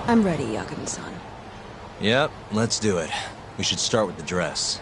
I'm ready, Yakumo-san. Yep, let's do it. We should start with the dress.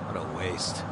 What a waste.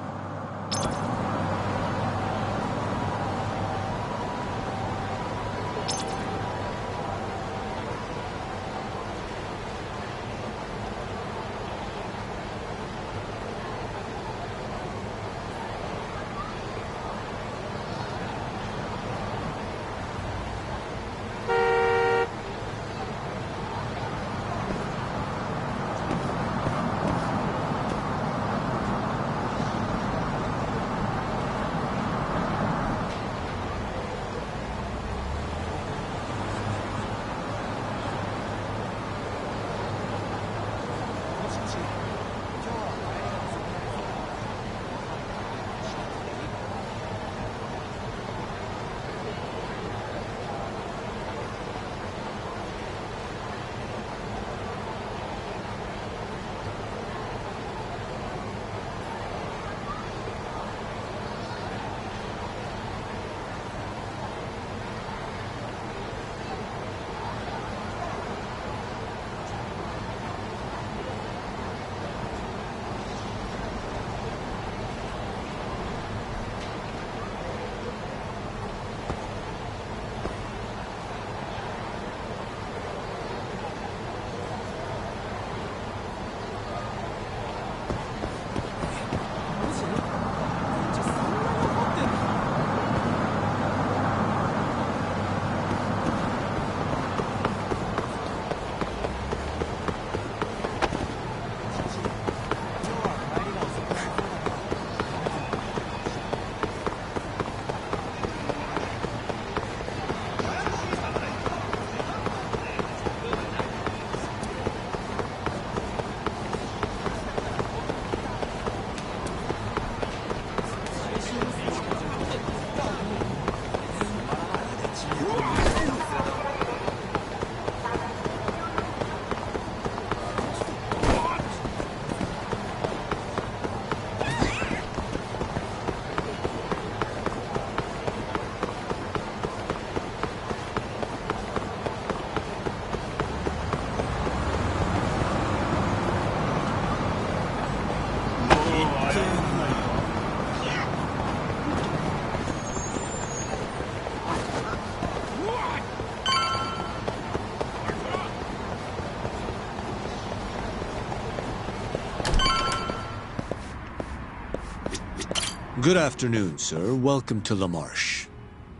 Good afternoon, sir. Welcome to La Marche.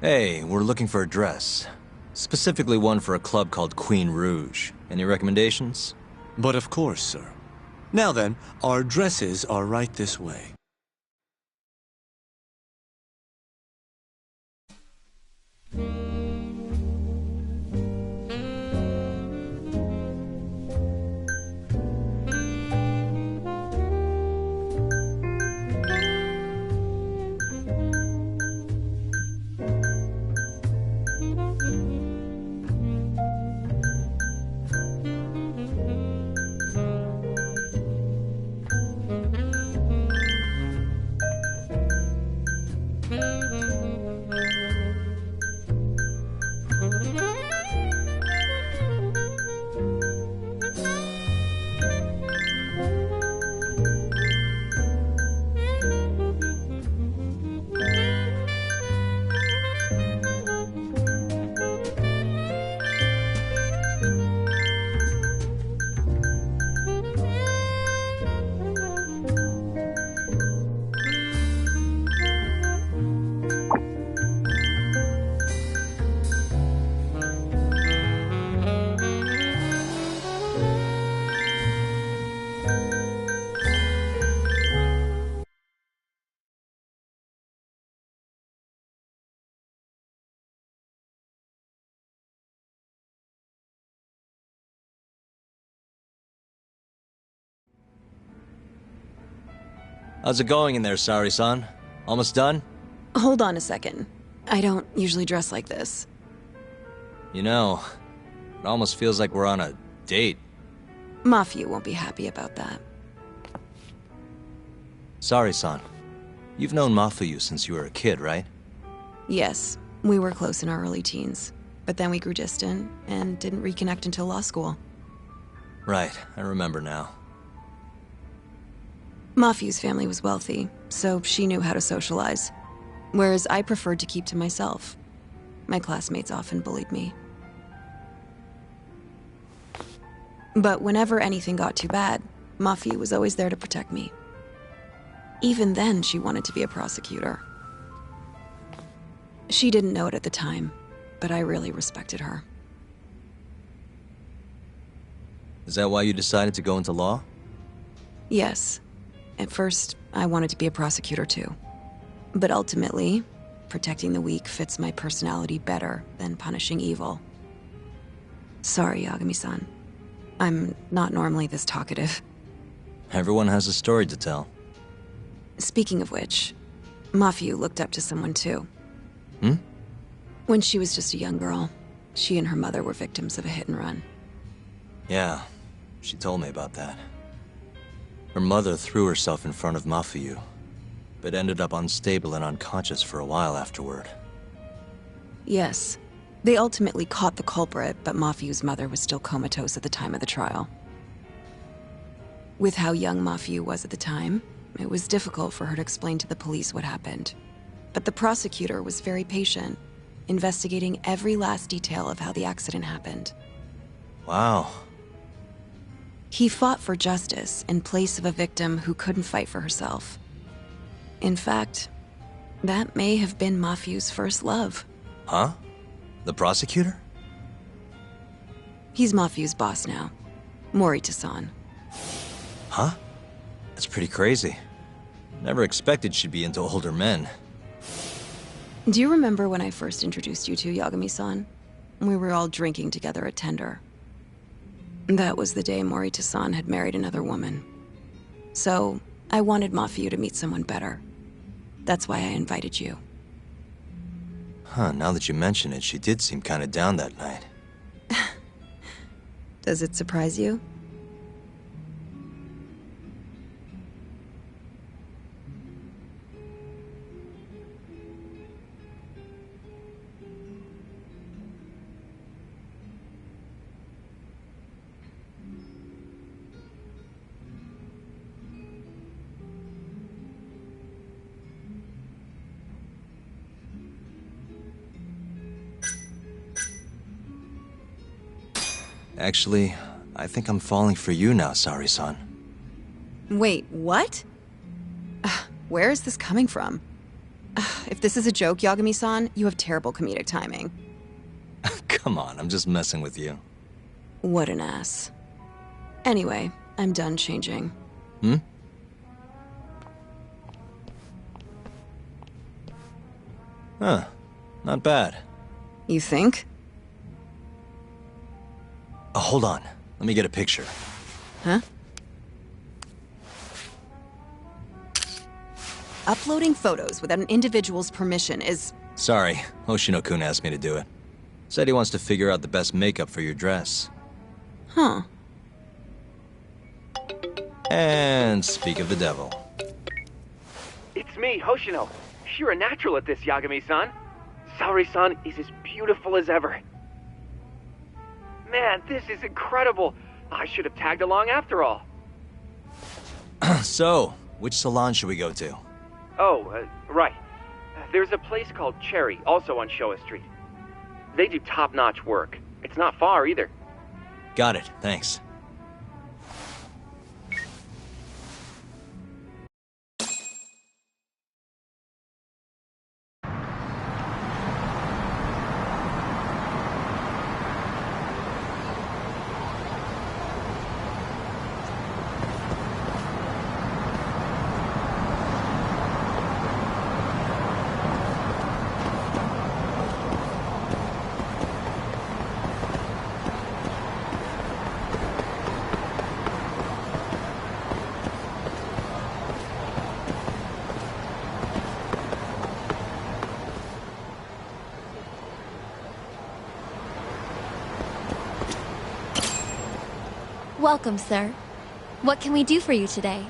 Hey, we're looking for a dress. Specifically one for a club called Queen Rouge. Any recommendations? But of course, sir. Now then, our dresses are right this way. How's it going in there, Sari-san? Almost done? Hold on a second. I don't usually dress like this. You know, it almost feels like we're on a date. Mafia won't be happy about that. Sari-san, you've known Mafuyu since you were a kid, right? Yes, we were close in our early teens, but then we grew distant and didn't reconnect until law school. Right, I remember now. Mafuyu's family was wealthy, so she knew how to socialize, whereas I preferred to keep to myself. My classmates often bullied me. But whenever anything got too bad, Mafuyu was always there to protect me. Even then, she wanted to be a prosecutor. She didn't know it at the time, but I really respected her. Is that why you decided to go into law? Yes. At first, I wanted to be a prosecutor too. But ultimately, protecting the weak fits my personality better than punishing evil. Sorry, Yagami-san. I'm not normally this talkative. Everyone has a story to tell. Speaking of which, Mafuyu looked up to someone too. Hmm? When she was just a young girl, she and her mother were victims of a hit and run. Yeah, she told me about that. Her mother threw herself in front of Mafuyu, but ended up unstable and unconscious for a while afterward. Yes. They ultimately caught the culprit, but Mafuyu's mother was still comatose at the time of the trial. With how young Mafuyu was at the time, it was difficult for her to explain to the police what happened. But the prosecutor was very patient, investigating every last detail of how the accident happened. Wow. He fought for justice in place of a victim who couldn't fight for herself. In fact, that may have been Mafuyu's first love. Huh? The prosecutor? He's Mafuyu's boss now, Morita-san. Huh? That's pretty crazy. Never expected she'd be into older men. Do you remember when I first introduced you to Yagami-san? We were all drinking together at Tender. That was the day Morita-san had married another woman. So, I wanted Mafuyu to meet someone better. That's why I invited you. Huh, now that you mention it, she did seem kinda down that night. Does it surprise you? Actually, I think I'm falling for you now, Sari-san. Wait, what? Where is this coming from? If this is a joke, Yagami-san, you have terrible comedic timing. Come on, I'm just messing with you. What an ass. Anyway, I'm done changing. Hmm? Huh. Not bad. You think? Oh, hold on. Let me get a picture. Huh? Uploading photos without an individual's permission is... Sorry, Hoshino-kun asked me to do it. Said he wants to figure out the best makeup for your dress. Huh. And speak of the devil. It's me, Hoshino. You're a natural at this, Yagami-san. Saori-san is as beautiful as ever. Man, this is incredible. I should have tagged along after all. So, which salon should we go to? Oh, right. There's a place called Cherry, also on Showa Street. They do top-notch work. It's not far, either. Got it, thanks. Welcome, sir. What can we do for you today?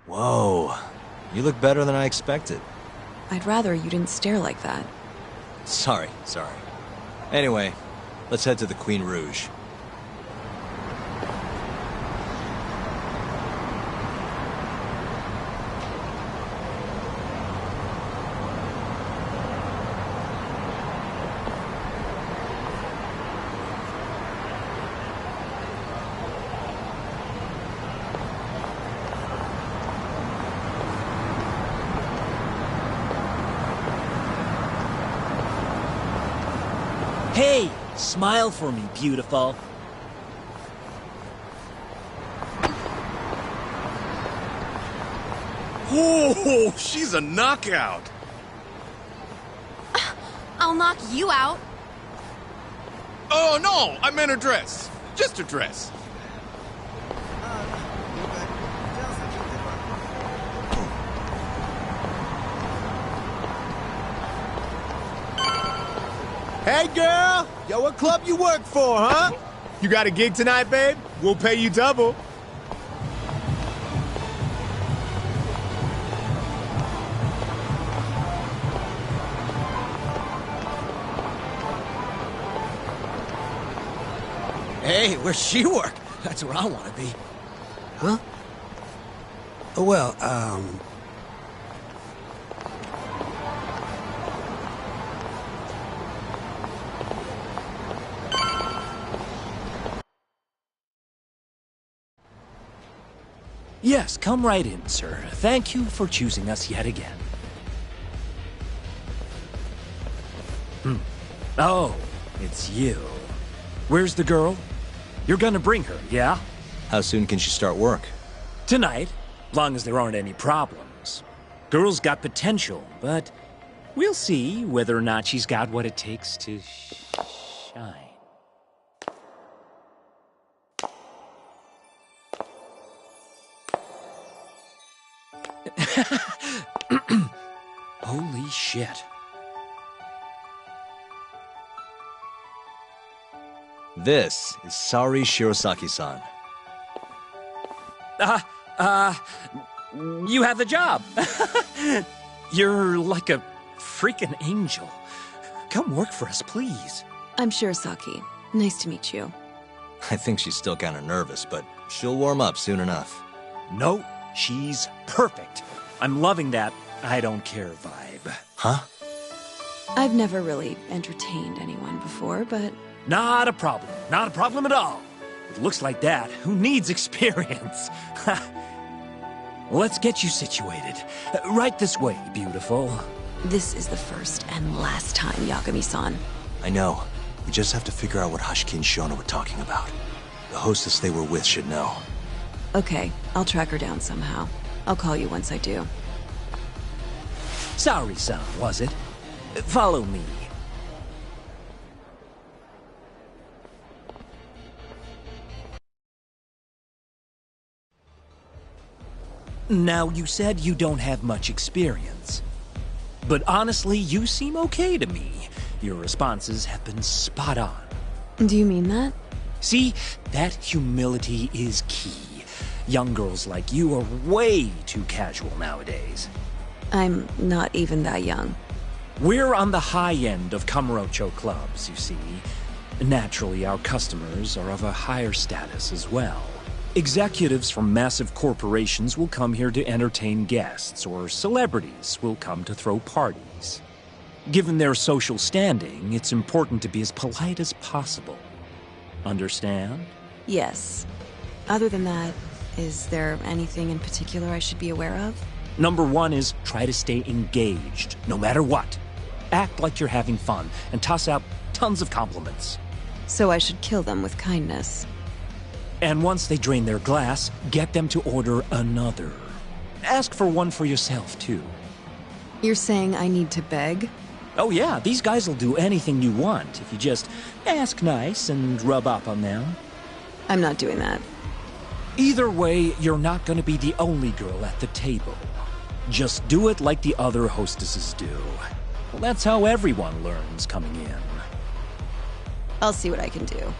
Whoa, you look better than I expected. I'd rather you didn't stare like that. Sorry. Anyway, let's head to the Queen Rouge. Hey, smile for me, beautiful. Oh, she's a knockout. I'll knock you out. Oh, no, I meant her dress. Just her dress. Hey, girl! Yo, what club you work for, huh? You got a gig tonight, babe? We'll pay you double. Hey, where's she work? That's where I want to be. Huh? Well, Yes, come right in, sir. Thank you for choosing us yet again. Oh, it's you. Where's the girl? You're gonna bring her, yeah? How soon can she start work? Tonight, long as there aren't any problems. Girl's got potential, but we'll see whether or not she's got what it takes to shine. Holy shit. This is Saori Shirosaki-san. You have the job. You're like a freaking angel. Come work for us, please. I'm Shirosaki. Nice to meet you. I think she's still kind of nervous, but she'll warm up soon enough. No, she's perfect. I'm loving that I don't care vibe. Huh? I've never really entertained anyone before, but Not a problem. Not a problem at all. It looks like that. Who needs experience? Let's get you situated. Right this way, beautiful. this is the first and last time, Yagami-san. I know. We just have to figure out what Hashiki and Shona were talking about. The hostess they were with should know. Okay, I'll track her down somehow. I'll call you once I do. Sorry-san, was it? Follow me. Now, you said you don't have much experience. But honestly, you seem okay to me. Your responses have been spot on. Do you mean that? See, that humility is key. Young girls like you are way too casual nowadays. I'm not even that young. We're on the high end of Kamurocho clubs, you see. Naturally, our customers are of a higher status as well. Executives from massive corporations will come here to entertain guests, or celebrities will come to throw parties. Given their social standing, it's important to be as polite as possible. Understand? Yes. Other than that, is there anything in particular I should be aware of? Number one is try to stay engaged, no matter what. Act like you're having fun, and toss out tons of compliments. So I should kill them with kindness. And once they drain their glass, get them to order another. Ask for one for yourself, too. You're saying I need to beg? Oh yeah, these guys will do anything you want if you just ask nice and rub up on them. I'm not doing that. Either way, you're not gonna be the only girl at the table. Just do it like the other hostesses do. Well, that's how everyone learns coming in. I'll see what I can do.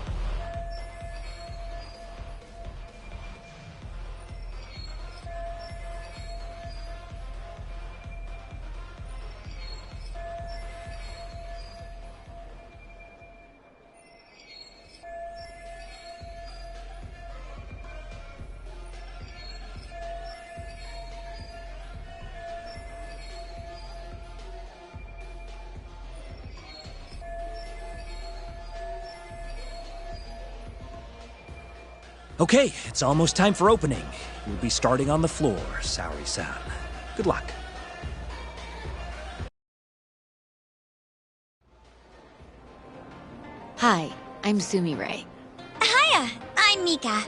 Okay, it's almost time for opening. You'll be starting on the floor, Saori-san. Good luck. Hi, I'm Sumi-Ray. Hiya, I'm Mika.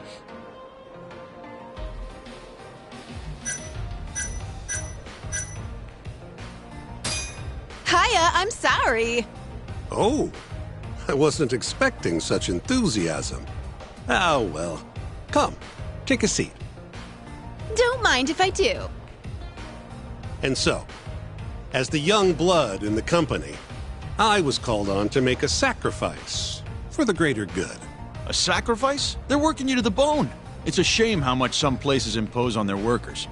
Hiya, I'm sorry. Oh, I wasn't expecting such enthusiasm. Oh, well. Come, take a seat. Don't mind if I do. And so, as the young blood in the company, I was called on to make a sacrifice for the greater good. A sacrifice? They're working you to the bone. It's a shame how much some places impose on their workers.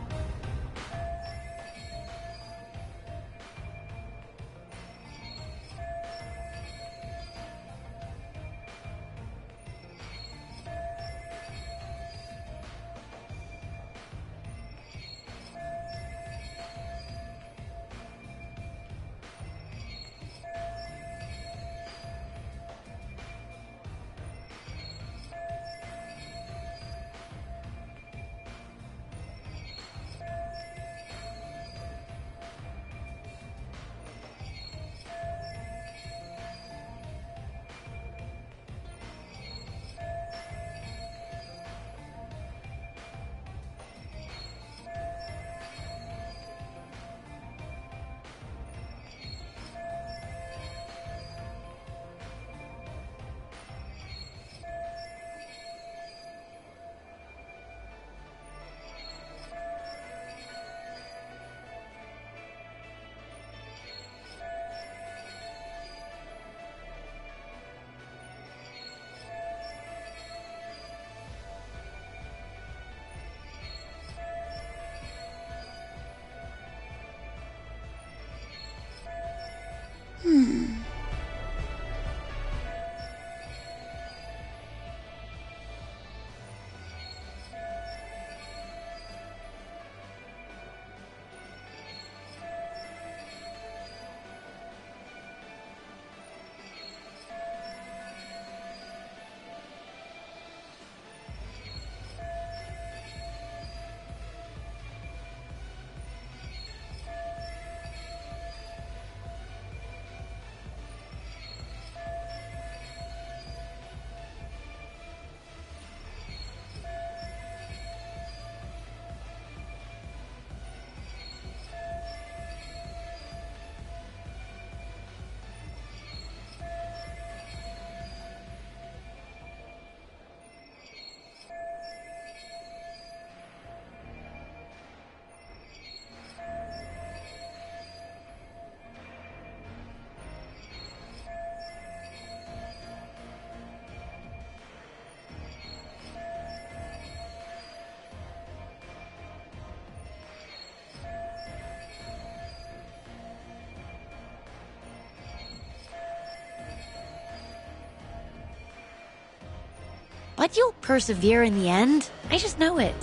But you'll persevere in the end. I just know it.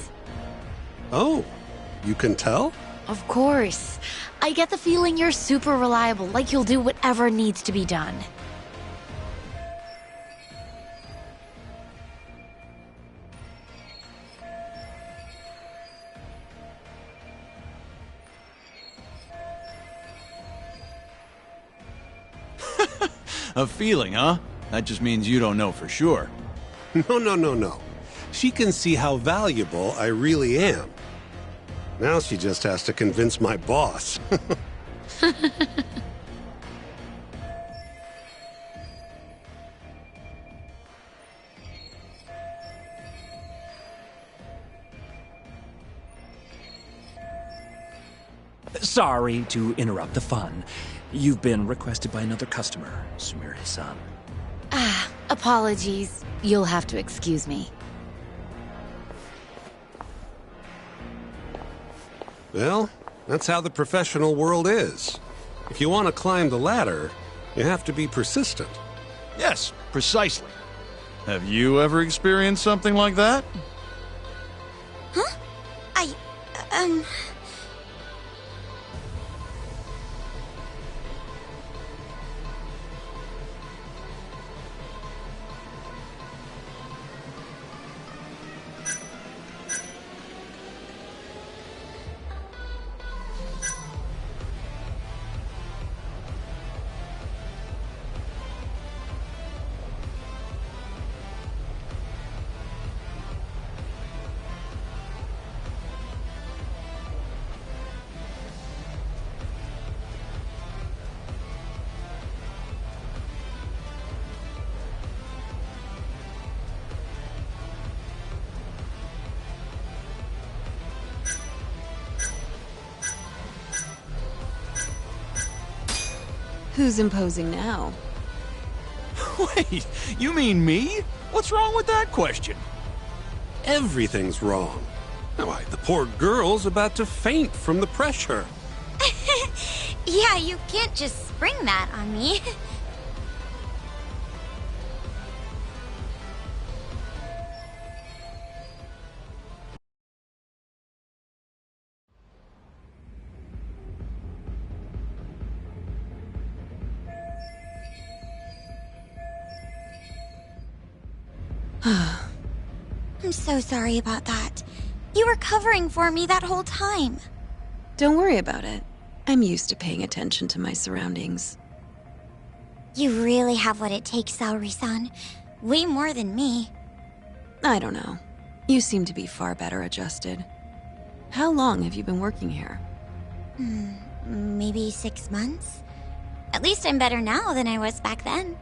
Oh, you can tell? Of course. I get the feeling you're super reliable, like you'll do whatever needs to be done. A feeling, huh? That just means you don't know for sure. No. She can see how valuable I really am. Now she just has to convince my boss. Sorry to interrupt the fun. You've been requested by another customer, Sumire-san. Apologies. You'll have to excuse me. Well, that's how the professional world is. If you want to climb the ladder, you have to be persistent. Yes, precisely. Have you ever experienced something like that? Huh? Who's imposing now? Wait, you mean me? What's wrong with that question? Everything's wrong. Why, the poor girl's about to faint from the pressure. Yeah, you can't just spring that on me. I'm so sorry about that. You were covering for me that whole time. Don't worry about it. I'm used to paying attention to my surroundings. You really have what it takes, Saori-san. Way more than me. I don't know. You seem to be far better adjusted. How long have you been working here? Maybe 6 months? At least I'm better now than I was back then.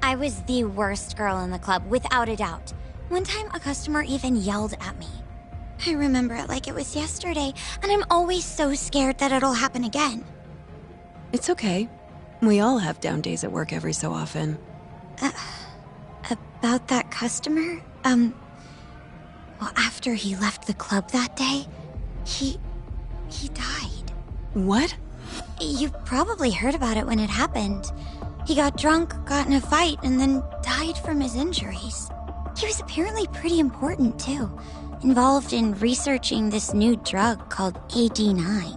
I was the worst girl in the club, without a doubt. One time, a customer even yelled at me. I remember it like it was yesterday, and I'm always so scared that it'll happen again. It's okay. We all have down days at work every so often. About that customer? Well, after he left the club that day, he died. What? You've probably heard about it when it happened. He got drunk, got in a fight, and then died from his injuries. He was apparently pretty important, too. Involved in researching this new drug called AD9.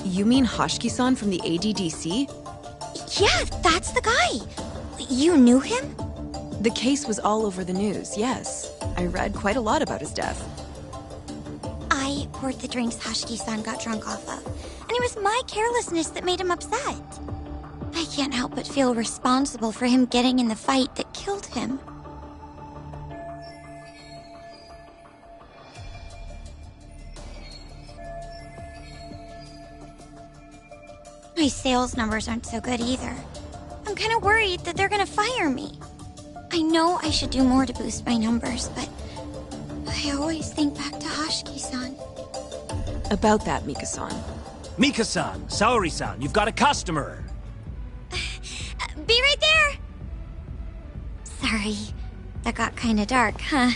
You mean Hoshiki-san from the ADDC? Yeah, that's the guy. You knew him? The case was all over the news, yes. I read quite a lot about his death. I poured the drinks Hoshiki-san got drunk off of, and it was my carelessness that made him upset. I can't help but feel responsible for him getting in the fight that killed him. My sales numbers aren't so good either. I'm kind of worried that they're gonna fire me. I know I should do more to boost my numbers, but I always think back to Hashiki-san. About that, Mika-san. Mika-san, Saori-san, you've got a customer! Be right there! Sorry, that got kinda dark, huh?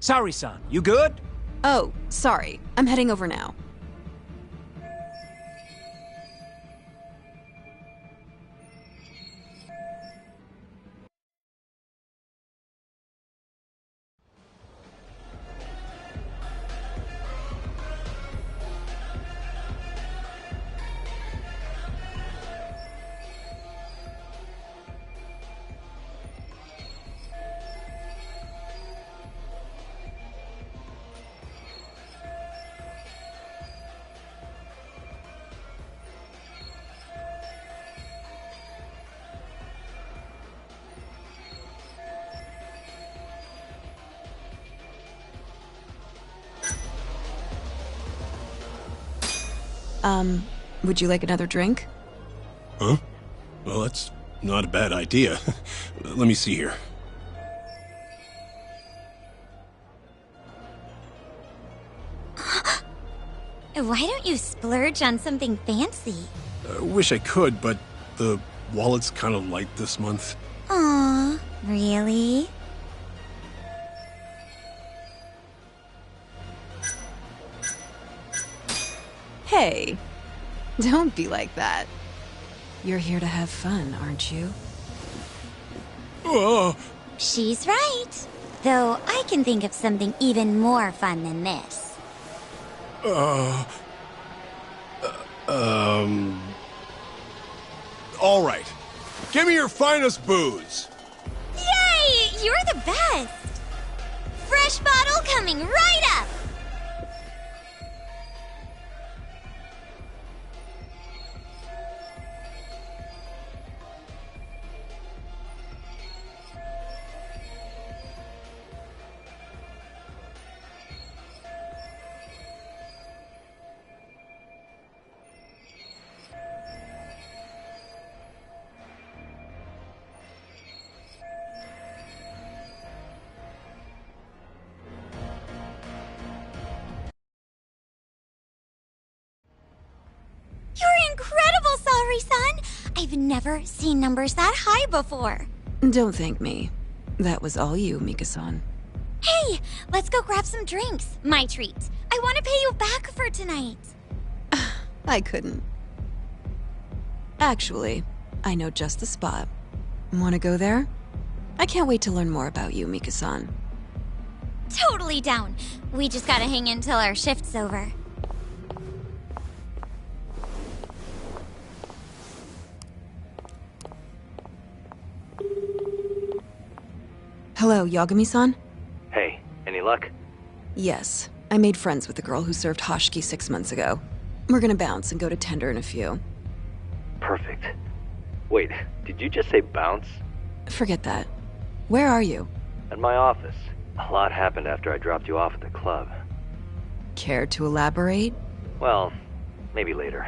Saori-san, you good? Oh, sorry. I'm heading over now. Would you like another drink? Huh? Well, that's not a bad idea. Let me see here. Why don't you splurge on something fancy? I wish I could, but the wallet's kind of light this month. Aw, really? Hey, don't be like that. You're here to have fun, aren't you? She's right. Though I can think of something even more fun than this. All right. Give me your finest booze. Yay! You're the best! Fresh bottle coming right up! You're incredible, Saori-san! I've never seen numbers that high before. Don't thank me. That was all you, Mika-san. Hey, let's go grab some drinks. My treat. I want to pay you back for tonight. I couldn't. Actually, I know just the spot. Want to go there? I can't wait to learn more about you, Mika-san. Totally down. We just gotta hang in till our shift's over. Hello, Yagami-san? Hey, any luck? Yes. I made friends with the girl who served Hashiki 6 months ago. We're gonna bounce and go to Tender in a few. Perfect. Wait, did you just say bounce? Forget that. Where are you? At my office. A lot happened after I dropped you off at the club. Care to elaborate? Well, maybe later.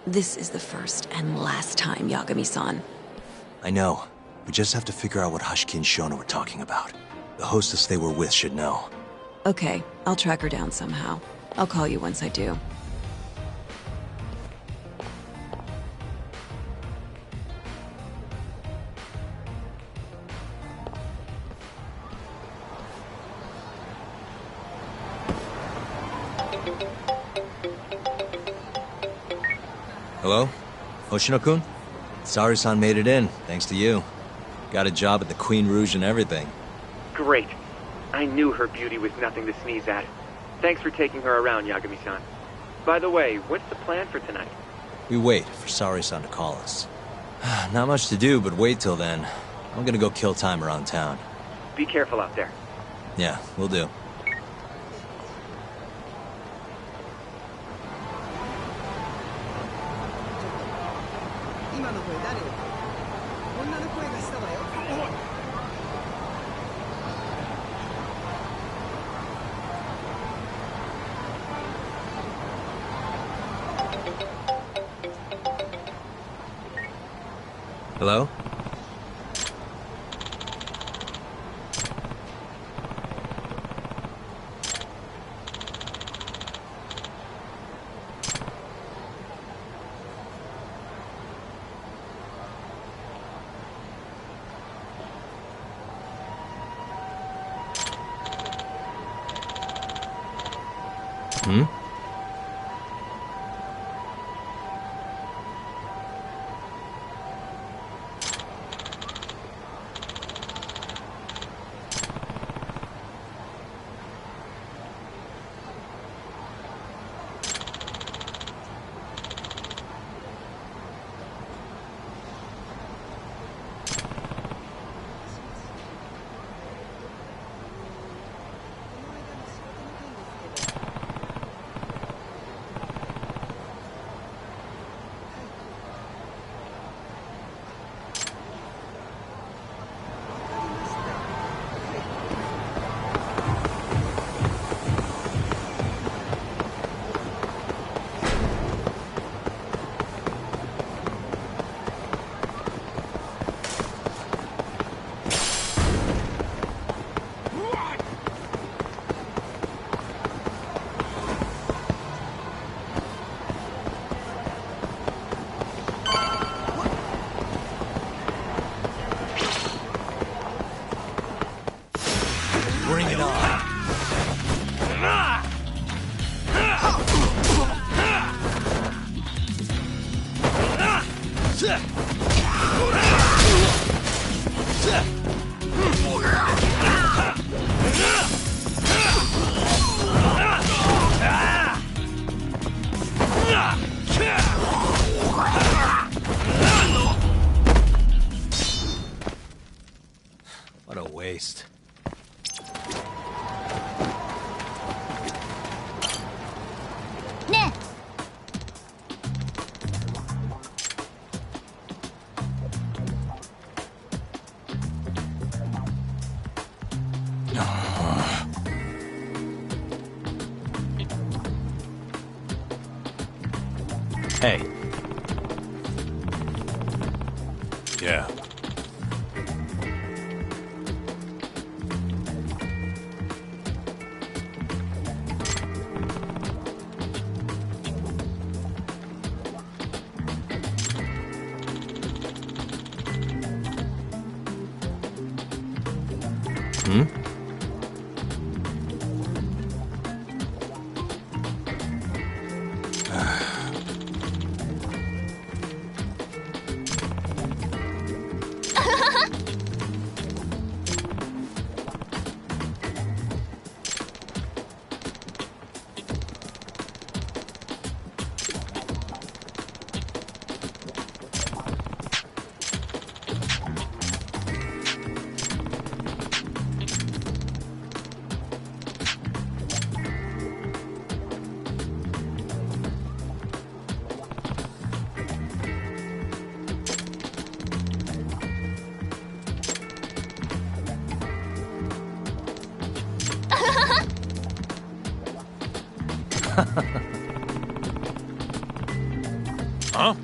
This is the first and last time, Yagami-san. I know. We just have to figure out what Hashiki and Shona were talking about. The hostess they were with should know. Okay, I'll track her down somehow. I'll call you once I do. Hello? Hoshino-kun? Sari-san made it in, thanks to you. Got a job at the Queen Rouge and everything. Great. I knew her beauty was nothing to sneeze at. Thanks for taking her around, Yagami-san. By the way, what's the plan for tonight? We wait for Sari-san to call us. Not much to do, but wait till then. I'm gonna go kill time around town. Be careful out there. Yeah, will do. Hello? Hmm? Bring it on. What a waste. Hey. Yeah. Hmm? Huh?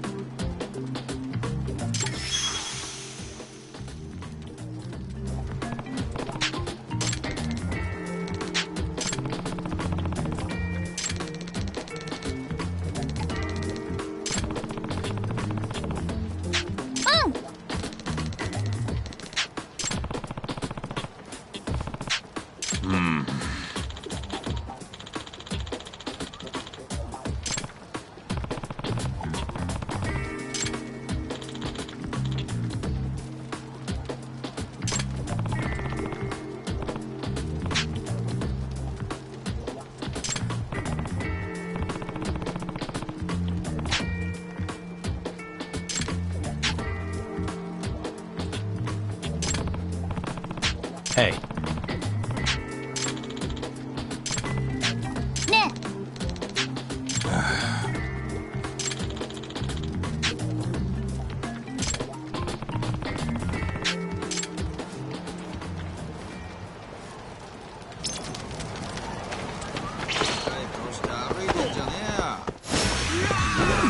Hey.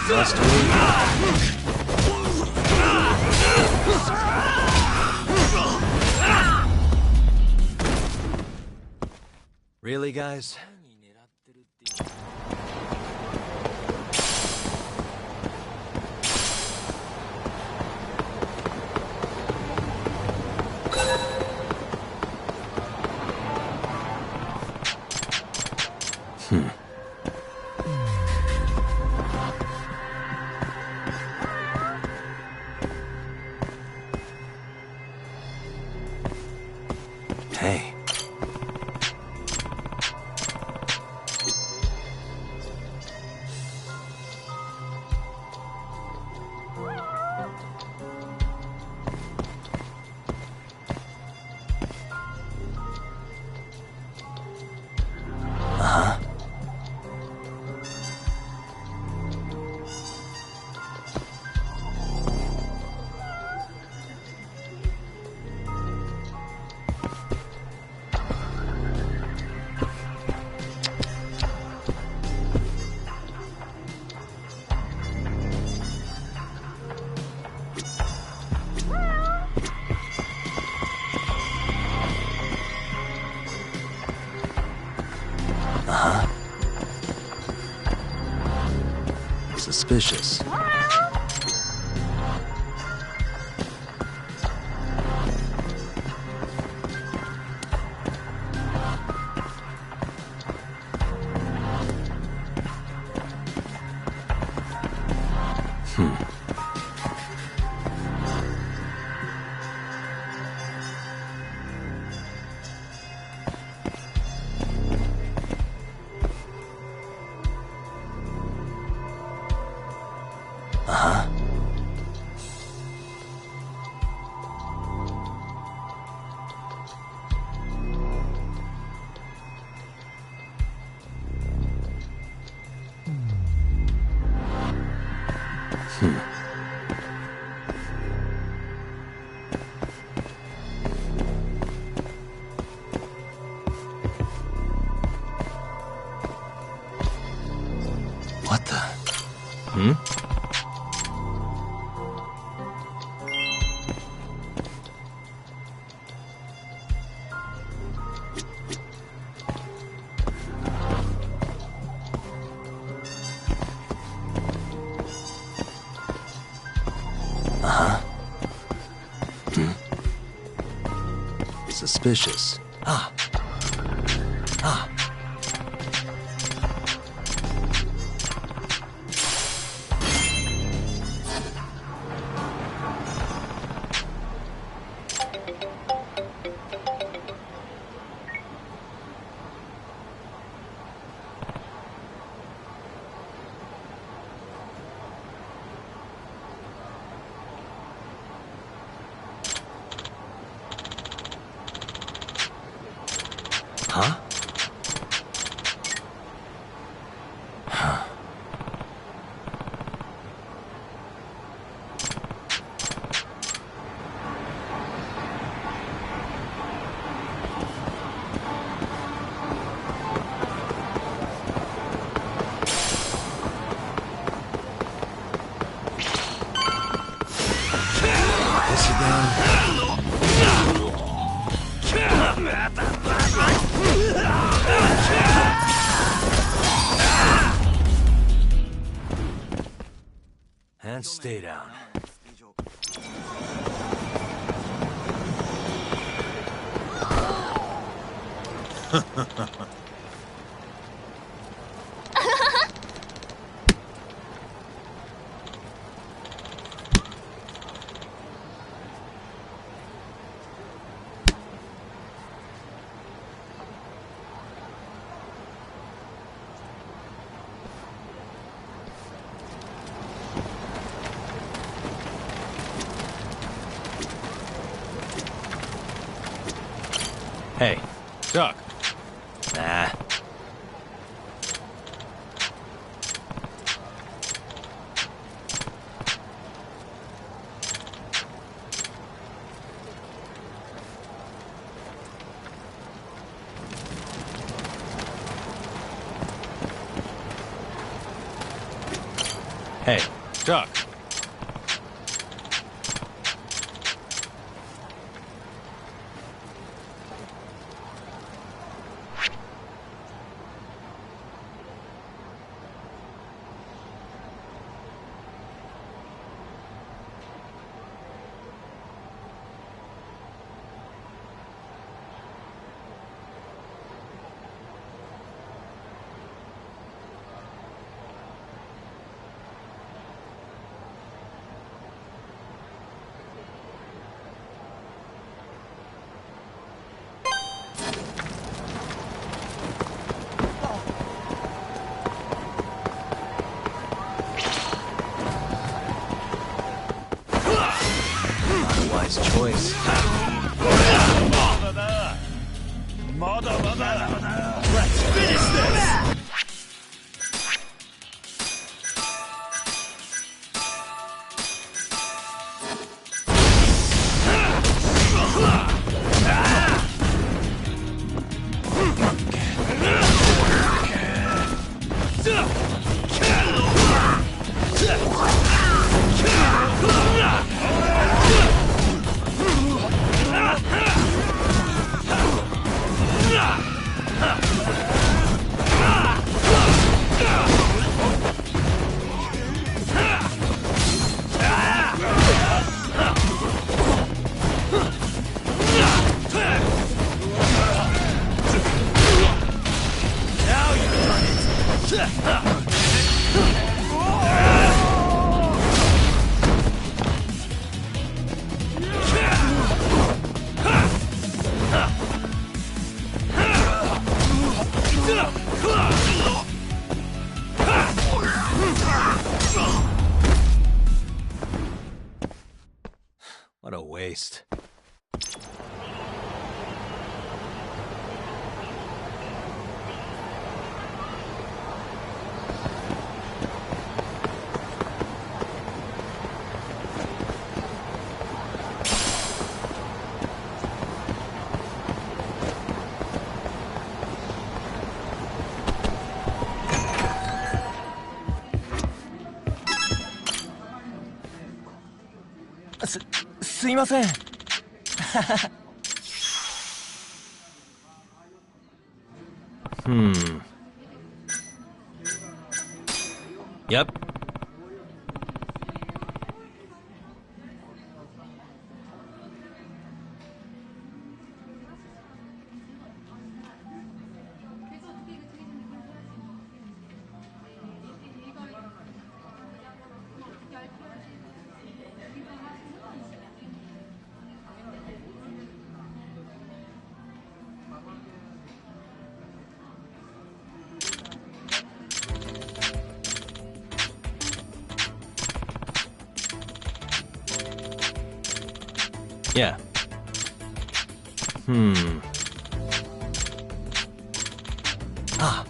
Must we? Really, guys? Hey. Suspicious. What the? Suspicious. Huh? This again? And stay down. Hey. Duck. Nah. Hey. Duck. Wise choice. Let's finish this! What a waste. Yep. Yeah. Ah.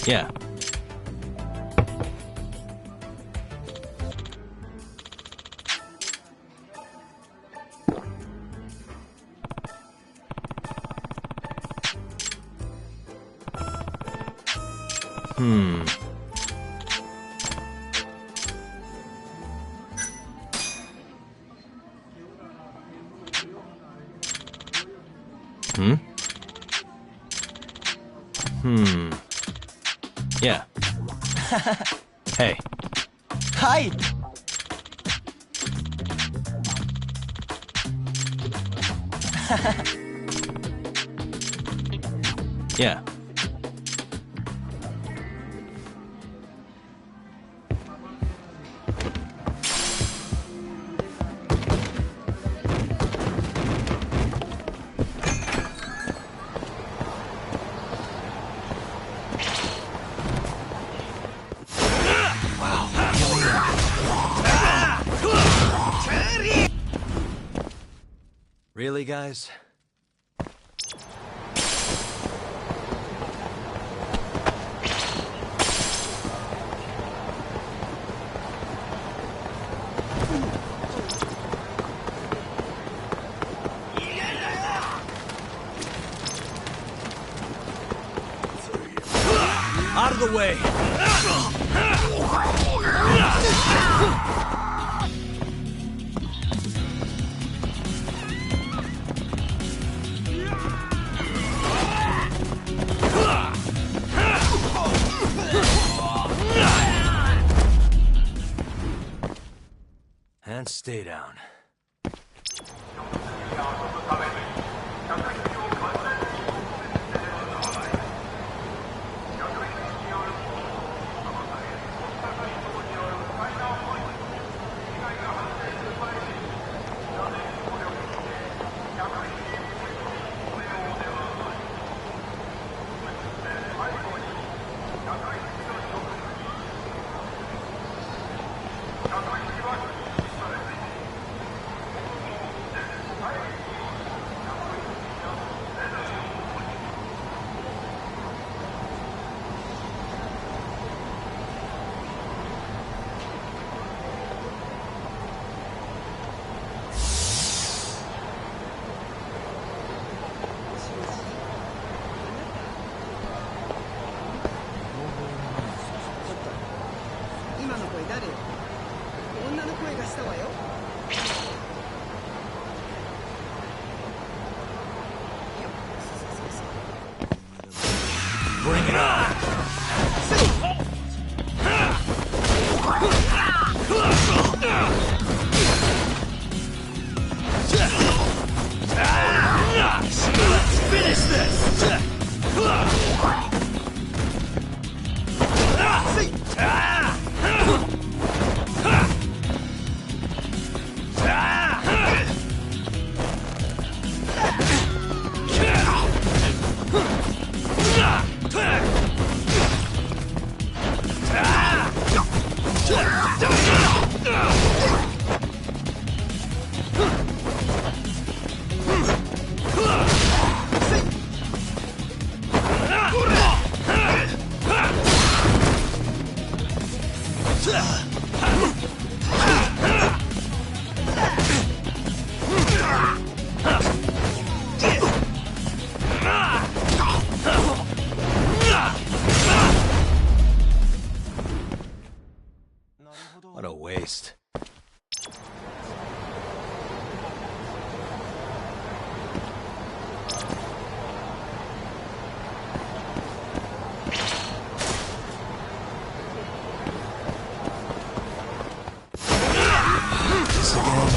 Yeah. Yeah. Hey. Hi! Yeah. Really, guys? Out of the way! And stay down. Bring it on! Let's finish this! What a waste. This again.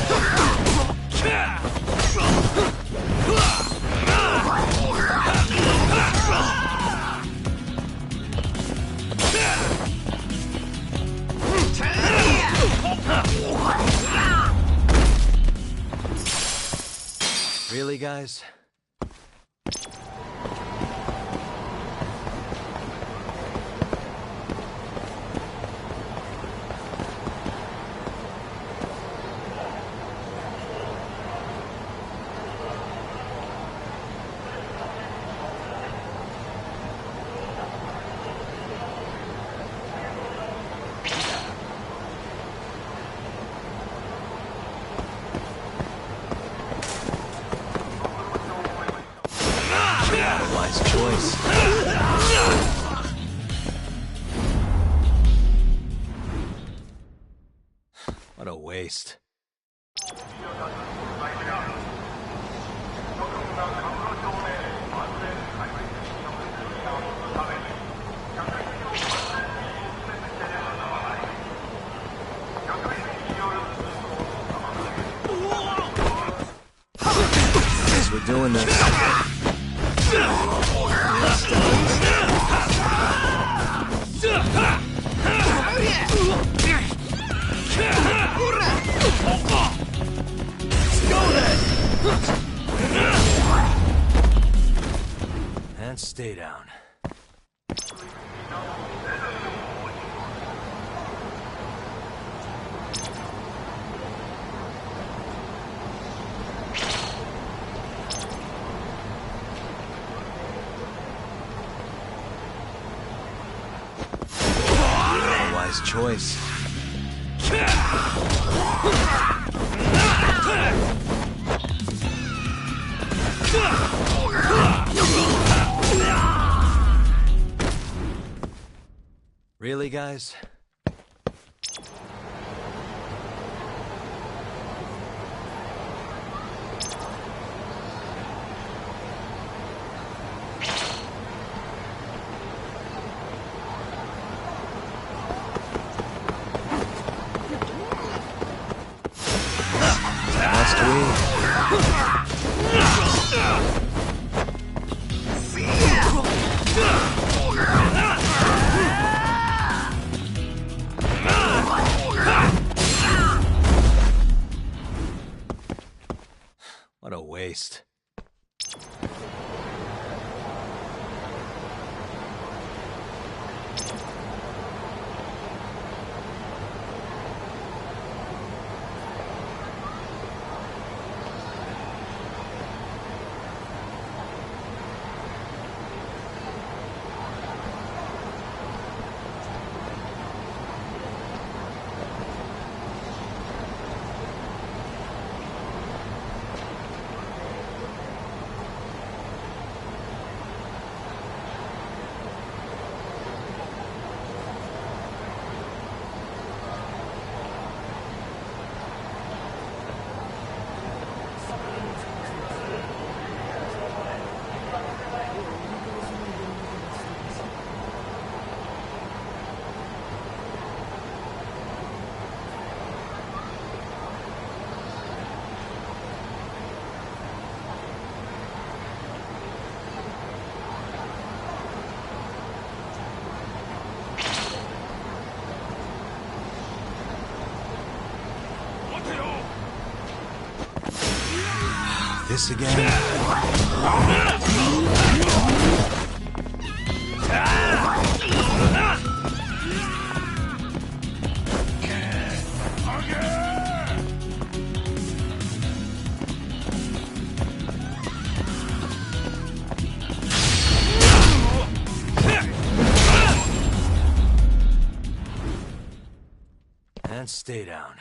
Really, guys? Wise choice. What a waste. Guess we're doing this. And stay down. choice. Really, guys? Must we? What a waste. This again? And stay down.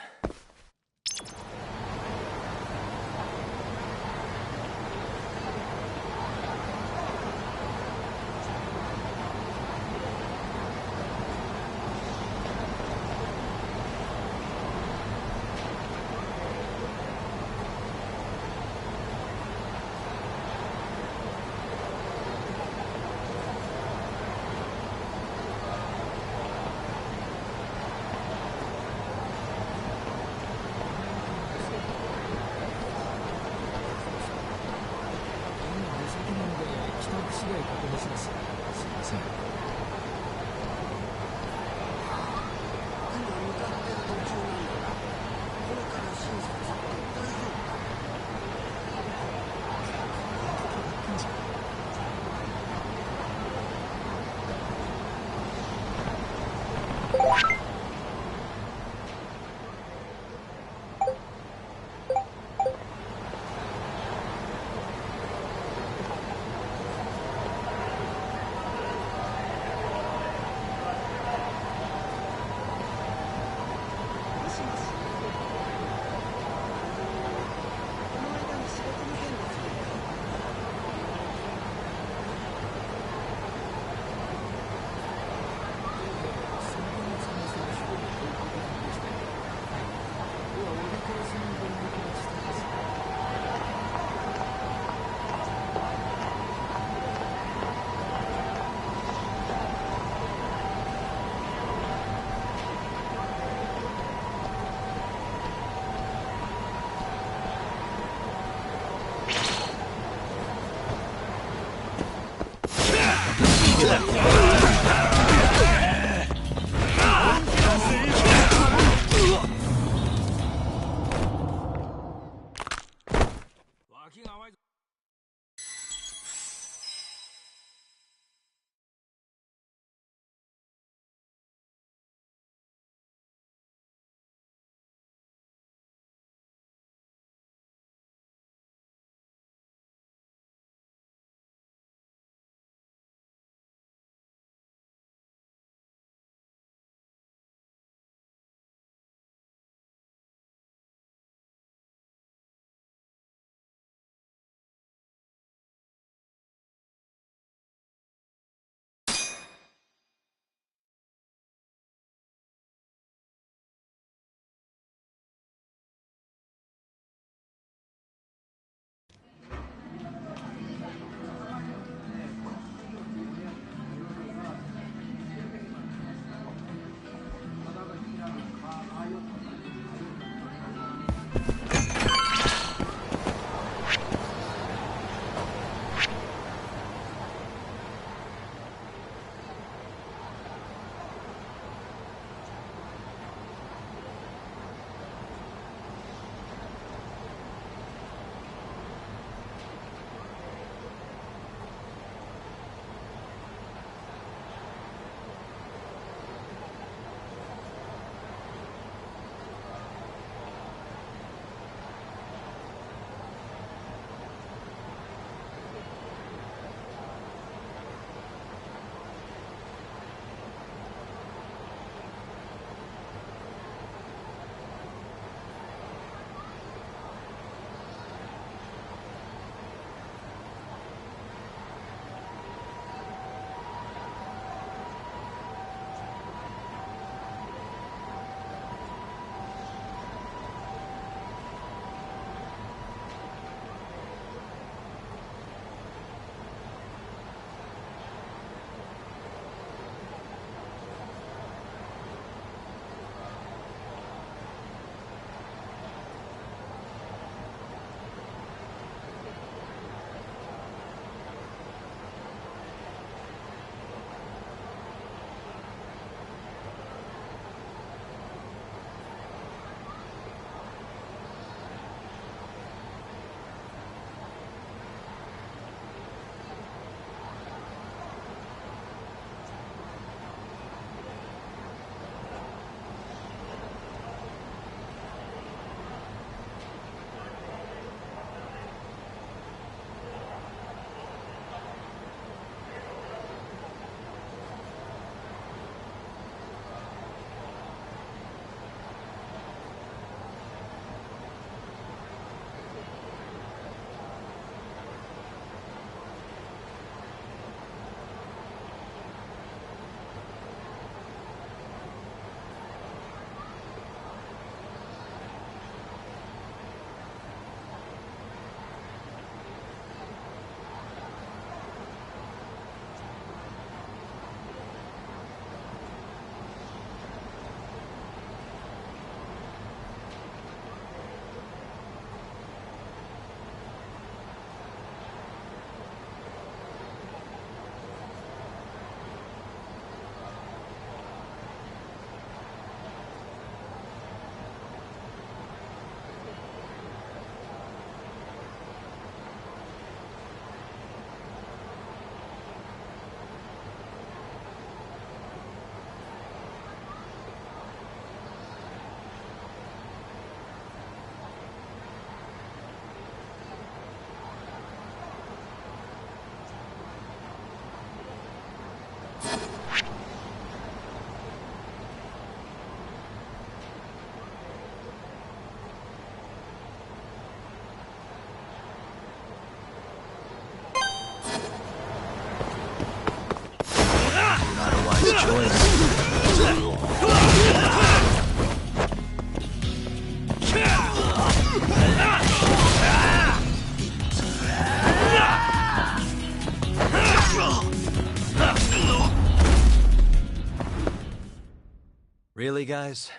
Really, guys?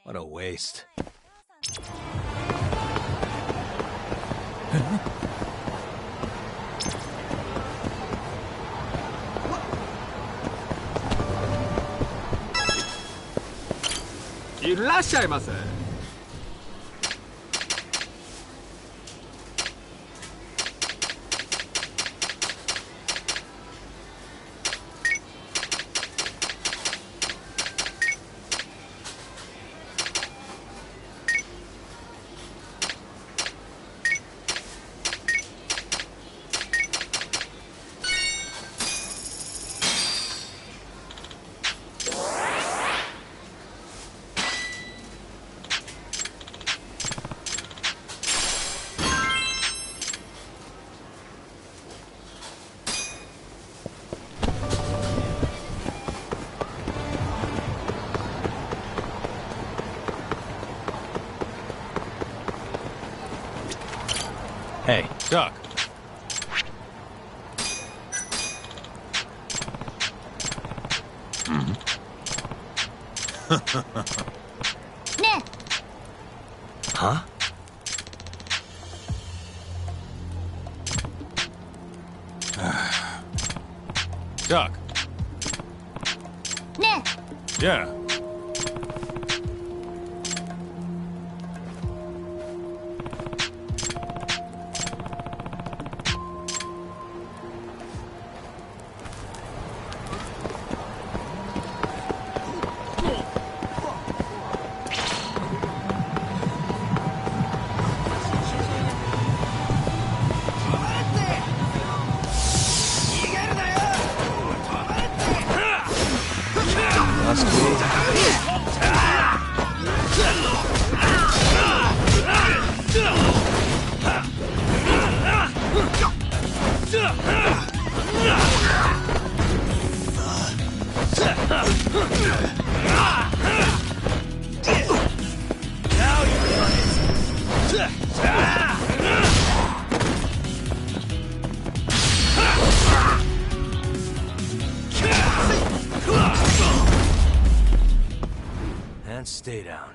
What a waste.いらっしゃいませ。Hey, Duck. Ne. huh? Duck. Ne. Yeah. Must be. And stay down.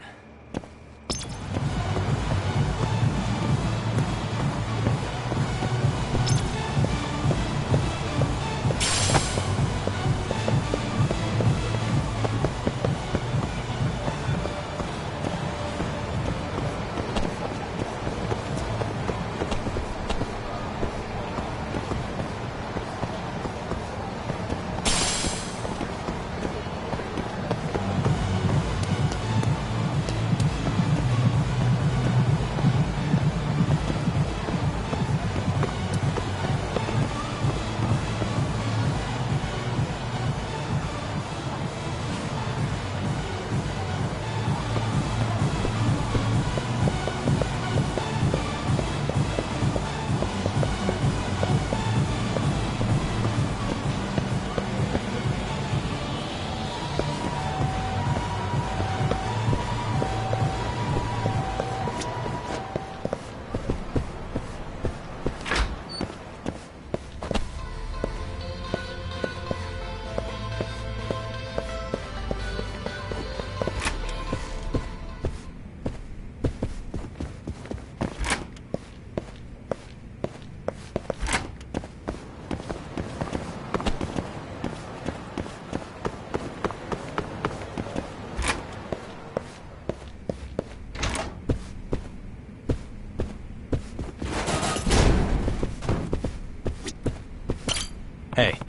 Hey.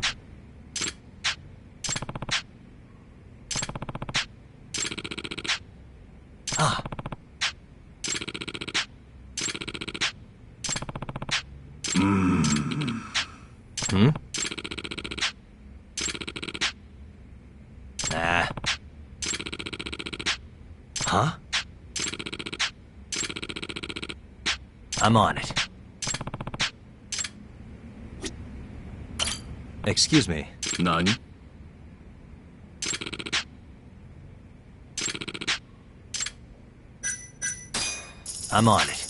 Ah. Huh? I'm on it. Excuse me. Nani? I'm on it.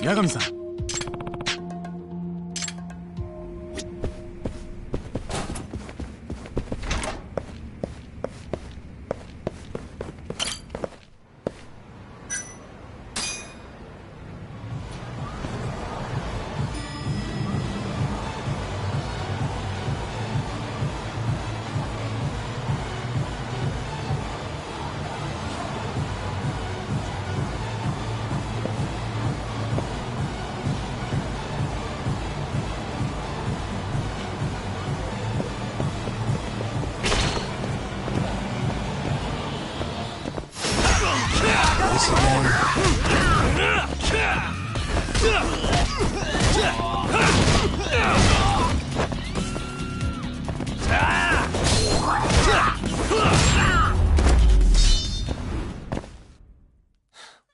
Yagami-san.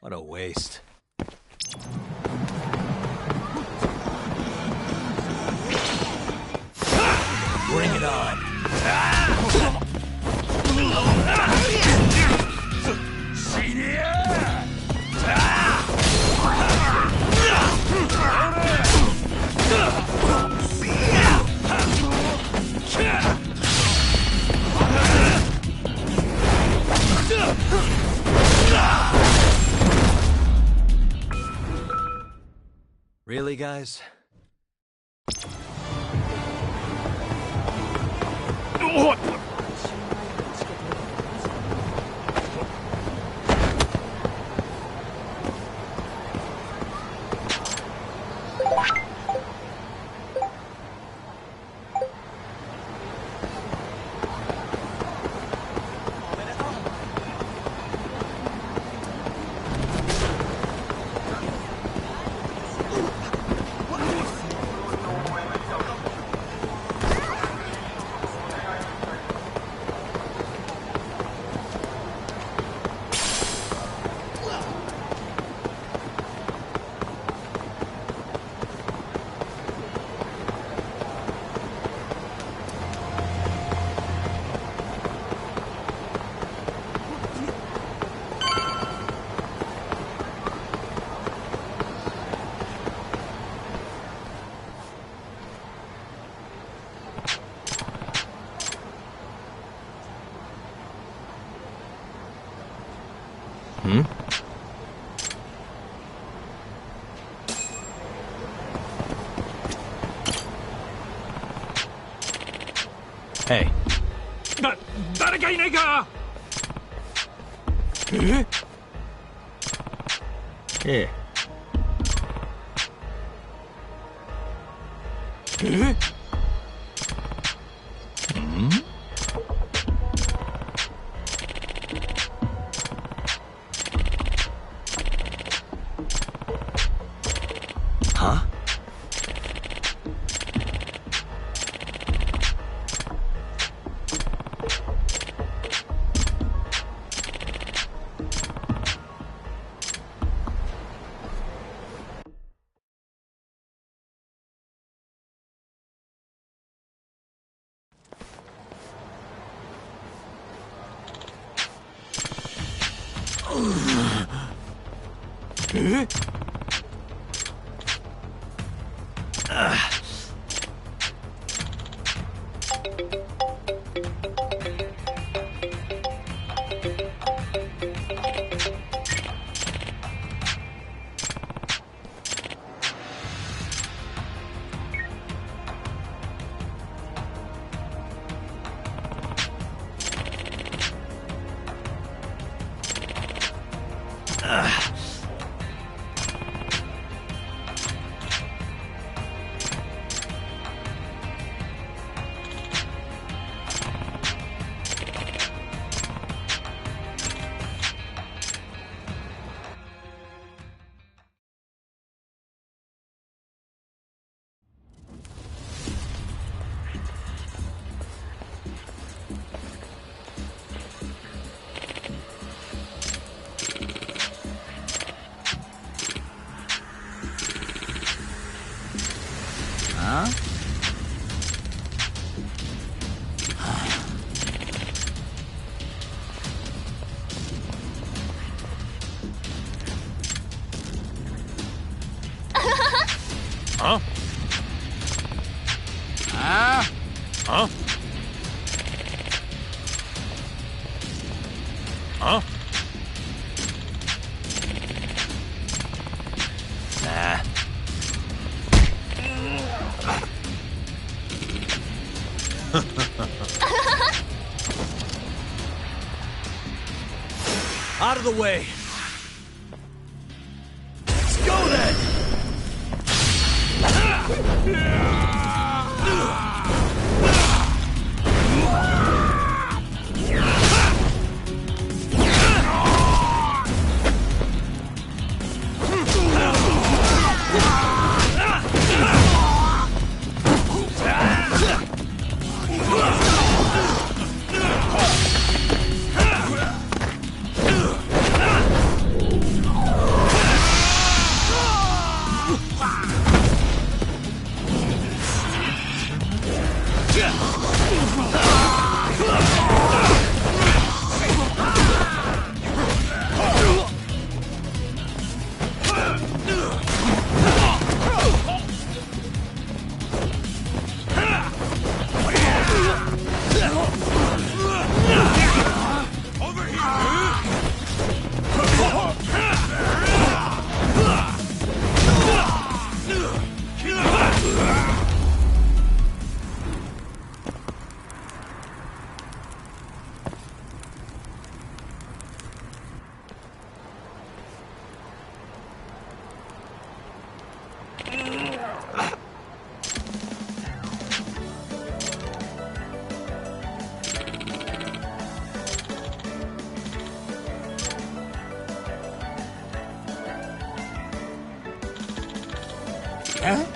What a waste. Bring it on. Really, guys? Hmm? Hey. 誰かいないか。えは Huh? Huh? Huh? Nah. Out of the way. Let's go then! Huh?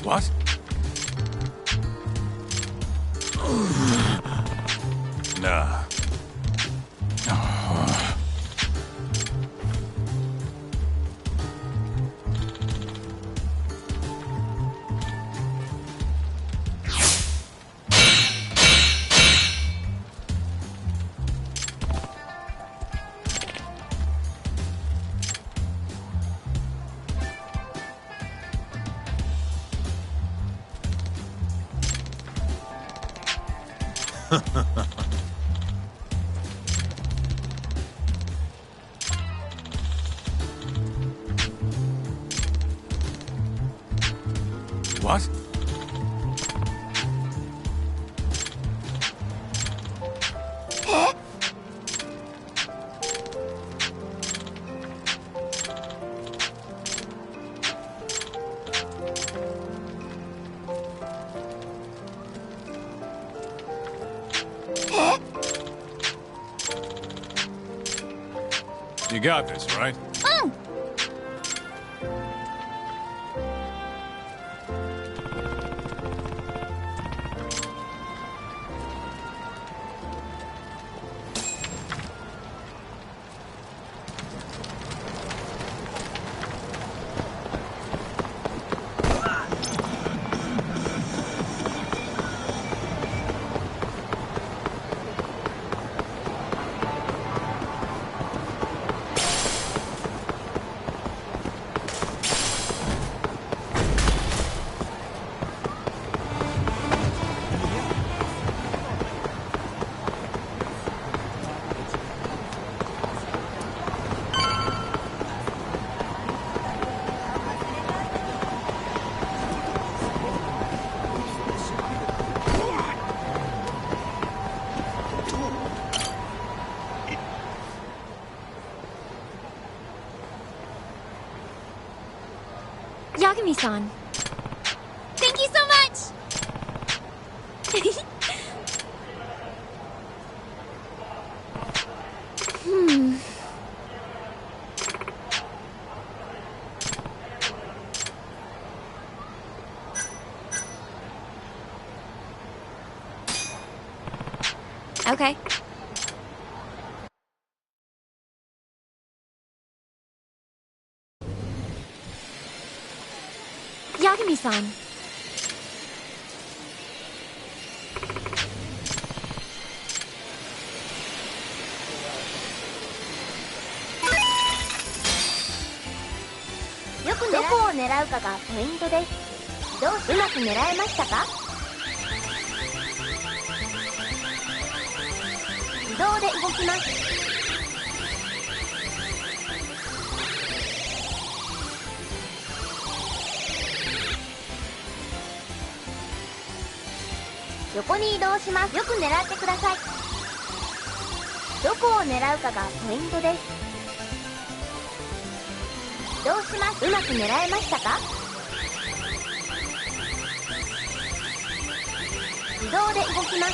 What? Nah. What? You got this, right? Yagami-san. Thank you so much! Okay. Yagami-san.どこを狙うかがポイントです。うまく狙えましたか？自動で動きます。横に移動します。よく狙ってください。どこを狙うかがポイントです。移動します。うまく狙えましたか？自動で動きます。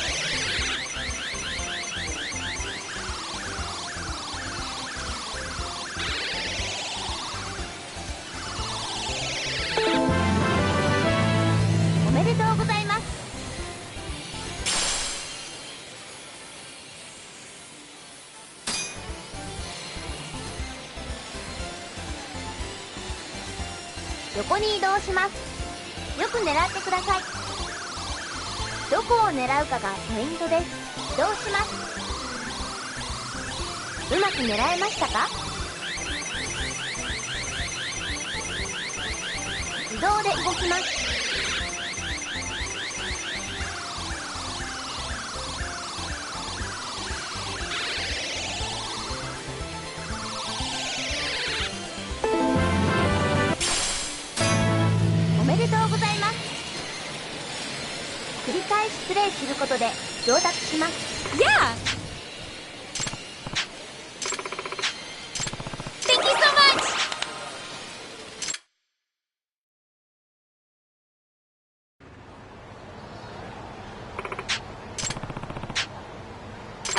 おめでとうございます。横に移動します。よく狙ってください。どこを狙うかがポイントです。移動します。うまく狙えましたか？自動で動きます。おめでとうございます。繰り返しプレイすることで上達します。Yeah! Thank you so much!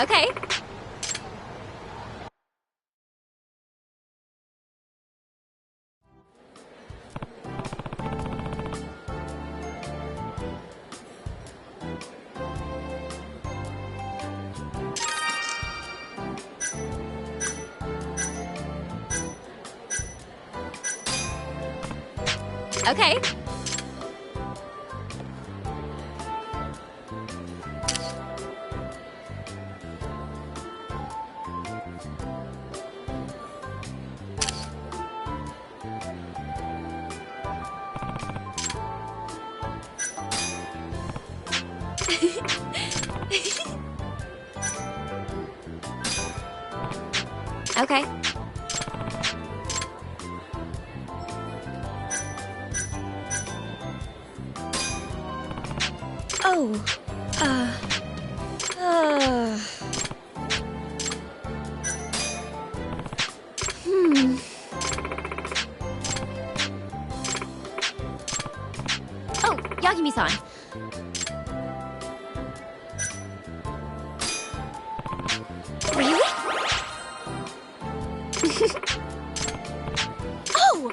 Okay. Okay. Okay. Oh, Oh, Yagami-san. Really? Oh!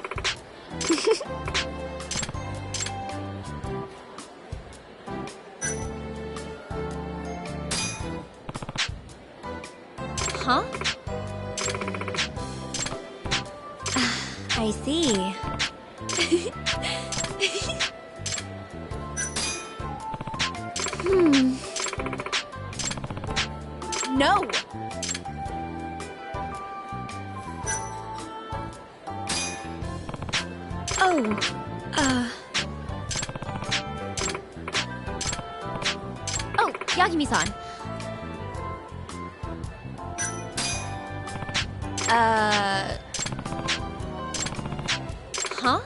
Huh? I see. No! Oh, Oh, Yagami-san. huh?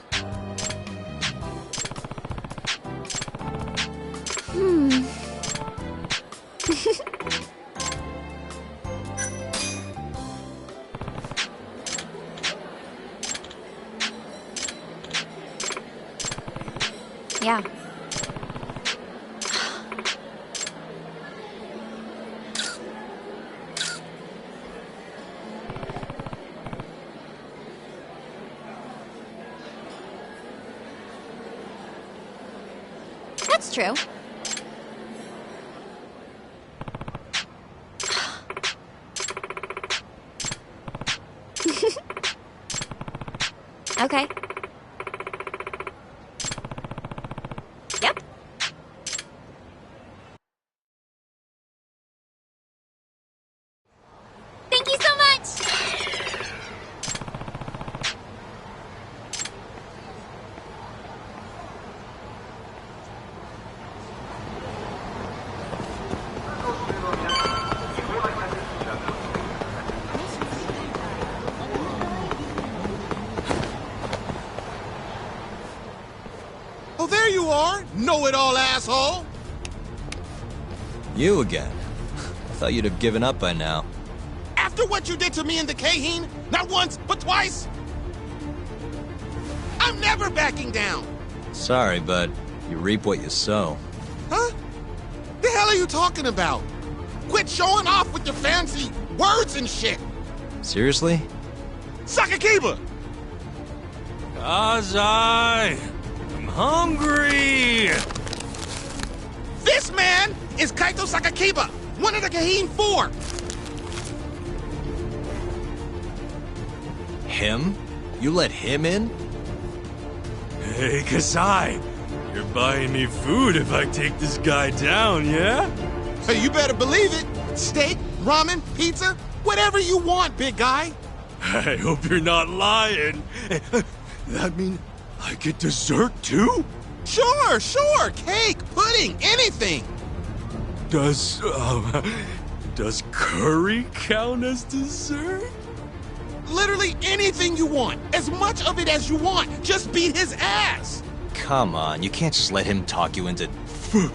Yeah. That's true. Okay. Yep. Thank you so much! Oh, there you are! Know-it-all asshole! You again. I thought you'd have given up by now. After what you did to me in the Kaheen, not once, but twice, I'm never backing down! Sorry, but you reap what you sow. Huh? The hell are you talking about? Quit showing off with your fancy words and shit! Seriously? Sakakiba! Kazai! I'm hungry! This man is Kaito Sakakiba, one of the Kaheen 4! Him? You let him in? Hey, Kazai! You're buying me food if I take this guy down, yeah? Hey, you better believe it! Steak, ramen, pizza, whatever you want, big guy! I hope you're not lying. That mean I get dessert too? Sure! Cake, pudding, anything! Does curry count as dessert? Literally anything you want, as much of it as you want. Just beat his ass! Come on, you can't just let him talk you into... Food!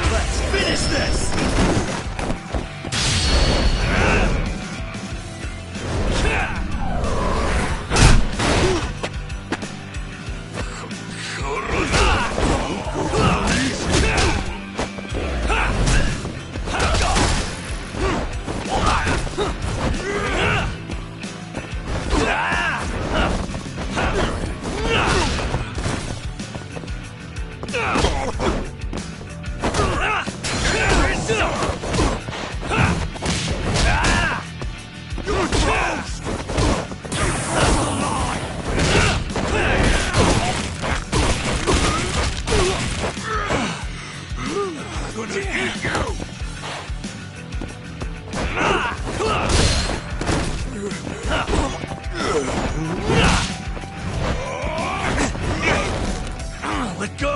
Let's finish this! Let go!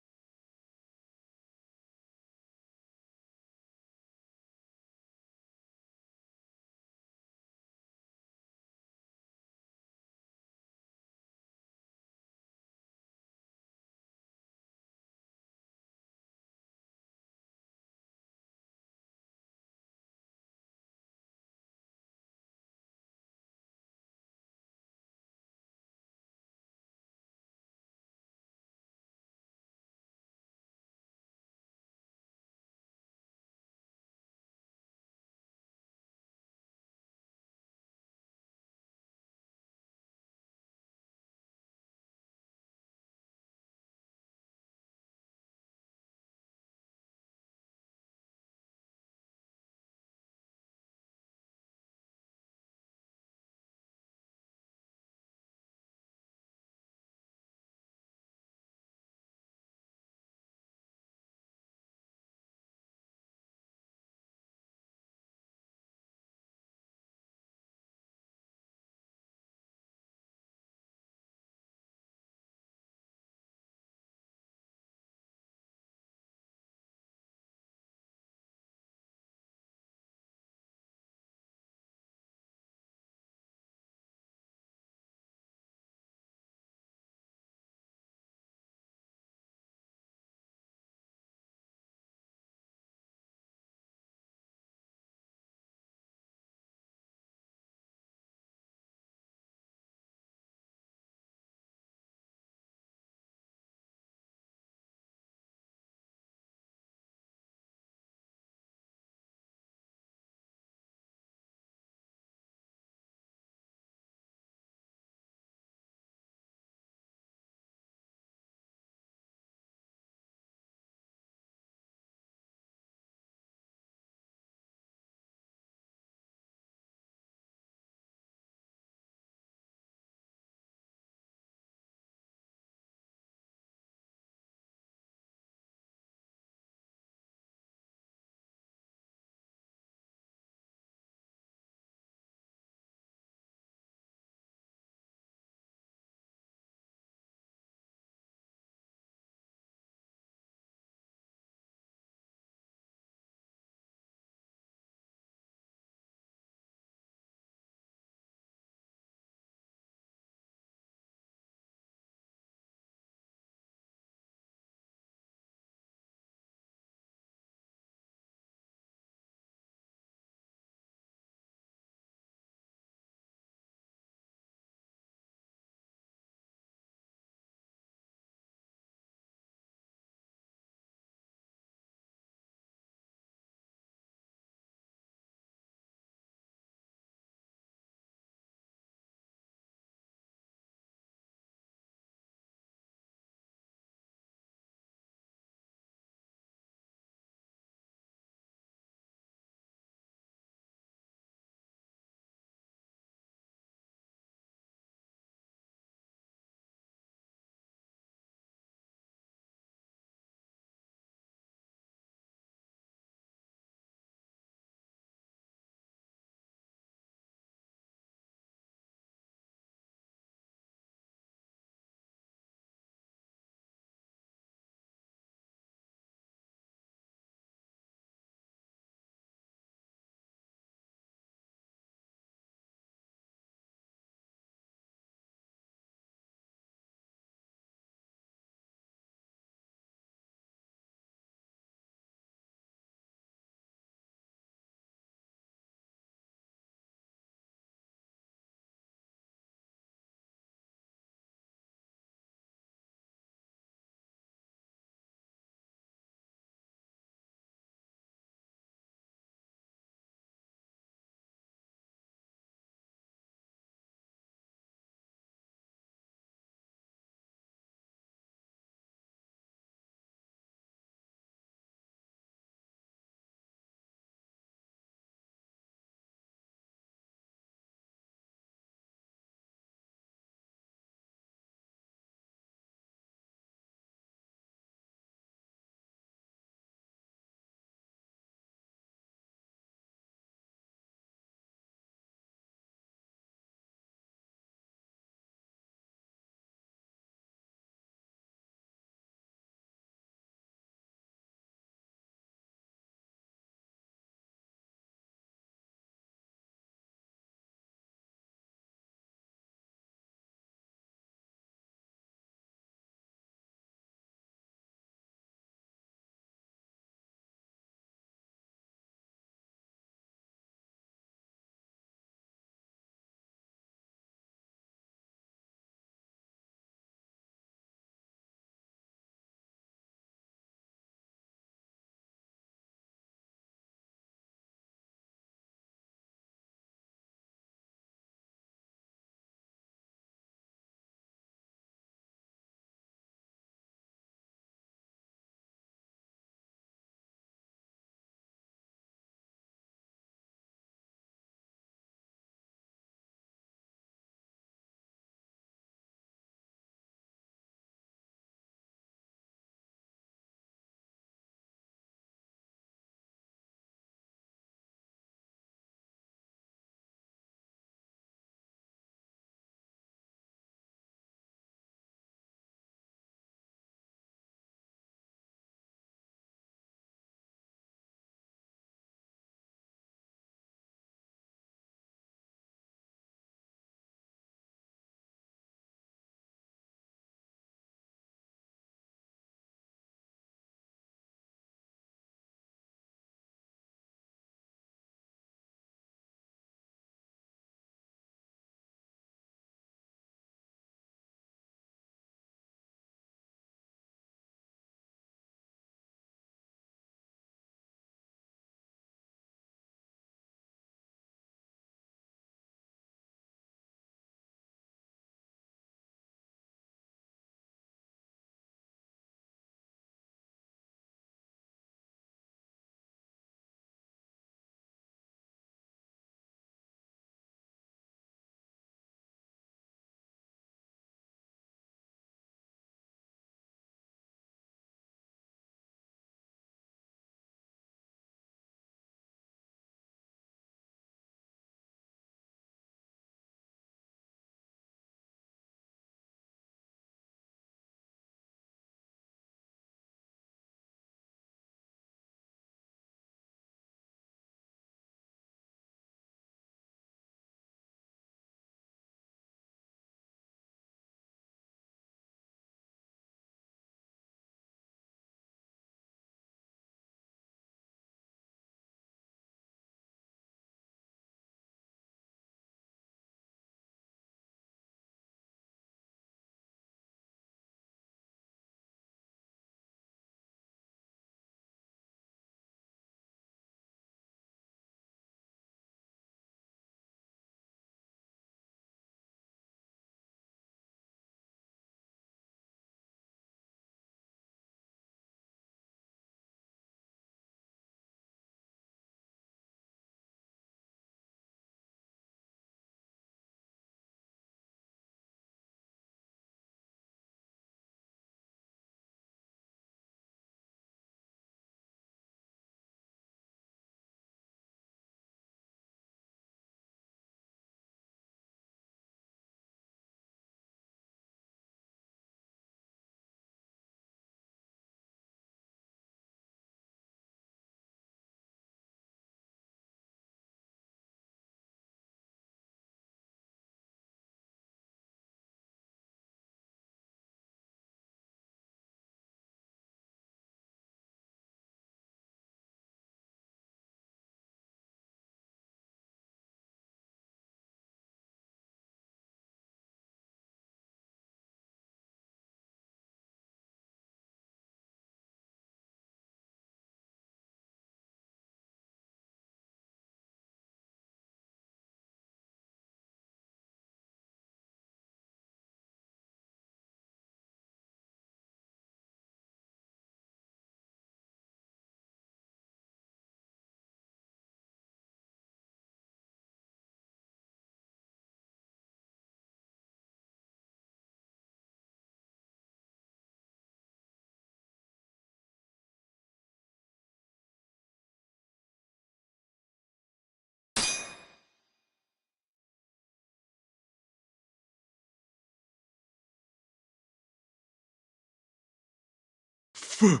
Food!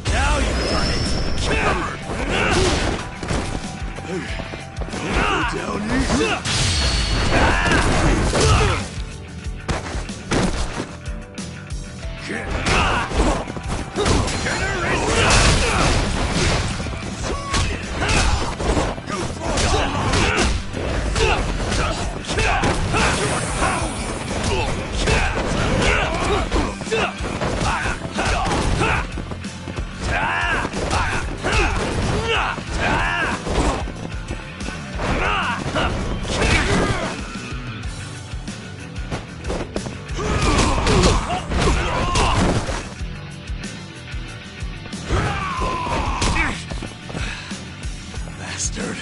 Now you're running. Go down easy. Bastard.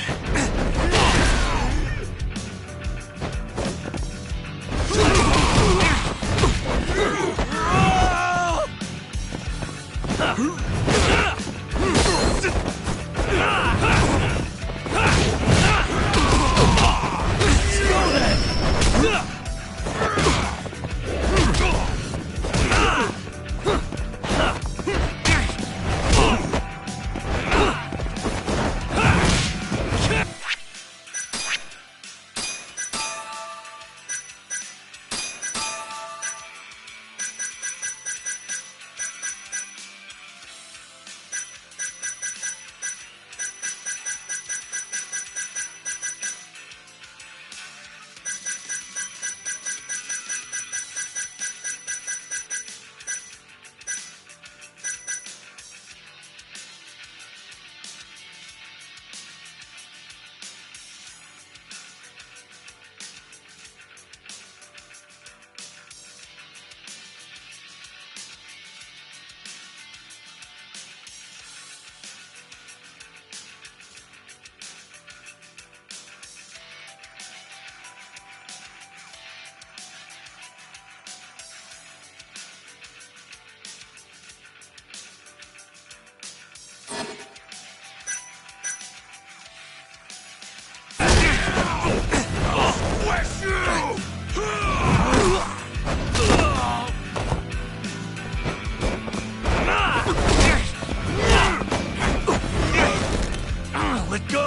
Let go!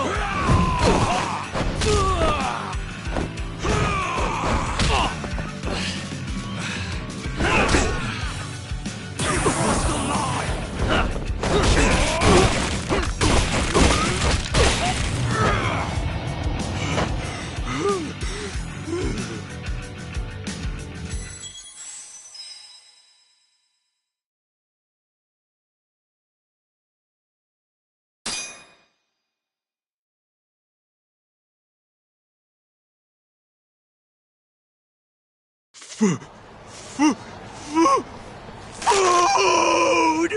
Food!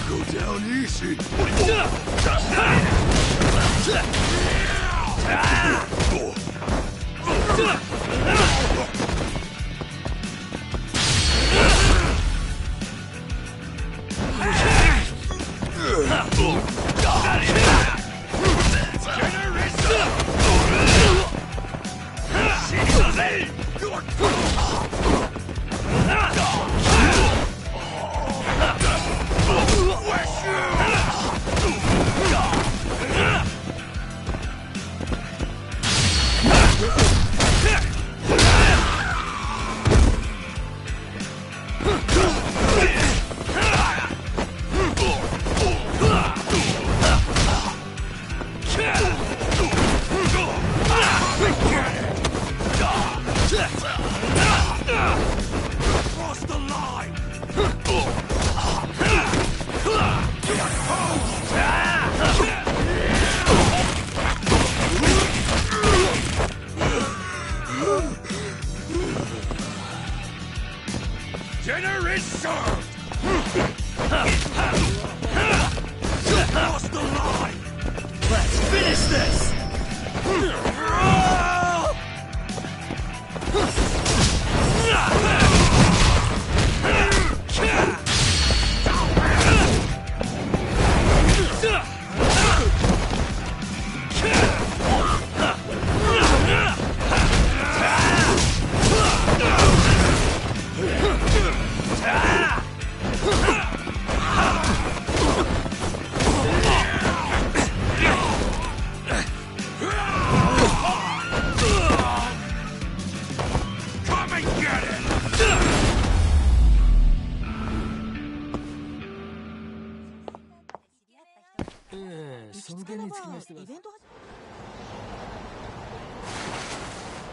Go down easy. Cross the line! is served! You crossed the line! Let's finish this!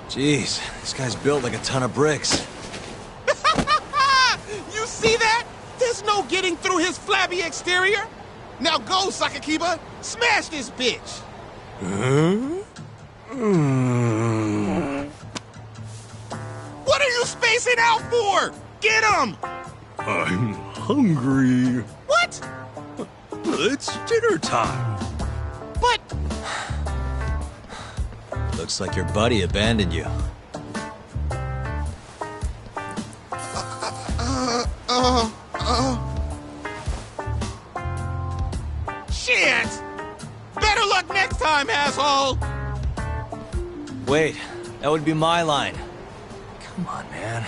Jeez, this guy's built like a ton of bricks. You see that? There's no getting through his flabby exterior. Now go, Sakakiba. Smash this bitch. What are you spacing out for? Get him! I'm hungry. What? It's dinner time. But... Looks like your buddy abandoned you. Shit! Better luck next time, asshole! Wait, that would be my line. Come on, man.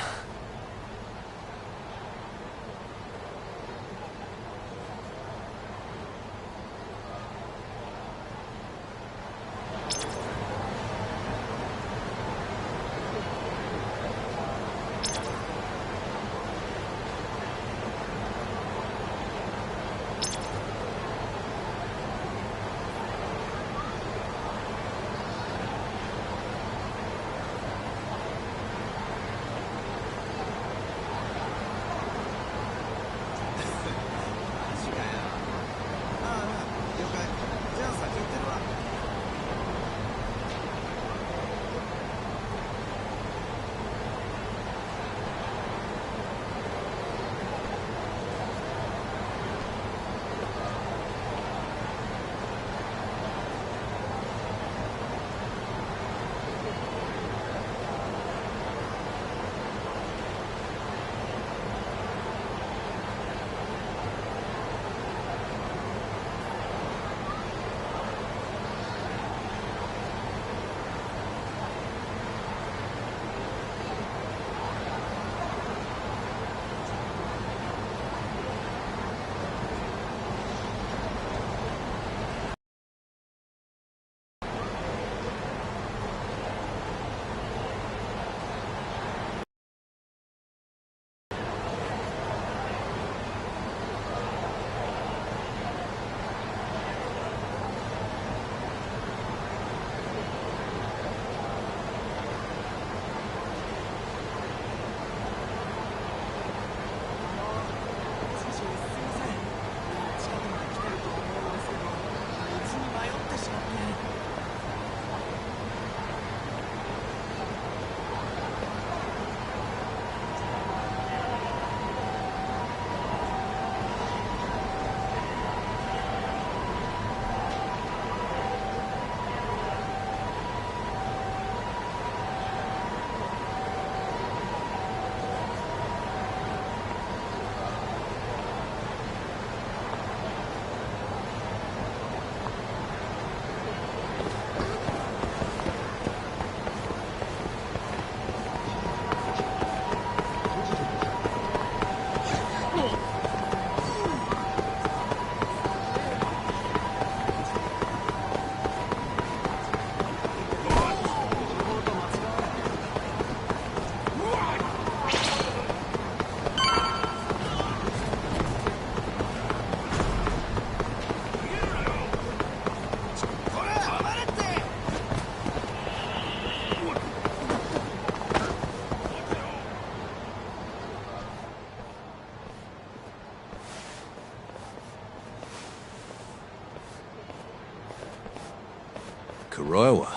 Kuroiwa.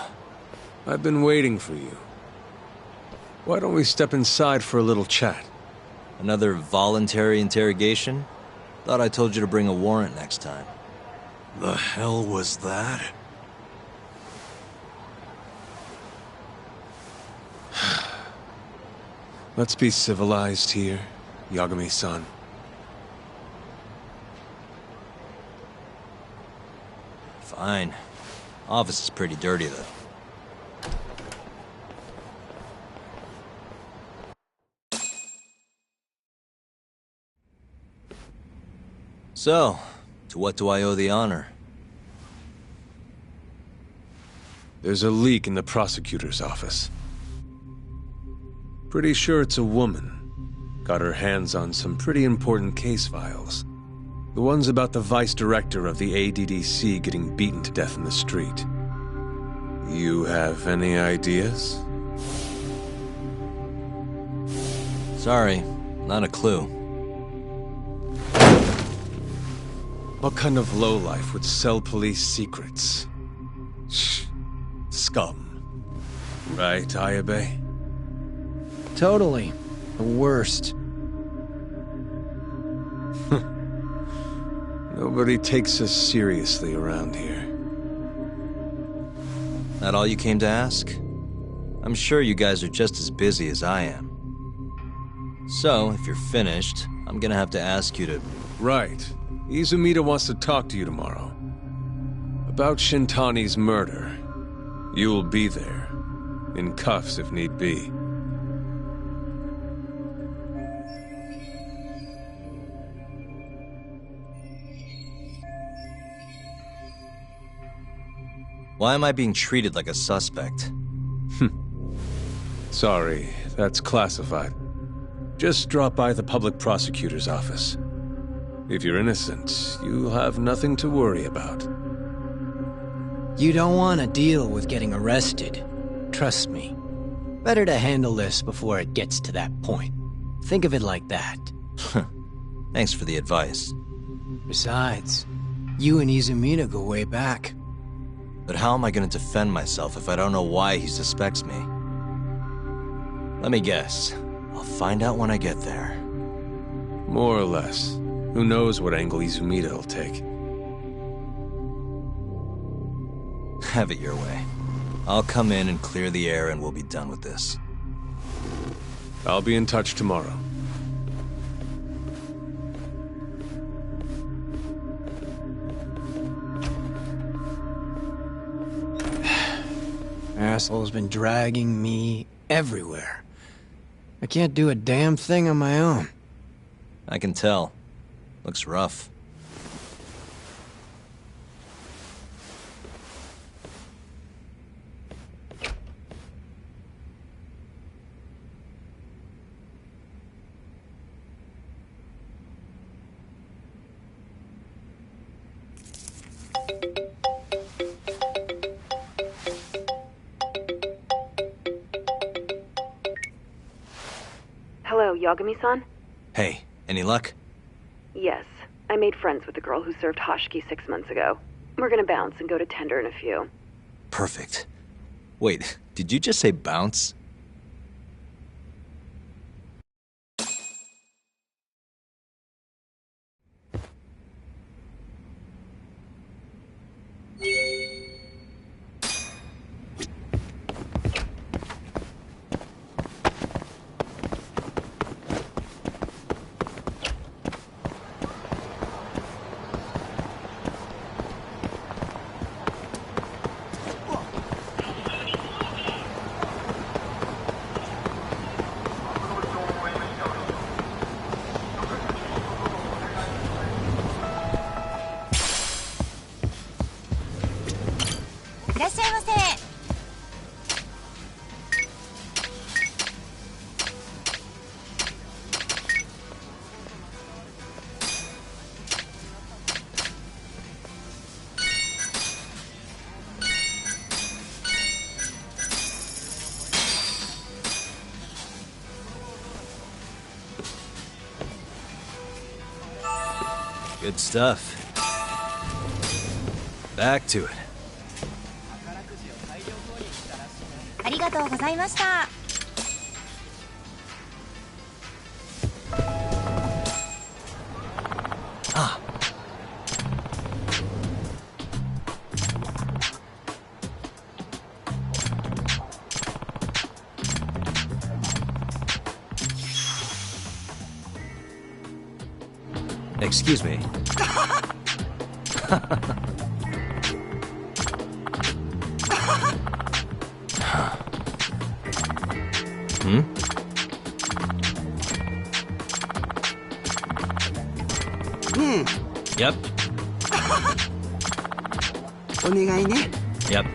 I've been waiting for you. Why don't we step inside for a little chat? Another voluntary interrogation? Thought I told you to bring a warrant next time. The hell was that? Let's be civilized here, Yagami-san. Fine. Office is pretty dirty, though. So, to what do I owe the honor? There's a leak in the prosecutor's office. Pretty sure it's a woman. Got her hands on some pretty important case files. The ones about the vice director of the ADDC getting beaten to death in the street. You have any ideas? Sorry, not a clue. What kind of lowlife would sell police secrets? Shh. Scum. Right, Ayabe? Totally. The worst. Nobody takes us seriously around here. That all you came to ask? I'm sure you guys are just as busy as I am. So, if you're finished, I'm gonna have to ask you to... Right. Izumida wants to talk to you tomorrow. About Shintani's murder. You'll be there. In cuffs if need be. Why am I being treated like a suspect? Sorry, that's classified. Just drop by the public prosecutor's office. If you're innocent, you'll have nothing to worry about. You don't want to deal with getting arrested. Trust me. Better to handle this before it gets to that point. Think of it like that. Thanks for the advice. Besides, you and Izumida go way back. But how am I going to defend myself if I don't know why he suspects me? Let me guess. I'll find out when I get there. More or less. Who knows what angle Izumida will take. Have it your way. I'll come in and clear the air and we'll be done with this. I'll be in touch tomorrow. Asshole's been dragging me everywhere. I can't do a damn thing on my own. I can tell. Looks rough. Hello, Yagami-san? Hey, any luck? Yes. I made friends with the girl who served Hashiki 6 months ago. We're gonna bounce and go to Tender in a few. Perfect. Wait, did you just say bounce? Good stuff. Back to it. ありがとうございました。Excuse me. Hmm? Yep. お願いね。 Yep.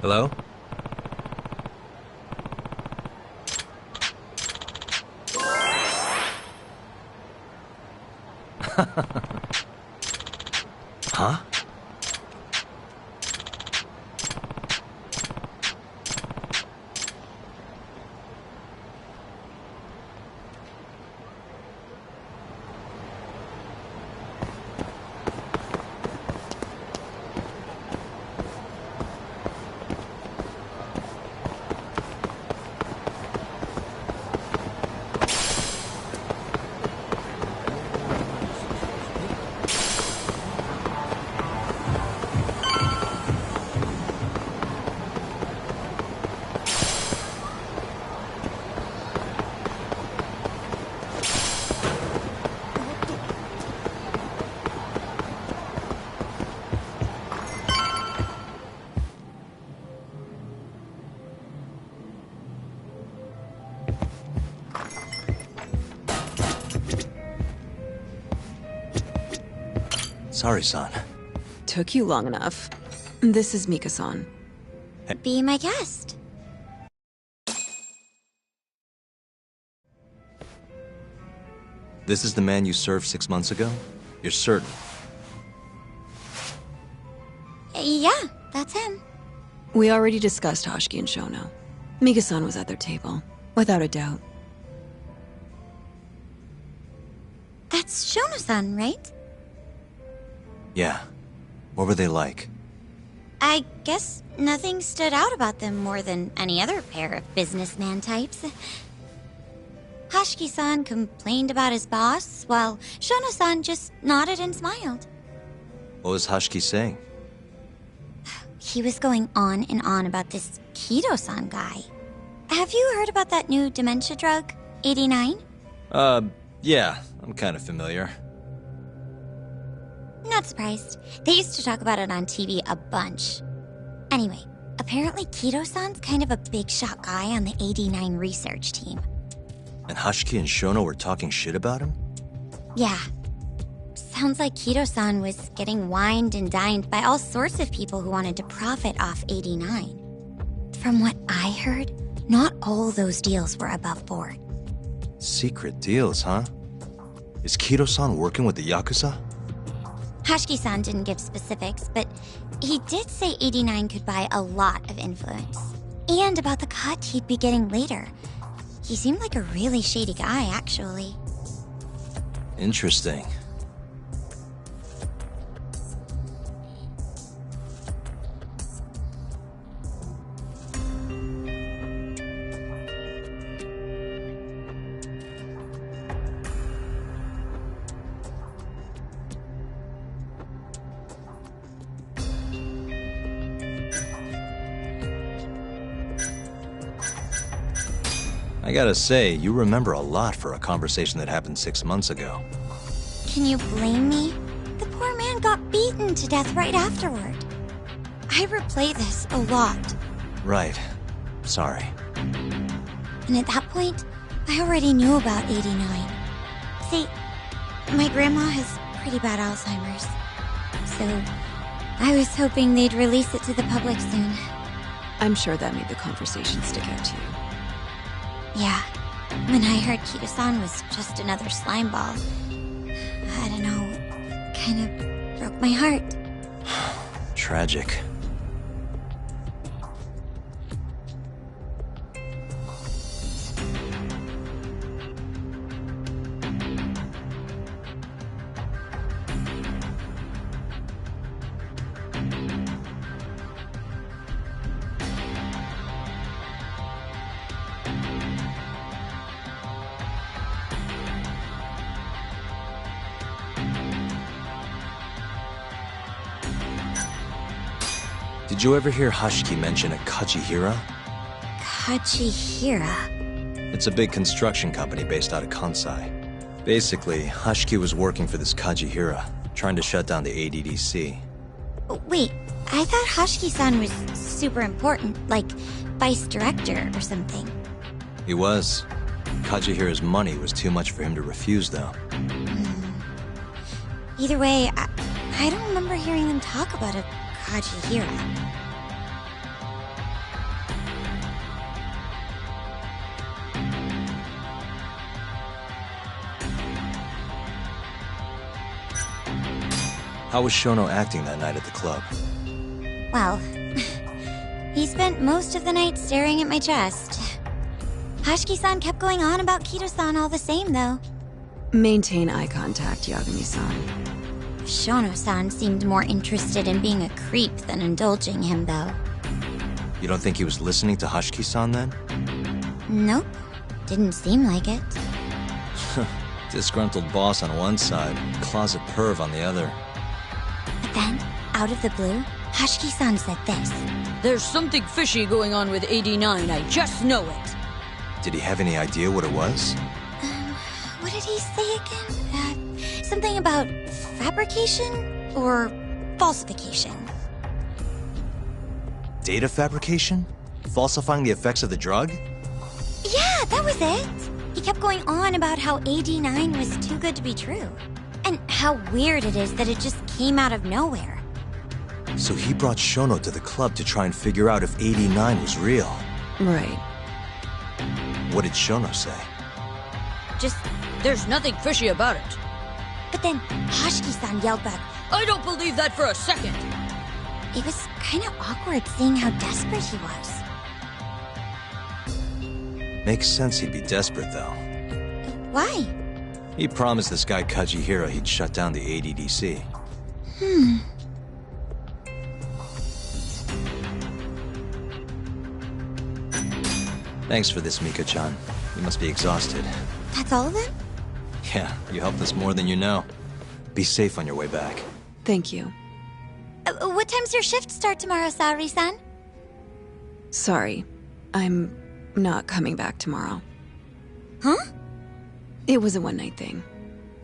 Hello? Huh? Sorry, son. Took you long enough. This is Mika-san. Be my guest. This is the man you served 6 months ago? You're certain? Yeah, that's him. We already discussed Hoshiki and Shono. Mika-san was at their table, without a doubt. That's Shono-san, right? Yeah. What were they like? I guess nothing stood out about them more than any other pair of businessman types. Hoshiki-san complained about his boss, while Shono-san just nodded and smiled. What was Hoshiki saying? He was going on and on about this Kido-san guy. Have you heard about that new dementia drug, 89? Yeah, I'm kind of familiar. Not surprised. They used to talk about it on TV a bunch. Anyway, apparently Kido-san's kind of a big shot guy on the 89 research team. And Hoshiki and Shono were talking shit about him? Yeah. Sounds like Kido-san was getting wined and dined by all sorts of people who wanted to profit off 89. From what I heard, not all those deals were above board. Secret deals, huh? Is Kido-san working with the Yakuza? Hoshiki-san didn't give specifics, but he did say 89 could buy a lot of influence. And about the cut he'd be getting later. He seemed like a really shady guy, actually. Interesting. I gotta say, you remember a lot for a conversation that happened 6 months ago. Can you blame me? The poor man got beaten to death right afterward. I replay this a lot. Right. Sorry. And at that point, I already knew about 89. See, my grandma has pretty bad Alzheimer's. So, I was hoping they'd release it to the public soon. I'm sure that made the conversation stick out to you. Yeah. When I heard Kido-san was just another slime ball, I don't know, it kind of broke my heart. Tragic. Did you ever hear Hashiki mention a Kajihira? Kajihira? It's a big construction company based out of Kansai. Basically, Hashiki was working for this Kajihira, trying to shut down the ADDC. Wait, I thought Hashiki-san was super important, like vice director or something. He was. Kajihira's money was too much for him to refuse, though. Either way, I don't remember hearing them talk about a Kajihira. How was Shono acting that night at the club? Well, he spent most of the night staring at my chest. Hashiki-san kept going on about Kido-san all the same, though. Maintain eye contact, Yagami-san. Shono-san seemed more interested in being a creep than indulging him, though. You don't think he was listening to Hashiki-san then? Nope. Didn't seem like it. Disgruntled boss on one side, closet perv on the other. But then, out of the blue, Hashiki-san said this. There's something fishy going on with 89, I just know it. Did he have any idea what it was? What did he say again? Something about fabrication or falsification? Data fabrication? Falsifying the effects of the drug? Yeah, that was it. He kept going on about how 89 was too good to be true. And how weird it is that it just came out of nowhere. So he brought Shono to the club to try and figure out if 89 was real. Right. What did Shono say? Just, there's nothing fishy about it. But then Hashiki-san yelled back, I don't believe that for a second. It was kind of awkward seeing how desperate he was. Makes sense he'd be desperate, though. Why? He promised this guy Kajihira he'd shut down the ADDC. Thanks for this, Mika-chan. You must be exhausted. That's all of them? Yeah, you helped us more than you know. Be safe on your way back. Thank you. What time's your shift start tomorrow, Saori-san? Sorry. I'm not coming back tomorrow. Huh? It was a one-night thing.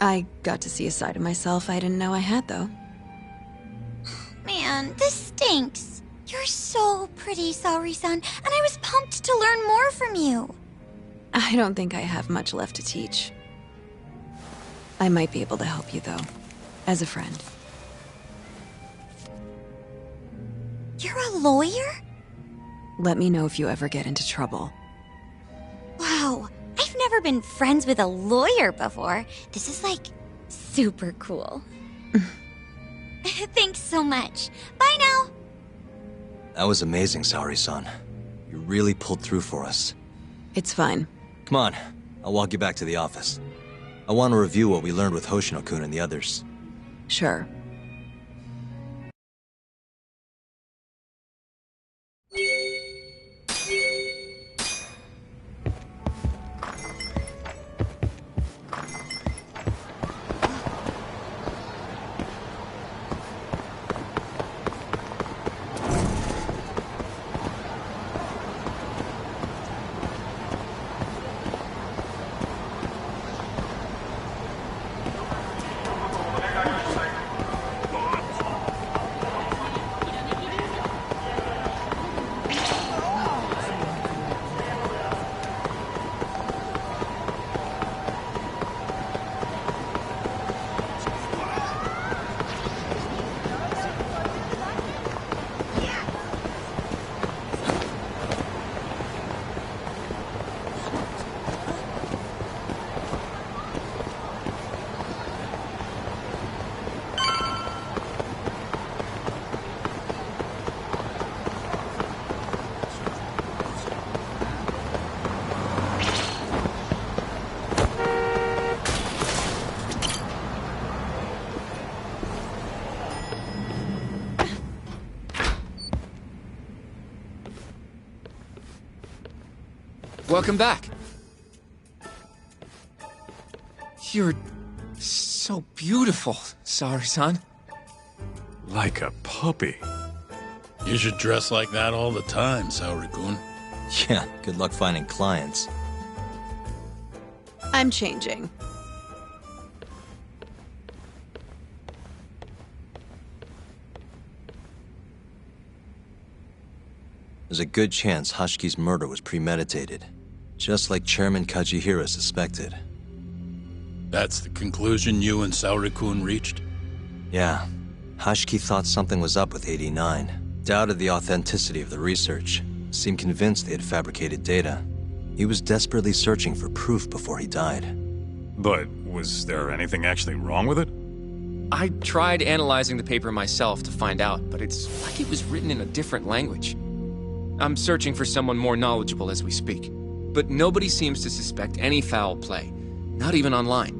I got to see a side of myself I didn't know I had, though. Man, this stinks. You're so pretty, Saori-san, and I was pumped to learn more from you. I don't think I have much left to teach. I might be able to help you, though. As a friend. You're a lawyer? Let me know if you ever get into trouble. Wow, I've never been friends with a lawyer before. This is, like, super cool. Thanks so much. Bye now! That was amazing, Saori-san. You really pulled through for us. It's fine. Come on, I'll walk you back to the office. I want to review what we learned with Hoshino-kun and the others. Sure. Welcome back. You're so beautiful, Saori-san. Like a puppy. You should dress like that all the time, Saori-kun. Yeah, good luck finding clients. I'm changing. There's a good chance Hashiki's murder was premeditated, just like Chairman Kajihira suspected. That's the conclusion you and Saori-kun reached? Yeah. Hashiki thought something was up with 89, doubted the authenticity of the research, seemed convinced they had fabricated data. He was desperately searching for proof before he died. But was there anything actually wrong with it? I tried analyzing the paper myself to find out, but it's like it was written in a different language. I'm searching for someone more knowledgeable as we speak, but nobody seems to suspect any foul play, not even online.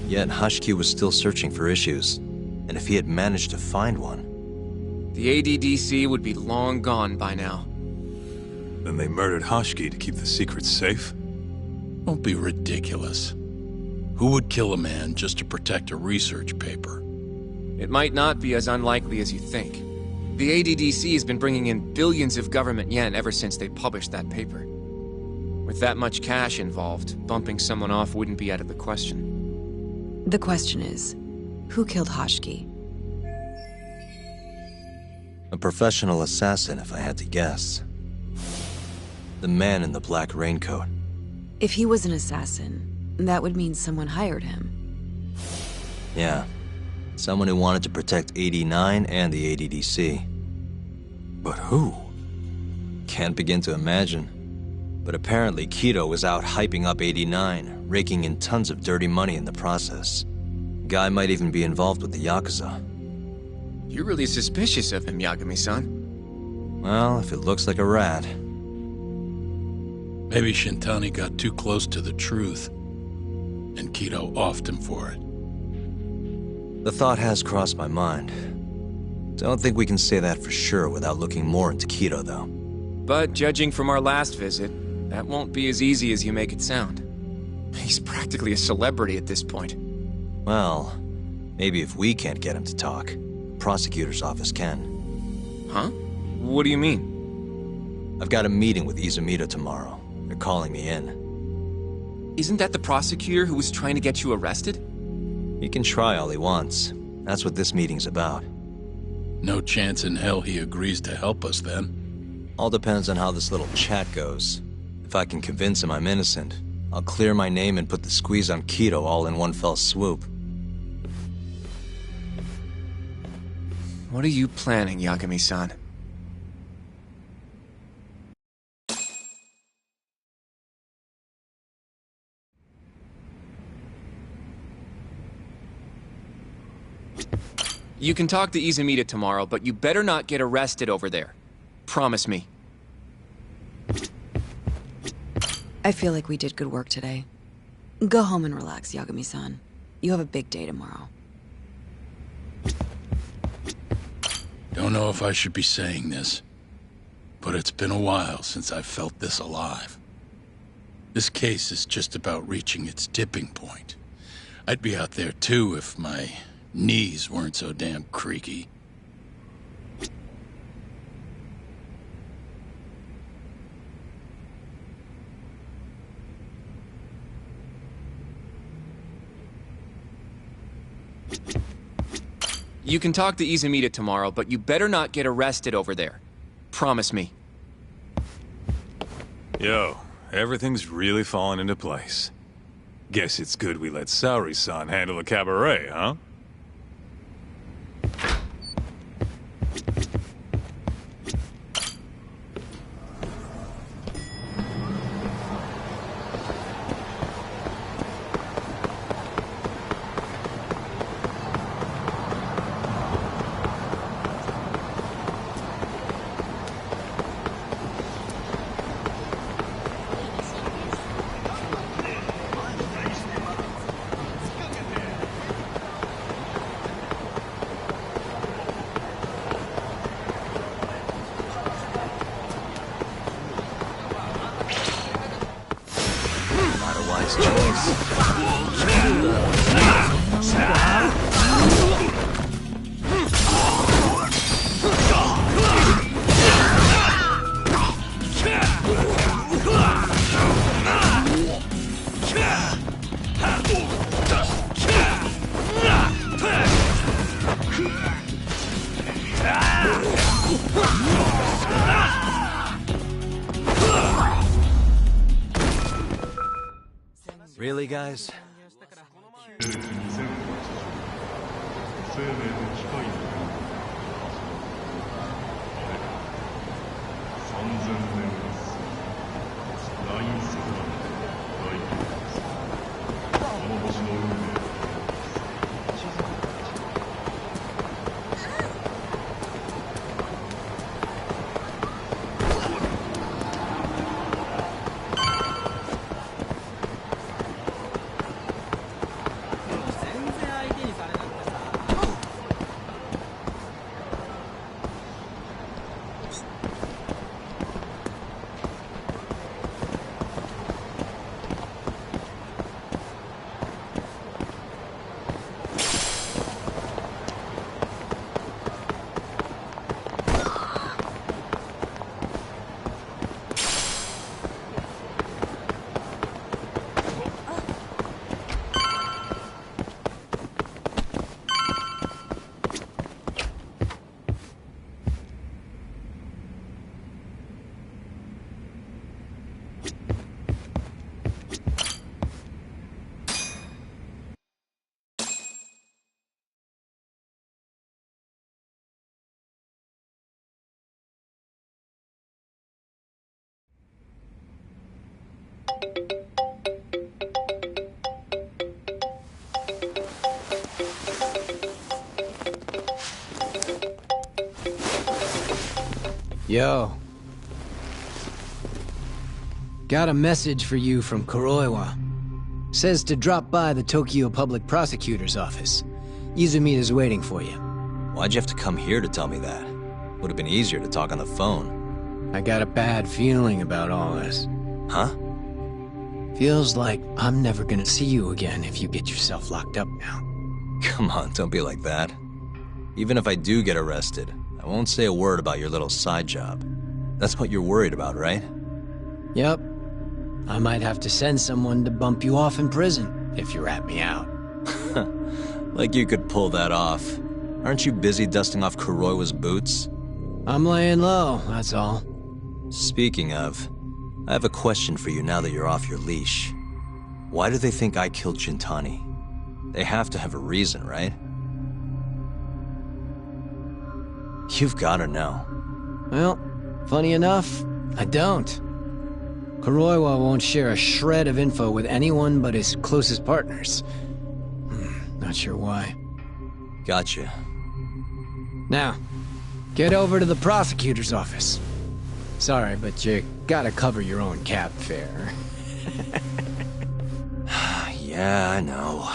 Yet Hashiki was still searching for issues, and if he had managed to find one... The ADDC would be long gone by now. Then they murdered Hashiki to keep the secret safe? Don't be ridiculous. Who would kill a man just to protect a research paper? It might not be as unlikely as you think. The ADDC has been bringing in billions of government yen ever since they published that paper. With that much cash involved, bumping someone off wouldn't be out of the question. The question is, who killed Hashiki? A professional assassin, if I had to guess. The man in the black raincoat. If he was an assassin, that would mean someone hired him. Yeah. Someone who wanted to protect 89 and the ADDC. But who? Can't begin to imagine. But apparently Kido was out hyping up 89, raking in tons of dirty money in the process. Guy might even be involved with the Yakuza. You're really suspicious of him, Yagami-san. Well, if it looks like a rat. Maybe Shintani got too close to the truth, and Kido offed him for it. The thought has crossed my mind. Don't think we can say that for sure without looking more into Kido, though. But judging from our last visit, that won't be as easy as you make it sound. He's practically a celebrity at this point. Well, maybe if we can't get him to talk, prosecutor's office can. Huh? What do you mean? I've got a meeting with Izumida tomorrow. They're calling me in. Isn't that the prosecutor who was trying to get you arrested? He can try all he wants. That's what this meeting's about. No chance in hell he agrees to help us, then. All depends on how this little chat goes. If I can convince him I'm innocent, I'll clear my name and put the squeeze on Kido all in one fell swoop. What are you planning, Yagami-san? You can talk to Izumida tomorrow, but you better not get arrested over there. Promise me. I feel like we did good work today. Go home and relax, Yagami-san. You have a big day tomorrow. Don't know if I should be saying this, but it's been a while since I've felt this alive. This case is just about reaching its tipping point. I'd be out there too if my knees weren't so damn creaky. You can talk to Izumida tomorrow, but you better not get arrested over there. Promise me. Yo, everything's really falling into place. Guess it's good we let Saori-san handle the cabaret, huh? Nice choice. Really, guys? Yo. Got a message for you from Kuroiwa. Says to drop by the Tokyo Public Prosecutor's office. Izumida's waiting for you. Why'd you have to come here to tell me that? Would have been easier to talk on the phone. I got a bad feeling about all this. Huh? Feels like I'm never gonna see you again if you get yourself locked up now. Come on, don't be like that. Even if I do get arrested, I won't say a word about your little side job. That's what you're worried about, right? Yep. I might have to send someone to bump you off in prison if you rat me out. Like you could pull that off. Aren't you busy dusting off Kuroiwa's boots? I'm laying low, that's all. Speaking of, I have a question for you now that you're off your leash. Why do they think I killed Shintani? They have to have a reason, right? You've gotta know. Well, funny enough, I don't. Kuroiwa won't share a shred of info with anyone but his closest partners. Not sure why. Gotcha. Now, get over to the prosecutor's office. Sorry, but you gotta cover your own cab fare. Yeah, I know.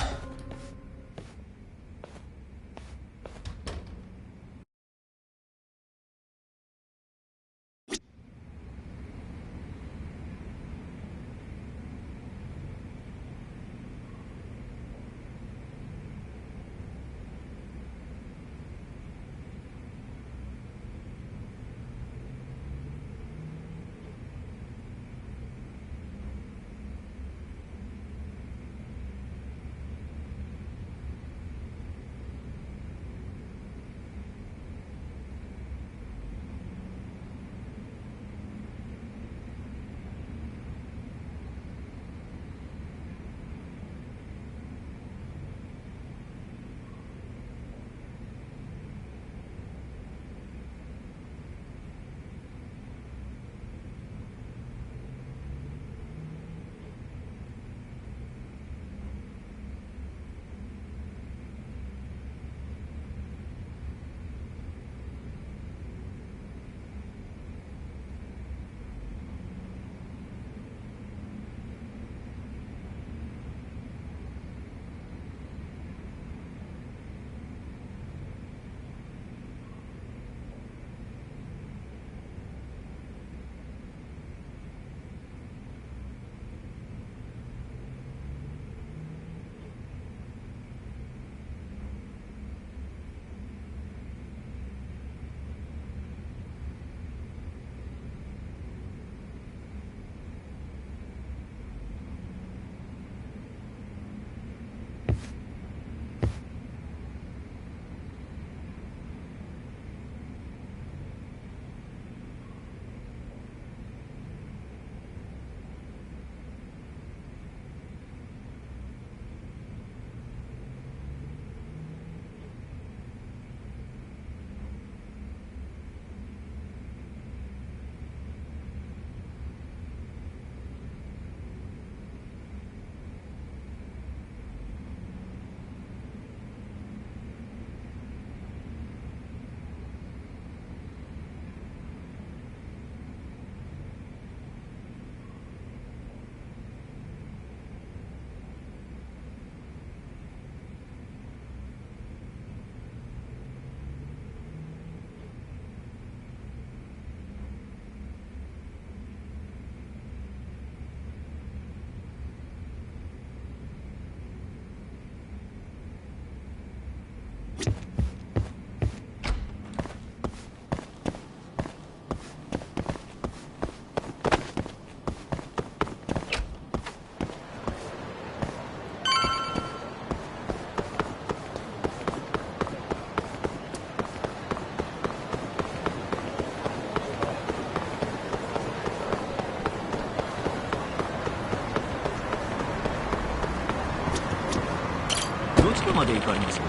まで行かれますか？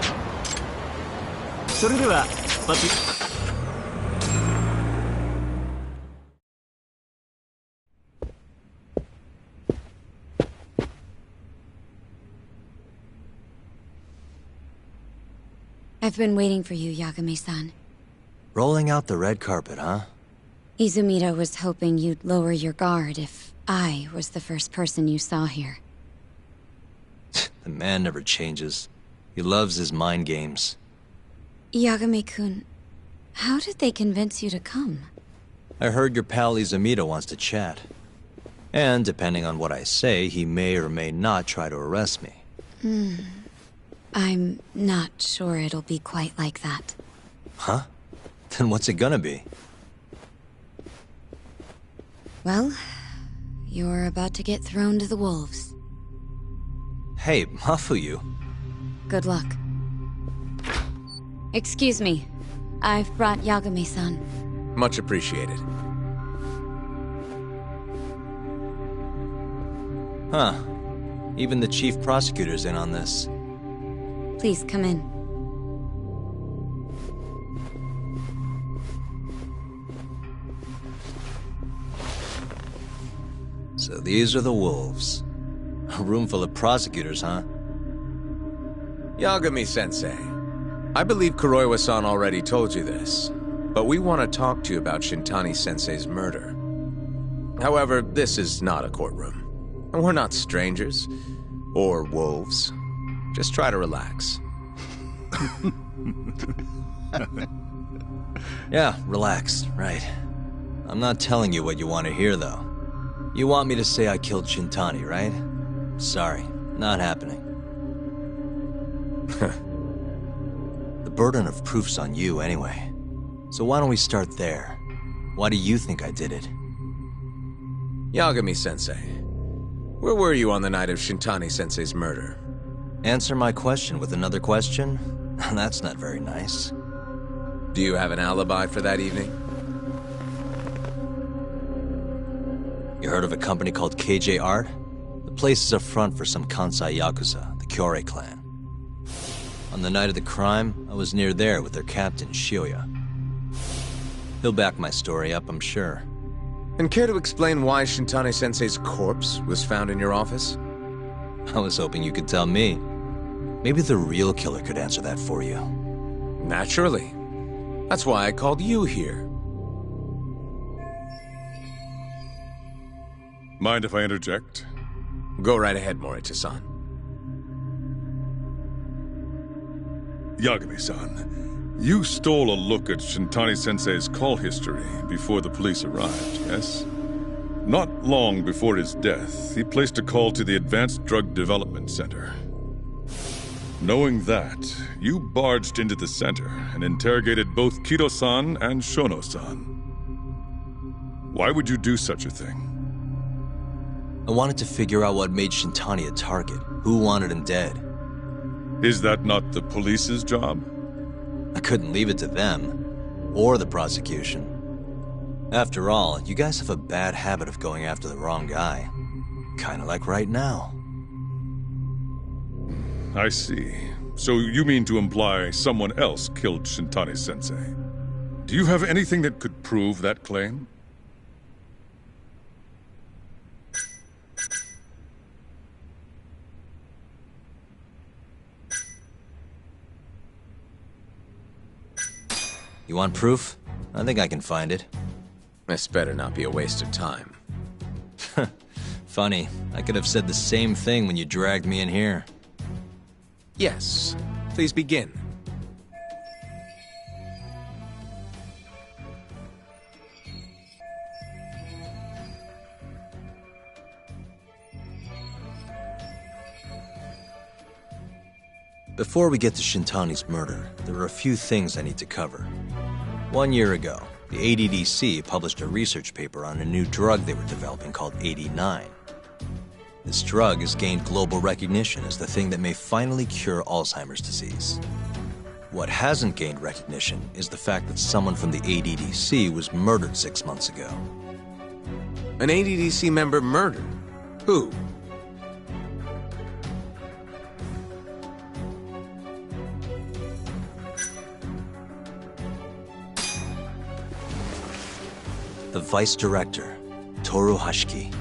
それでは出発。I've been waiting for you, Yagami-san. Rolling out the red carpet, huh? Izumida was hoping you'd lower your guard if I was the first person you saw here. The man never changes. He loves his mind games. Yagami-kun, how did they convince you to come? I heard your pal Izumida wants to chat. And depending on what I say, he may or may not try to arrest me. I'm not sure it'll be quite like that. Huh? Then what's it gonna be? Well, you're about to get thrown to the wolves. Hey, Mafuyu. Good luck. Excuse me. I've brought Yagami-san. Much appreciated. Huh. Even the chief prosecutor's in on this. Please come in. So these are the wolves. A room full of prosecutors, huh? Yagami-sensei, I believe Kuroiwa-san already told you this, but we want to talk to you about Shintani-sensei's murder. However, this is not a courtroom. And we're not strangers. Or wolves. Just try to relax. Yeah, relax, right. I'm not telling you what you want to hear, though. You want me to say I killed Shintani, right? Sorry, not happening. The burden of proof's on you anyway. So why don't we start there? Why do you think I did it? Yagami-sensei, where were you on the night of Shintani-sensei's murder? Answer my question with another question? That's not very nice. Do you have an alibi for that evening? You heard of a company called KJ Art? The place is a front for some Kansai Yakuza, the Kyorei clan. On the night of the crime, I was near there with their captain, Shioya. He'll back my story up, I'm sure. And care to explain why Shintani-sensei's corpse was found in your office? I was hoping you could tell me. Maybe the real killer could answer that for you. Naturally. That's why I called you here. Mind if I interject? Go right ahead, Morita-san. Yagami-san, you stole a look at Shintani-sensei's call history before the police arrived, yes? Not long before his death, he placed a call to the Advanced Drug Development Center. Knowing that, you barged into the center and interrogated both Kido-san and Shono-san. Why would you do such a thing? I wanted to figure out what made Shintani a target, who wanted him dead. Is that not the police's job? I couldn't leave it to them, or the prosecution. After all, you guys have a bad habit of going after the wrong guy. Kinda like right now. I see. So you mean to imply someone else killed Shintani-sensei? Do you have anything that could prove that claim? You want proof? I think I can find it. This better not be a waste of time. Funny, I could have said the same thing when you dragged me in here. Yes, please begin. Before we get to Shintani's murder, there are a few things I need to cover. 1 year ago, the ADDC published a research paper on a new drug they were developing called 89. This drug has gained global recognition as the thing that may finally cure Alzheimer's disease. What hasn't gained recognition is the fact that someone from the ADDC was murdered 6 months ago. An ADDC member murdered? Who? the vice director, Toru Hashiki.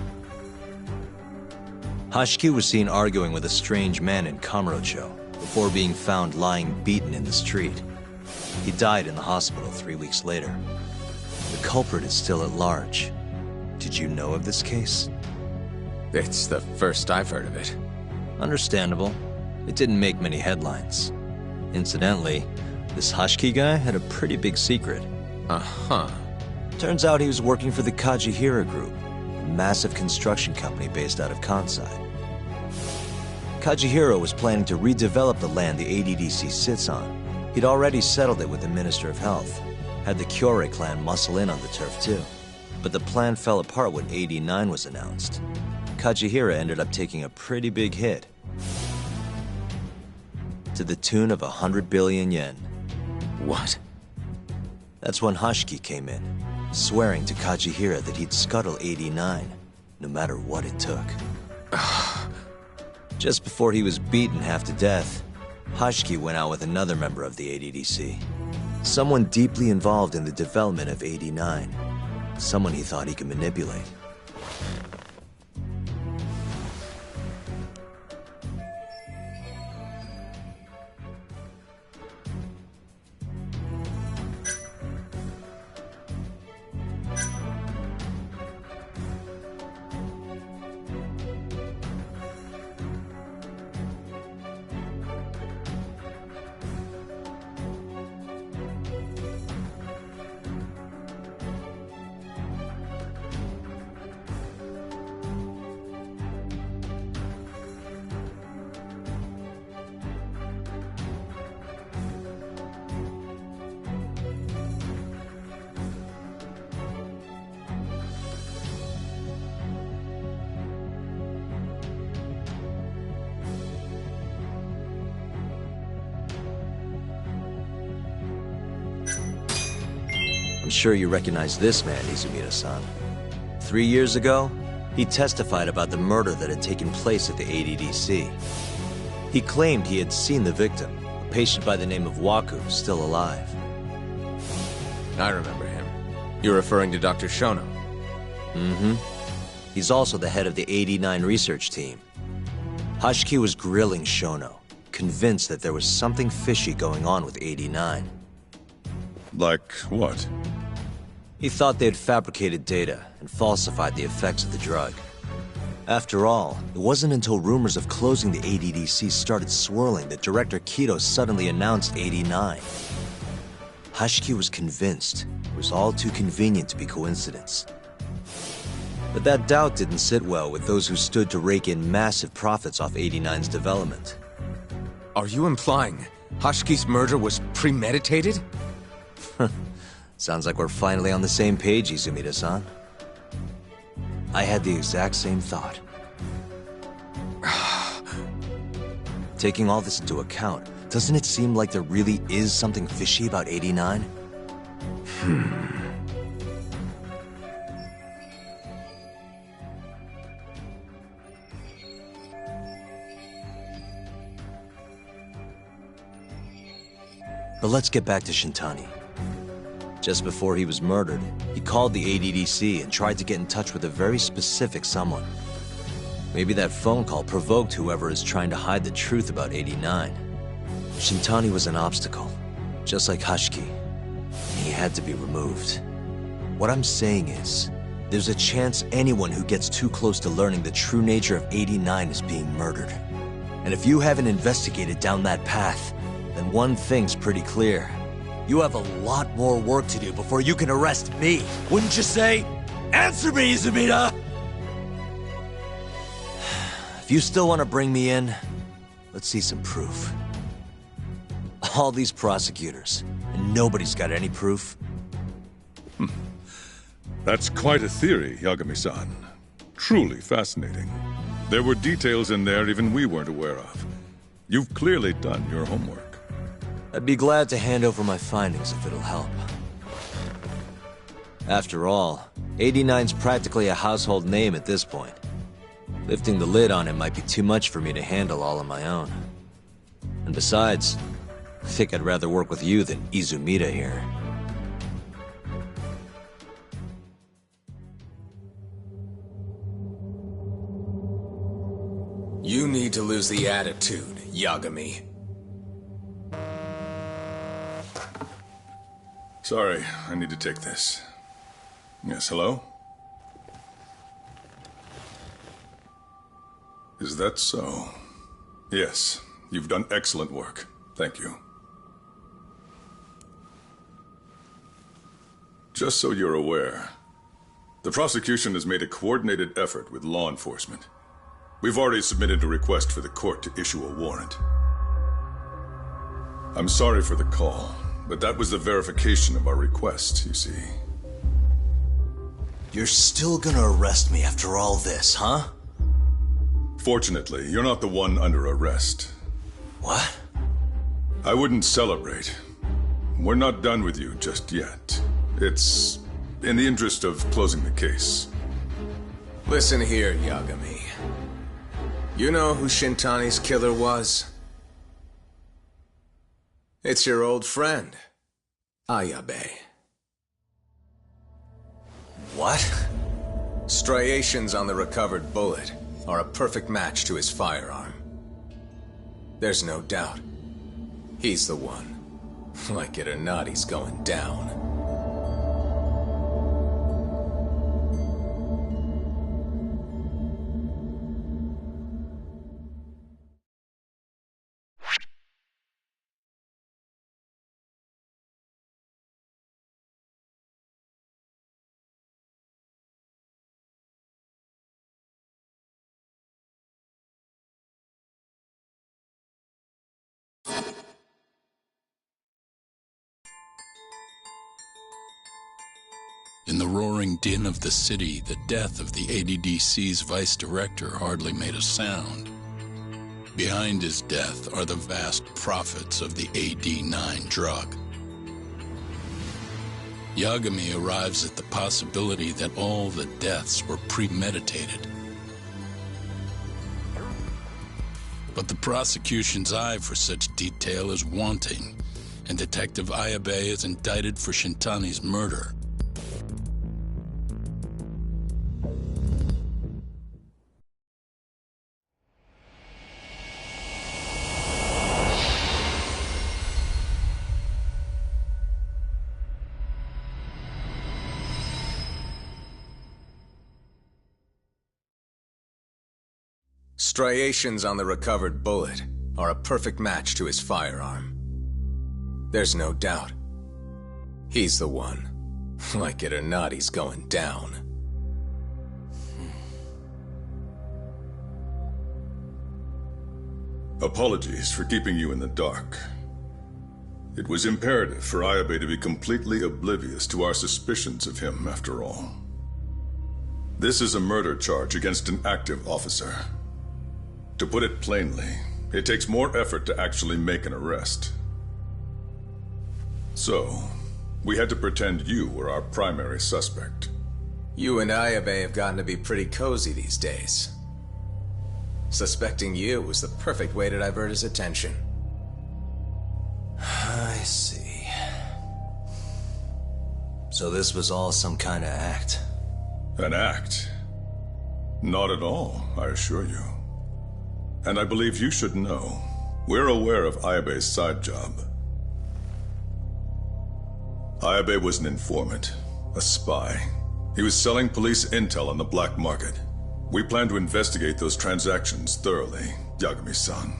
Hashiki was seen arguing with a strange man in Kamurocho before being found lying beaten in the street. He died in the hospital 3 weeks later. The culprit is still at large. Did you know of this case? It's the first I've heard of it. Understandable. It didn't make many headlines. Incidentally, this Hashiki guy had a pretty big secret. Uh-huh. Turns out he was working for the Kajihira Group, a massive construction company based out of Kansai. Kajihira was planning to redevelop the land the ADDC sits on. He'd already settled it with the Minister of Health, had the Kyorei clan muscle in on the turf too. But the plan fell apart when 89 was announced. Kajihira ended up taking a pretty big hit, to the tune of 100 billion yen. What? That's when Hashiki came in, swearing to Kajihira that he'd scuttle 89, no matter what it took. Just before he was beaten half to death, Hashiki went out with another member of the ADDC. Someone deeply involved in the development of 89. Someone he thought he could manipulate. I'm sure you recognize this man, Izumida-san. 3 years ago, he testified about the murder that had taken place at the ADDC. He claimed he had seen the victim, a patient by the name of Waku, still alive. I remember him. You're referring to Dr. Shono? Mm-hmm. He's also the head of the 89 research team. Hashiki was grilling Shono, convinced that there was something fishy going on with 89. Like what? He thought they had fabricated data and falsified the effects of the drug. After all, it wasn't until rumors of closing the ADDC started swirling that Director Kido suddenly announced 89. Hashiki was convinced it was all too convenient to be coincidence. But that doubt didn't sit well with those who stood to rake in massive profits off 89's development. Are you implying Hashiki's murder was premeditated? Sounds like we're finally on the same page, Izumida-san. I had the exact same thought. Taking all this into account, doesn't it seem like there really is something fishy about 89? But let's get back to Shintani. Just before he was murdered, he called the ADDC and tried to get in touch with a very specific someone. Maybe that phone call provoked whoever is trying to hide the truth about 89. Shintani was an obstacle, just like Hashiki. He had to be removed. What I'm saying is, there's a chance anyone who gets too close to learning the true nature of 89 is being murdered. And if you haven't investigated down that path, then one thing's pretty clear. You have a lot more work to do before you can arrest me. Wouldn't you say? Answer me, Izumida! If you still want to bring me in, let's see some proof. All these prosecutors, and nobody's got any proof. That's quite a theory, Yagami-san. Truly fascinating. There were details in there even we weren't aware of. You've clearly done your homework. I'd be glad to hand over my findings if it'll help. After all, 89's practically a household name at this point. Lifting the lid on it might be too much for me to handle all on my own. And besides, I think I'd rather work with you than Izumida here. You need to lose the attitude, Yagami. Sorry, I need to take this. Yes, hello? Is that so? Yes, you've done excellent work. Thank you. Just so you're aware, the prosecution has made a coordinated effort with law enforcement. We've already submitted a request for the court to issue a warrant. I'm sorry for the call, but that was the verification of our request, you see. You're still gonna arrest me after all this, huh? Fortunately, you're not the one under arrest. What? I wouldn't celebrate. We're not done with you just yet. It's in the interest of closing the case. Listen here, Yagami. You know who Shintani's killer was? It's your old friend, Ayabe. What? Striations on the recovered bullet are a perfect match to his firearm. There's no doubt. He's the one. Like it or not, he's going down. In the roaring din of the city, the death of the ADDC's vice director hardly made a sound. Behind his death are the vast profits of the AD9 drug. Yagami arrives at the possibility that all the deaths were premeditated. But the prosecution's eye for such detail is wanting, and Detective Ayabe is indicted for Shintani's murder. Striations on the recovered bullet are a perfect match to his firearm. There's no doubt. He's the one. Like it or not, he's going down. Apologies for keeping you in the dark. It was imperative for Ayabe to be completely oblivious to our suspicions of him, after all. This is a murder charge against an active officer. To put it plainly, it takes more effort to actually make an arrest. So, we had to pretend you were our primary suspect. You and Ayabe have gotten to be pretty cozy these days. Suspecting you was the perfect way to divert his attention. I see. So this was all some kind of act? An act? Not at all, I assure you. And I believe you should know, we're aware of Ayabe's side job. Ayabe was an informant, a spy. He was selling police intel on the black market. We plan to investigate those transactions thoroughly, Yagami-san.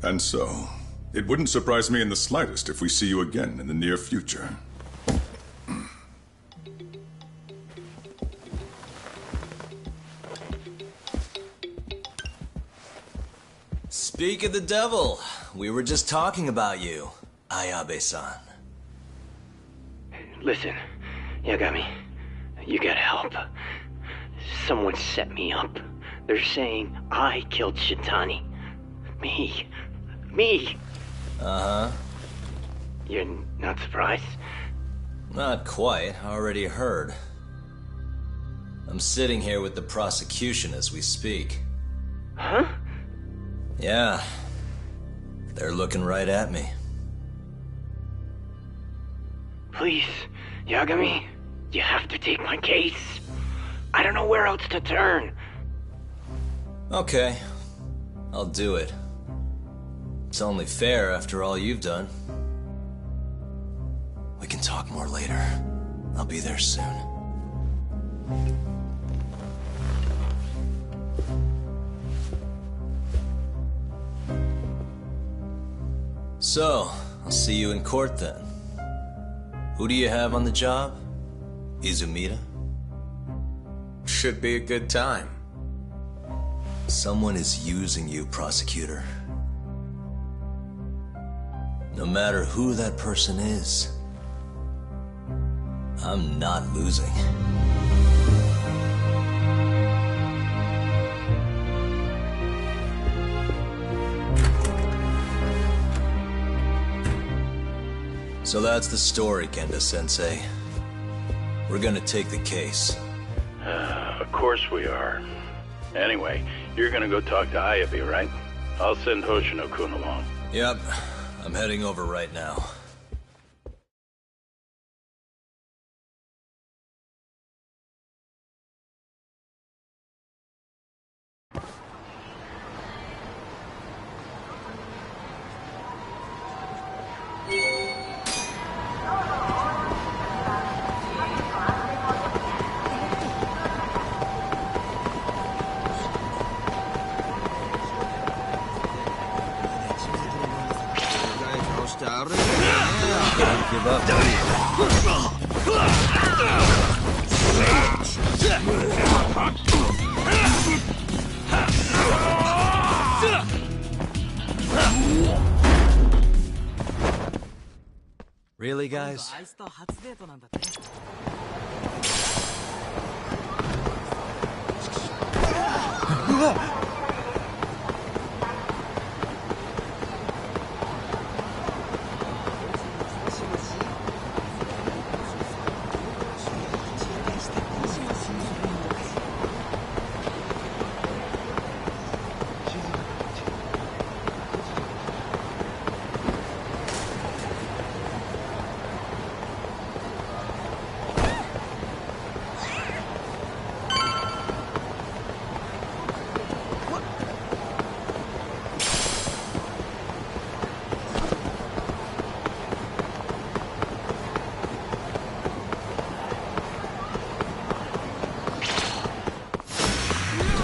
And so, it wouldn't surprise me in the slightest if we see you again in the near future. Speak of the devil, we were just talking about you, Ayabe-san. Listen, Yagami, you gotta help. Someone set me up. They're saying I killed Shintani. Me. Uh-huh. You're not surprised? Not quite, already heard. I'm sitting here with the prosecution as we speak. Huh? Yeah. They're looking right at me. Please, Yagami, you have to take my case. I don't know where else to turn. Okay. I'll do it. It's only fair after all you've done. We can talk more later. I'll be there soon. So, I'll see you in court then. Who do you have on the job? Izumida? Should be a good time. Someone is using you, prosecutor. No matter who that person is, I'm not losing. So that's the story, Kenda-sensei. We're gonna take the case. Of course we are. Anyway, you're gonna go talk to Ayabe, right? I'll send Hoshino-kun along. Yep, I'm heading over right now. Give up. Really, guys?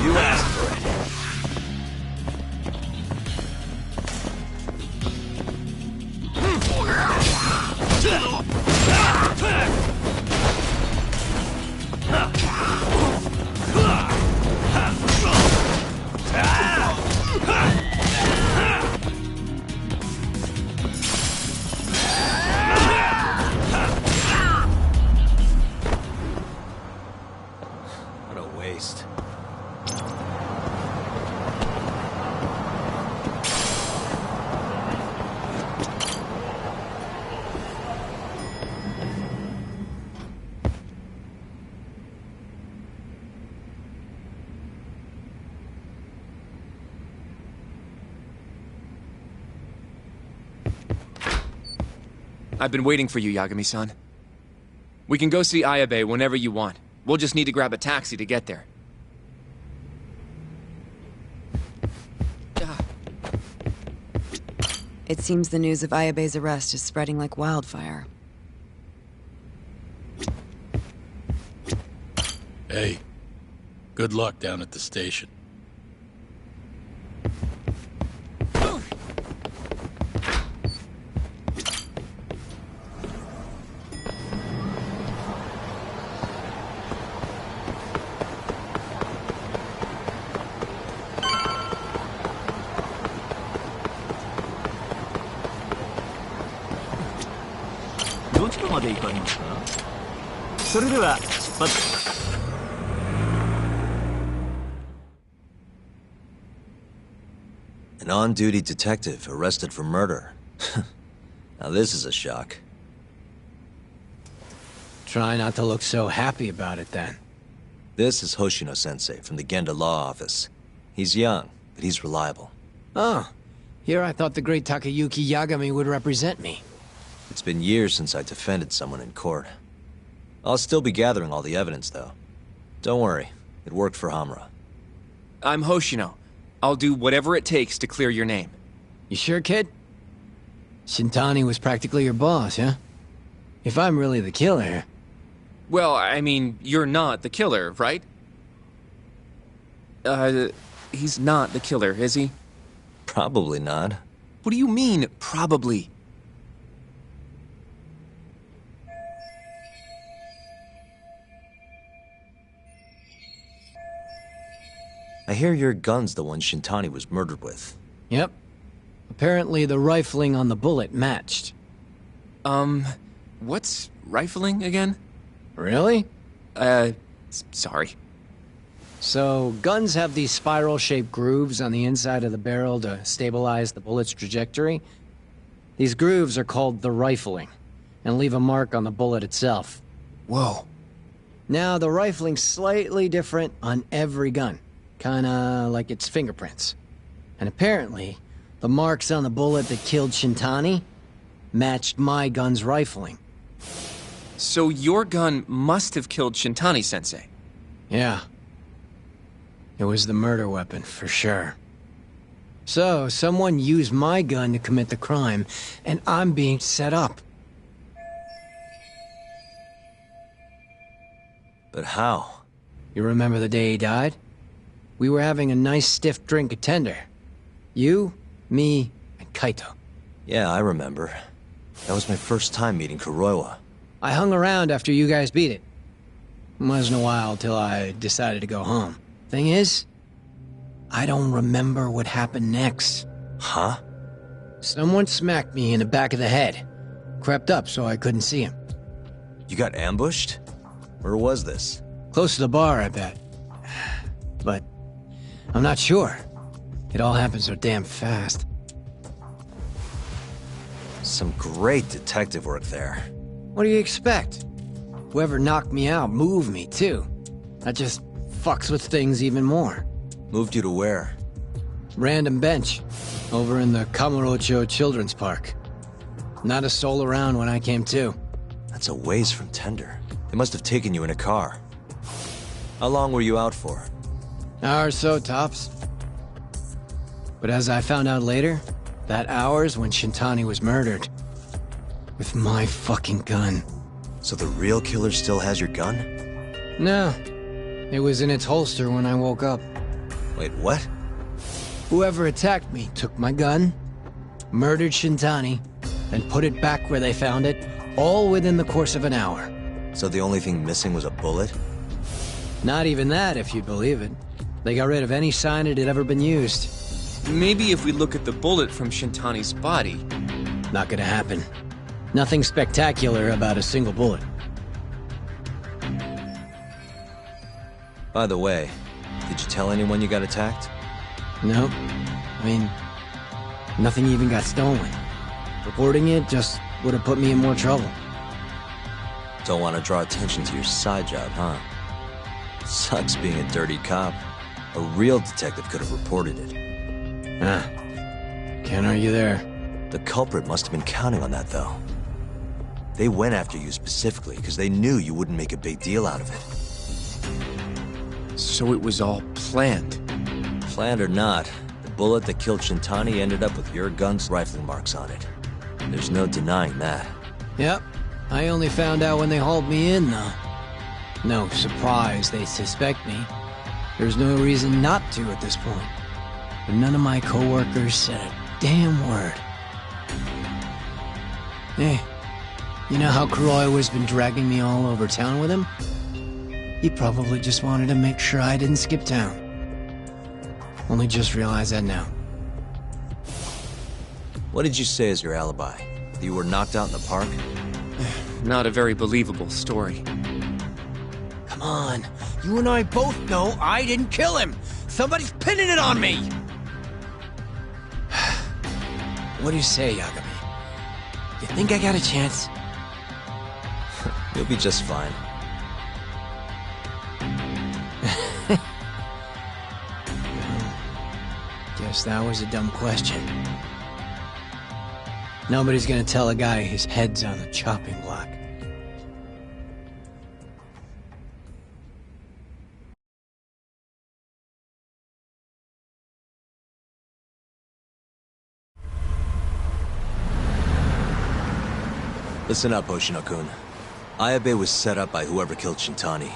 You asked for it. What a waste. I've been waiting for you, Yagami-san. We can go see Ayabe whenever you want. We'll just need to grab a taxi to get there. It seems the news of Ayabe's arrest is spreading like wildfire. Hey, good luck down at the station. An on-duty detective arrested for murder. Now this is a shock. Try not to look so happy about it then. This is Hoshino-sensei from the Genda Law Office. He's young, but he's reliable. Oh, here I thought the great Takayuki Yagami would represent me. It's been years since I defended someone in court. I'll still be gathering all the evidence, though. Don't worry. It worked for Hamura. I'm Hoshino. I'll do whatever it takes to clear your name. You sure, kid? Shintani was practically your boss, huh? If I'm really the killer... Well, I mean, you're not the killer, right? He's not the killer, is he? Probably not. What do you mean, probably? I hear your gun's the one Shintani was murdered with. Yep. Apparently the rifling on the bullet matched. What's rifling again? Really? Sorry. So, guns have these spiral-shaped grooves on the inside of the barrel to stabilize the bullet's trajectory. These grooves are called the rifling, and leave a mark on the bullet itself. Whoa. Now, the rifling's slightly different on every gun. Kinda like its fingerprints. And apparently, the marks on the bullet that killed Shintani matched my gun's rifling. So your gun must have killed Shintani-sensei? Yeah. It was the murder weapon, for sure. So, someone used my gun to commit the crime, and I'm being set up. But how? You remember the day he died? We were having a nice stiff drink at Tender. You, me, and Kaito. Yeah, I remember. That was my first time meeting Kuroiwa. I hung around after you guys beat it. Wasn't a while till I decided to go home. Thing is, I don't remember what happened next. Huh? Someone smacked me in the back of the head. Crept up so I couldn't see him. You got ambushed? Where was this? Close to the bar, I bet. But I'm not sure. It all happened so damn fast. Some great detective work there. What do you expect? Whoever knocked me out moved me, too. That just fucks with things even more. Moved you to where? Random bench. Over in the Kamurocho Children's Park. Not a soul around when I came to. That's a ways from Tender. They must have taken you in a car. How long were you out for? Hour or so, tops. But as I found out later, that hour's when Shintani was murdered. With my fucking gun. So the real killer still has your gun? No. It was in its holster when I woke up. Wait, what? Whoever attacked me took my gun, murdered Shintani, and put it back where they found it, all within the course of an hour. So the only thing missing was a bullet? Not even that, if you'd believe it. They got rid of any sign it had ever been used. Maybe if we look at the bullet from Shintani's body. Not gonna happen. Nothing spectacular about a single bullet. By the way, did you tell anyone you got attacked? No. I mean, nothing even got stolen. Reporting it just would have put me in more trouble. Don't want to draw attention to your side job, huh? Sucks being a dirty cop. A real detective could have reported it. Ah. Can't argue there. The culprit must have been counting on that, though. They went after you specifically because they knew you wouldn't make a big deal out of it. So it was all planned? Planned or not, the bullet that killed Shintani ended up with your gun's rifling marks on it. There's no denying that. Yep. I only found out when they hauled me in, though. No surprise they suspect me. There's no reason not to at this point. But none of my coworkers said a damn word. Hey, you know how Kuroiwa's been dragging me all over town with him? He probably just wanted to make sure I didn't skip town. Only just realized that now. What did you say as your alibi? That you were knocked out in the park? Not a very believable story. Come on, you and I both know I didn't kill him! Somebody's pinning it on me! What do you say, Yagami? You think I got a chance? You'll be just fine. Guess that was a dumb question. Nobody's gonna tell a guy his head's on the chopping block. Listen up, Hoshino-kun. Ayabe was set up by whoever killed Shintani.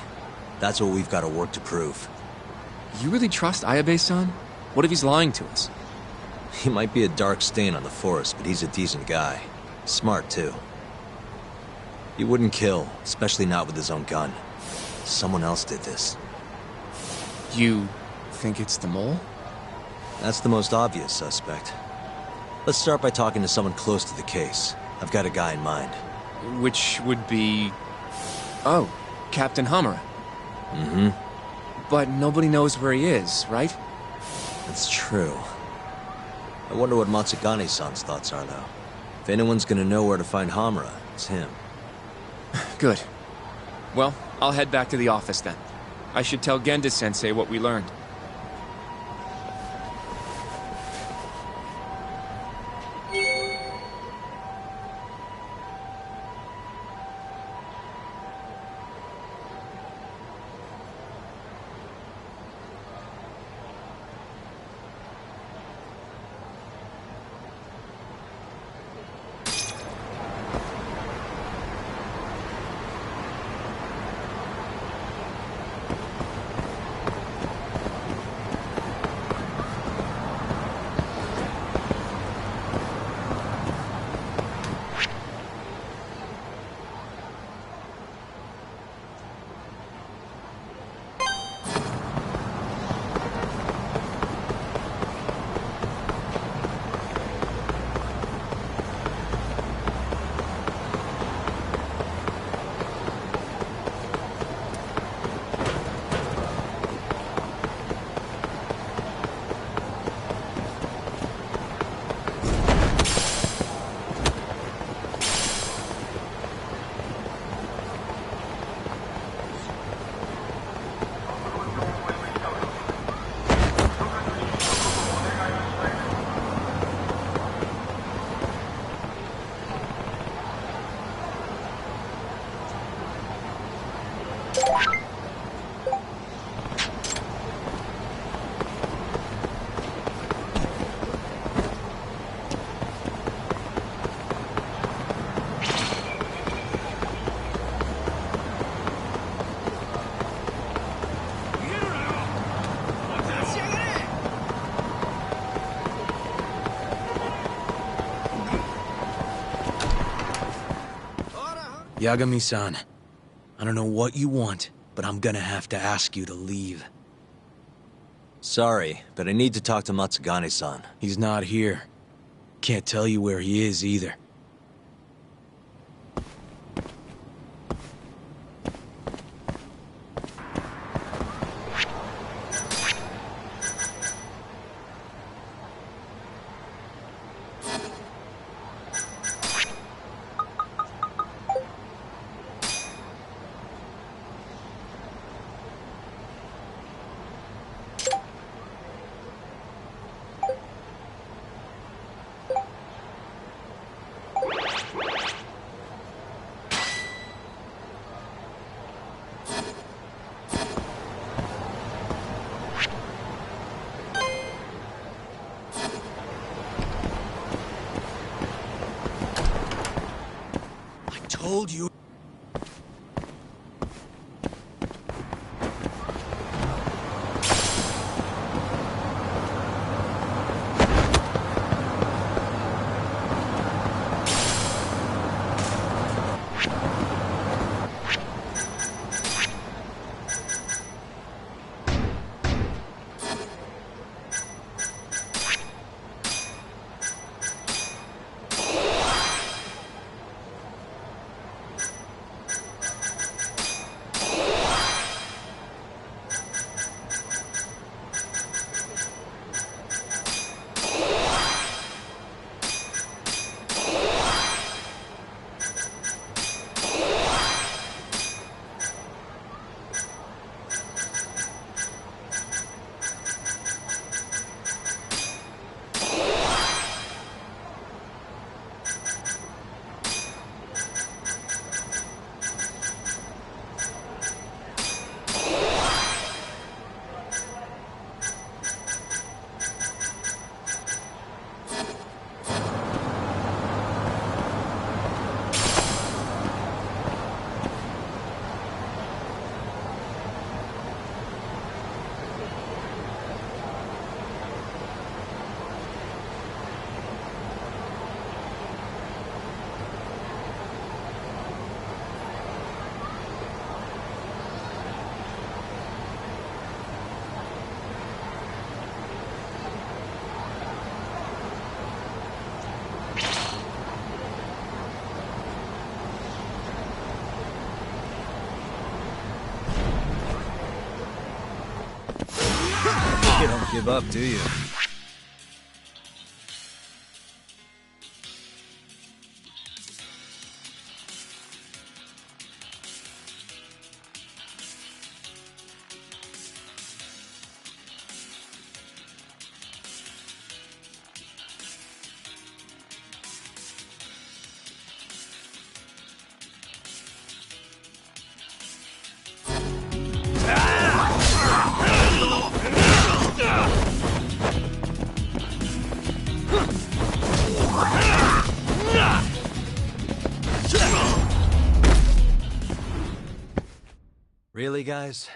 That's what we've got to work to prove. You really trust Ayabe-san? What if he's lying to us? He might be a dark stain on the force, but he's a decent guy. Smart, too. He wouldn't kill, especially not with his own gun. Someone else did this. You think it's the mole? That's the most obvious suspect. Let's start by talking to someone close to the case. I've got a guy in mind. Which would be... Oh, Captain Hamura. Mm-hmm. But nobody knows where he is, right? That's true. I wonder what Matsugane-san's thoughts are, though. If anyone's gonna know where to find Hamura, it's him. Good. Well, I'll head back to the office then. I should tell Genda-sensei what we learned. Yagami-san, I don't know what you want, but I'm gonna have to ask you to leave. Sorry, but I need to talk to Matsugane-san. He's not here. Can't tell you where he is either. give up, do you? Really, guys?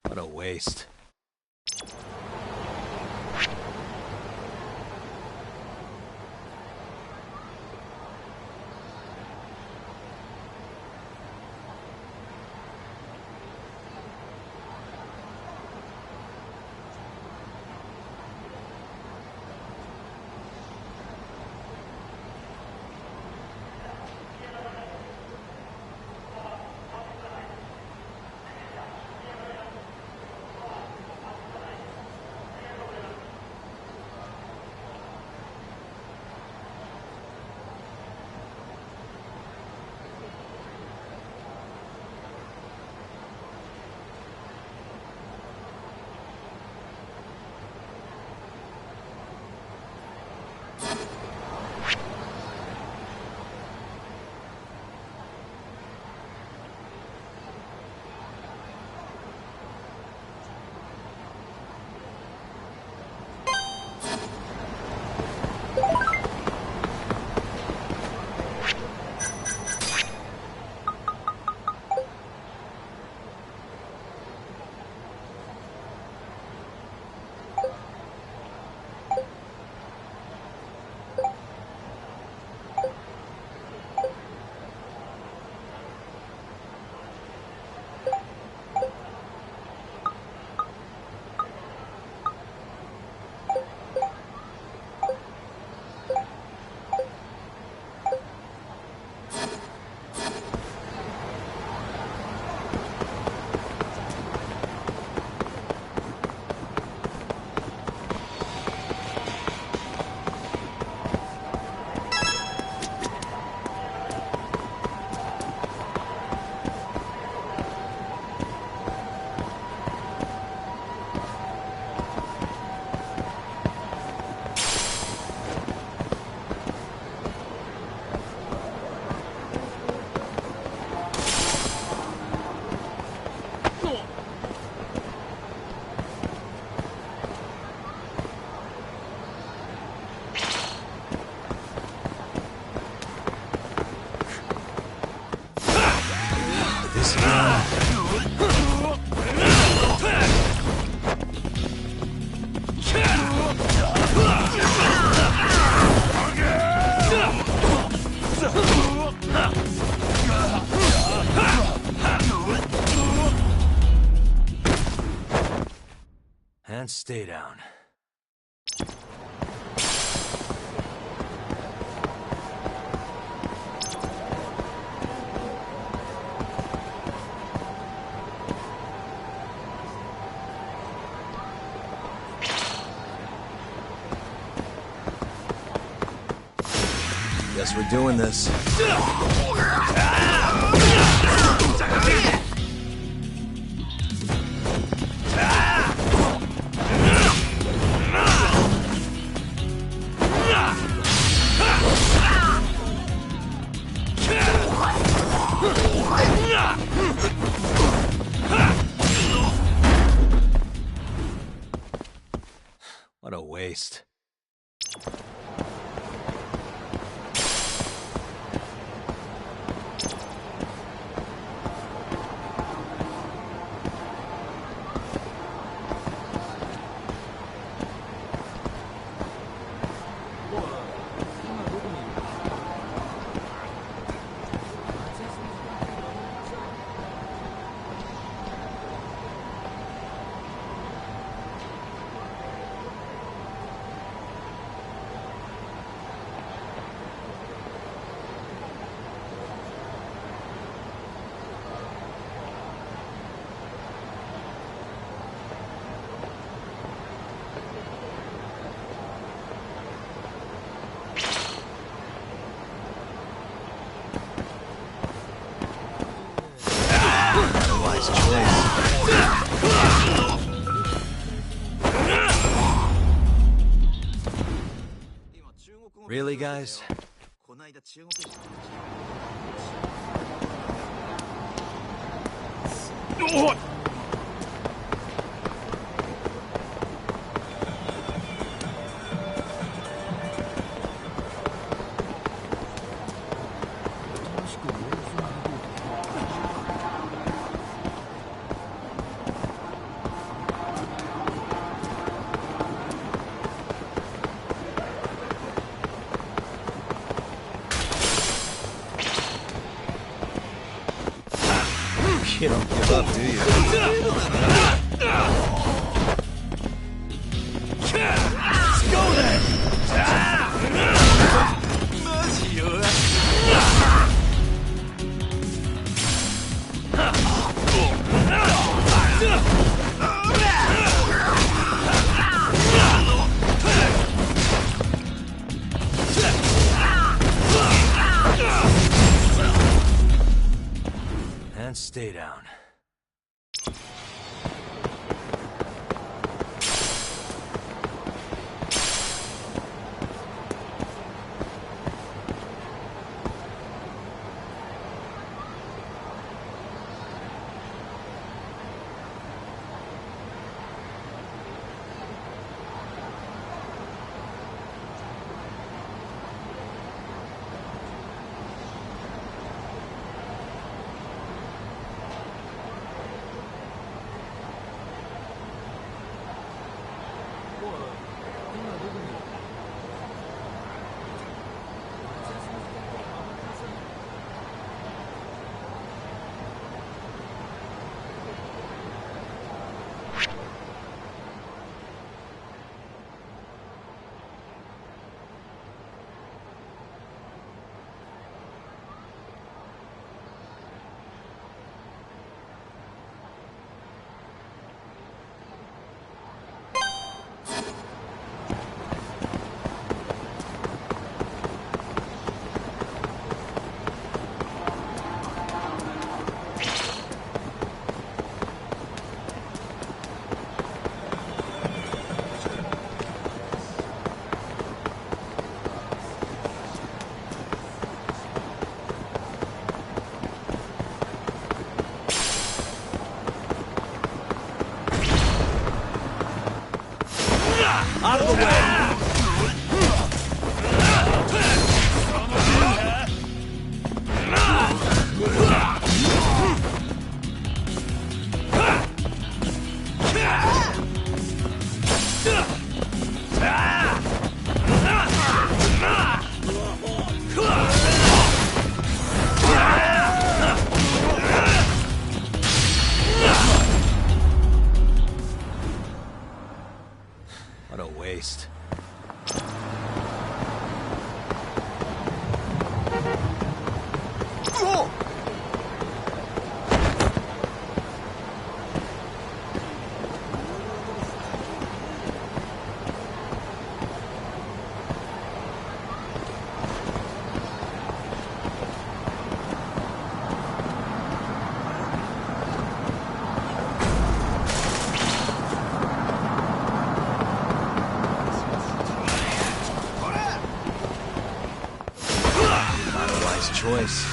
What a waste. And stay down. Guess we're doing this. waste. Really, guys? You don't give up, do you? Let's go then! And stay down. Out of the way! What a waste. Choice.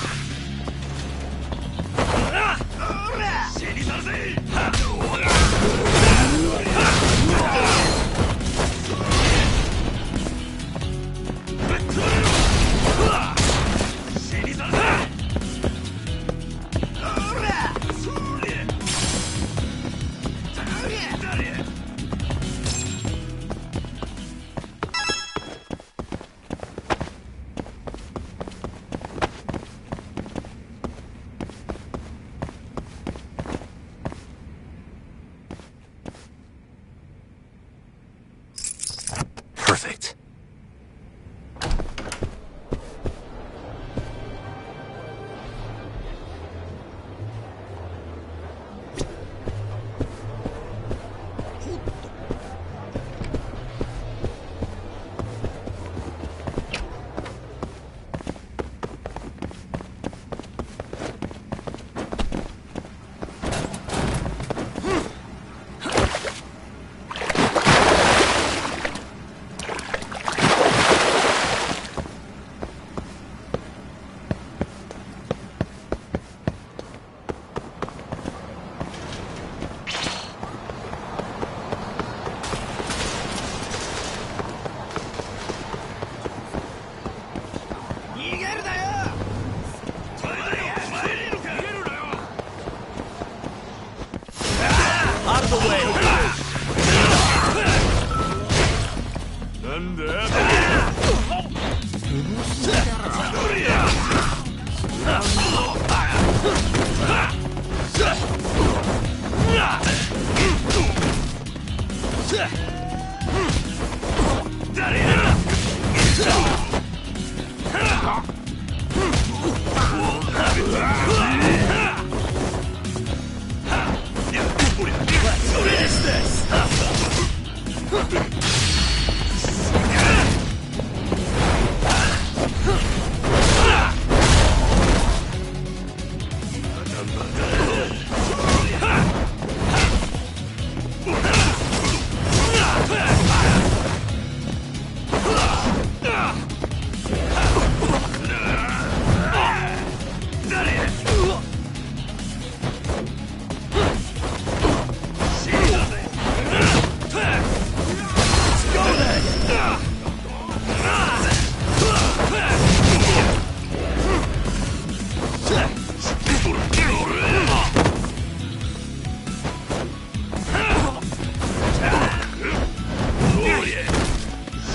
Perfect. Out of the way!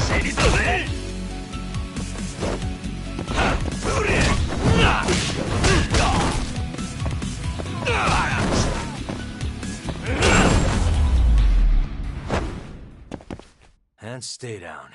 Finish this! And stay down.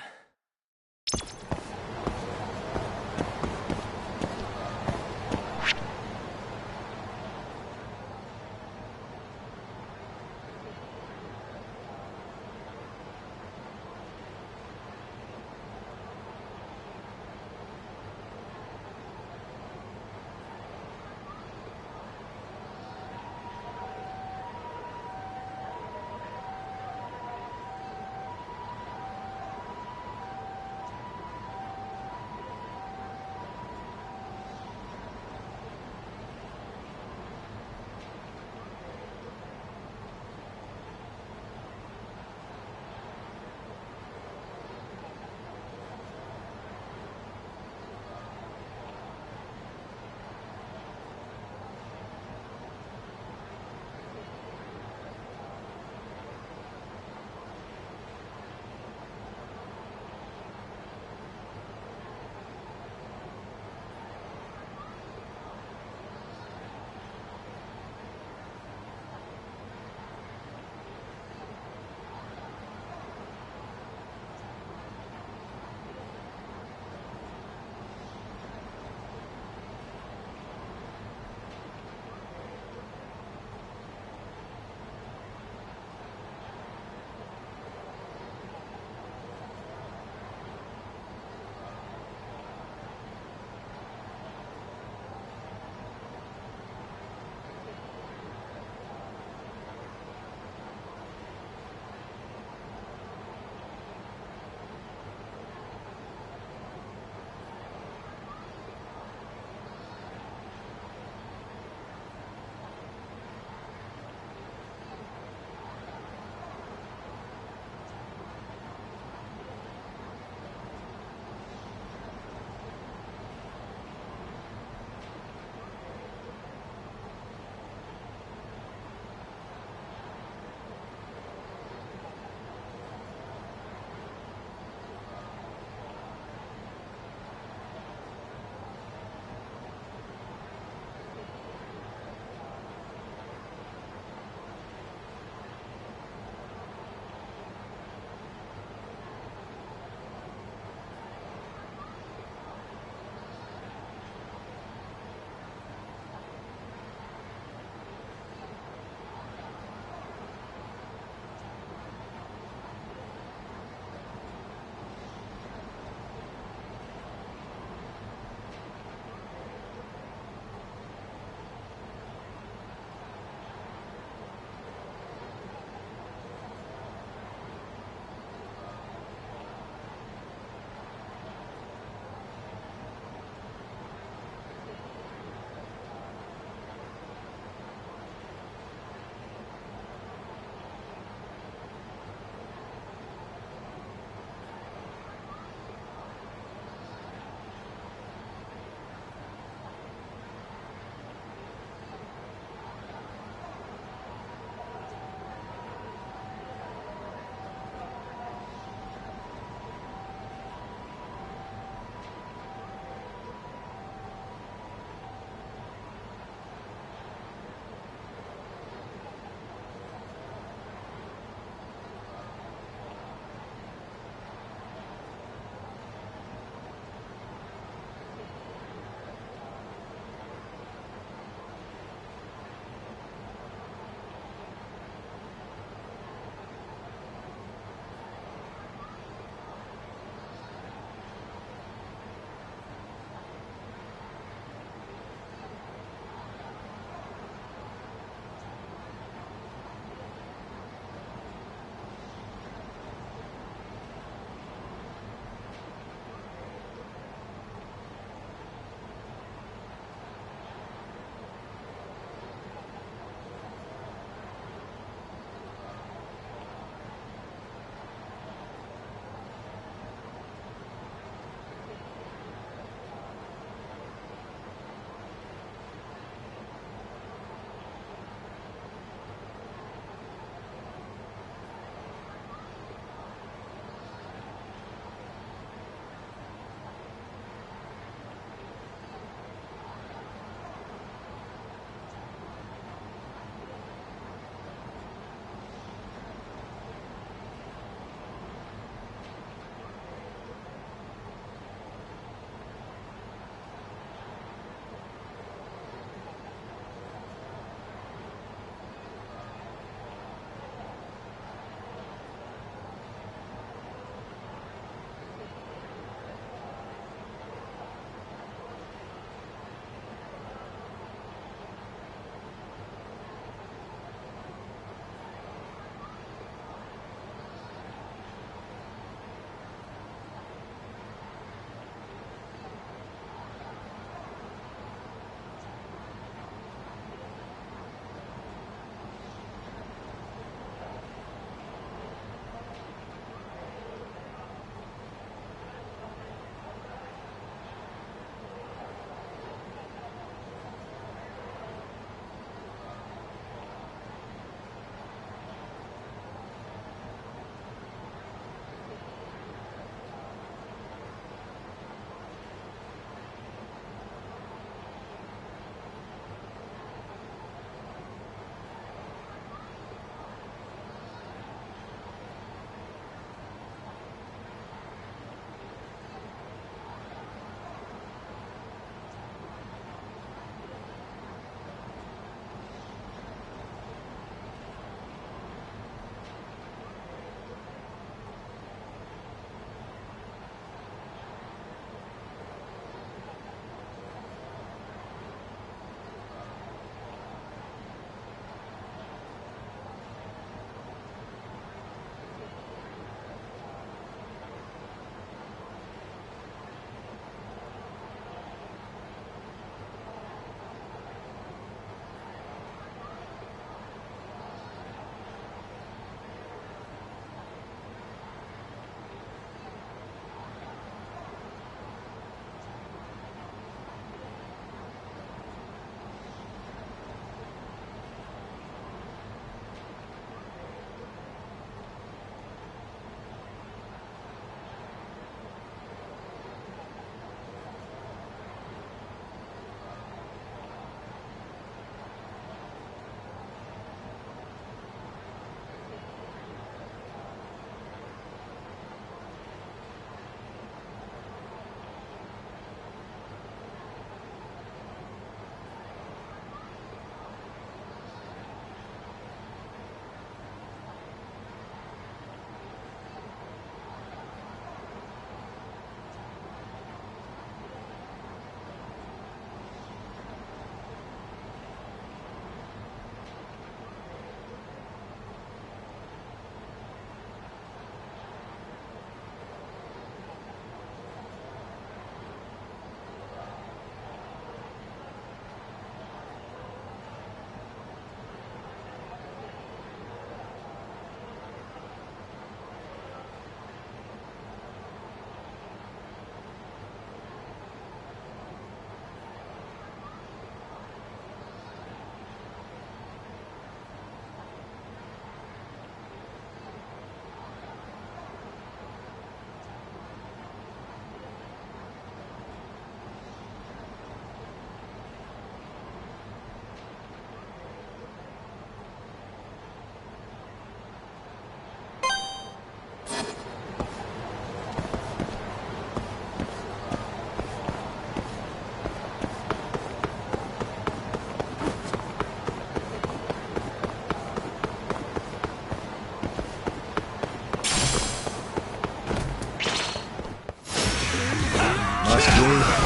last wave.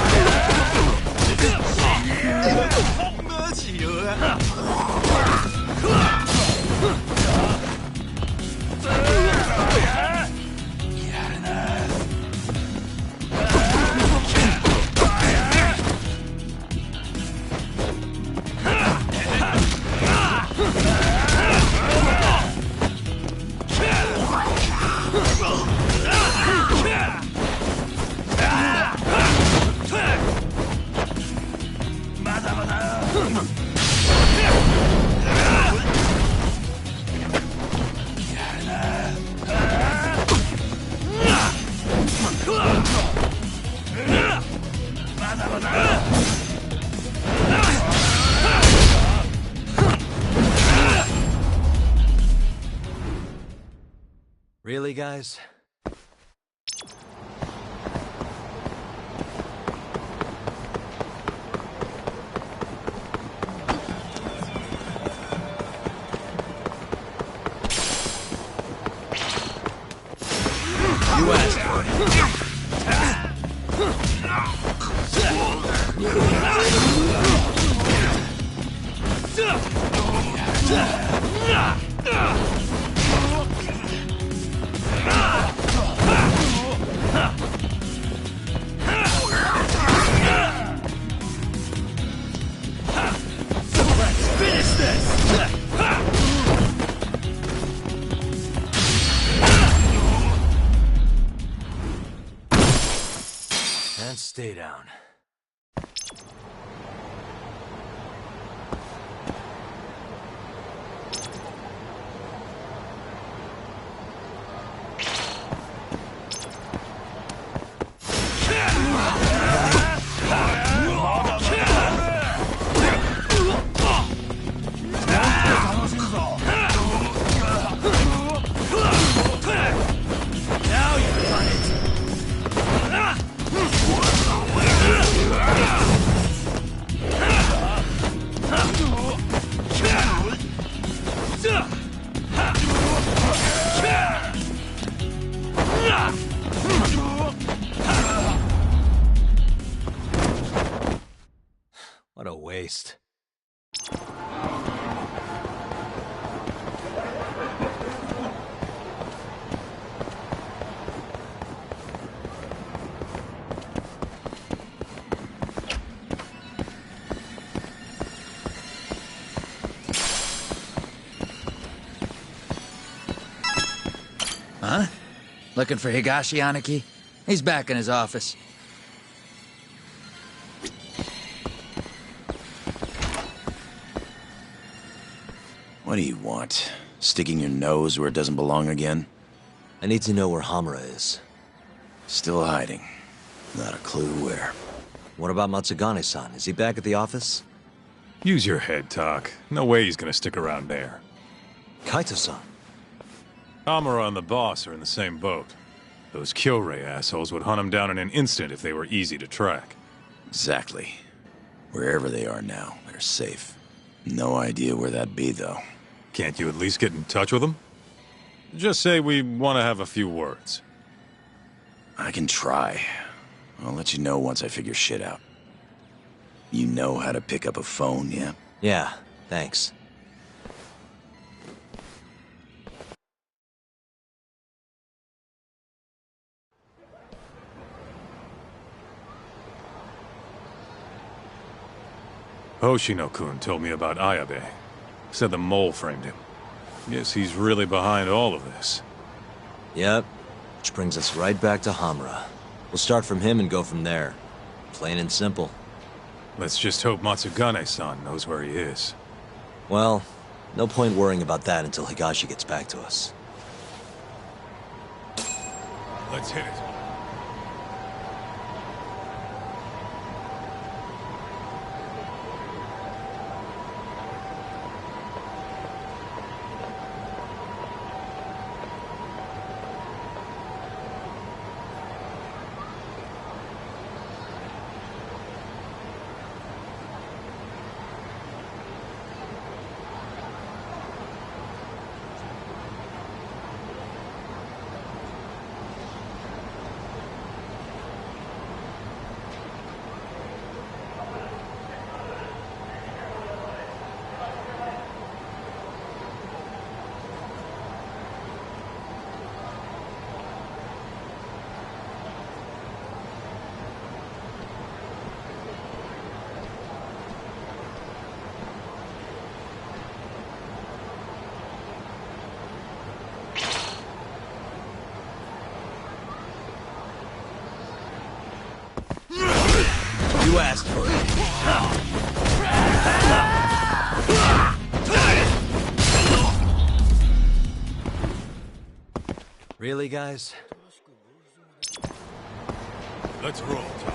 Really, guys? You asked for and stay down. What a waste. Huh? Looking for Higashi Aniki? He's back in his office. What do you want? Sticking your nose where it doesn't belong again? I need to know where Hamura is. Still hiding. Not a clue where. What about Matsugane-san? Is he back at the office? Use your head, Tak. No way he's gonna stick around there. Kaito-san. Hamura and the boss are in the same boat. Those Kyorei assholes would hunt him down in an instant if they were easy to track. Exactly. Wherever they are now, they're safe. No idea where that'd be, though. Can't you at least get in touch with them? Just say we want to have a few words. I can try. I'll let you know once I figure shit out. You know how to pick up a phone, yeah? Yeah, thanks. Hoshino-kun told me about Ayabe. Said the mole framed him. Guess he's really behind all of this. Yep. Which brings us right back to Hamura. We'll start from him and go from there. Plain and simple. Let's just hope Matsugane-san knows where he is. Well, no point worrying about that until Higashi gets back to us. Let's hit it. fast. Really, guys? Let's roll, Tom.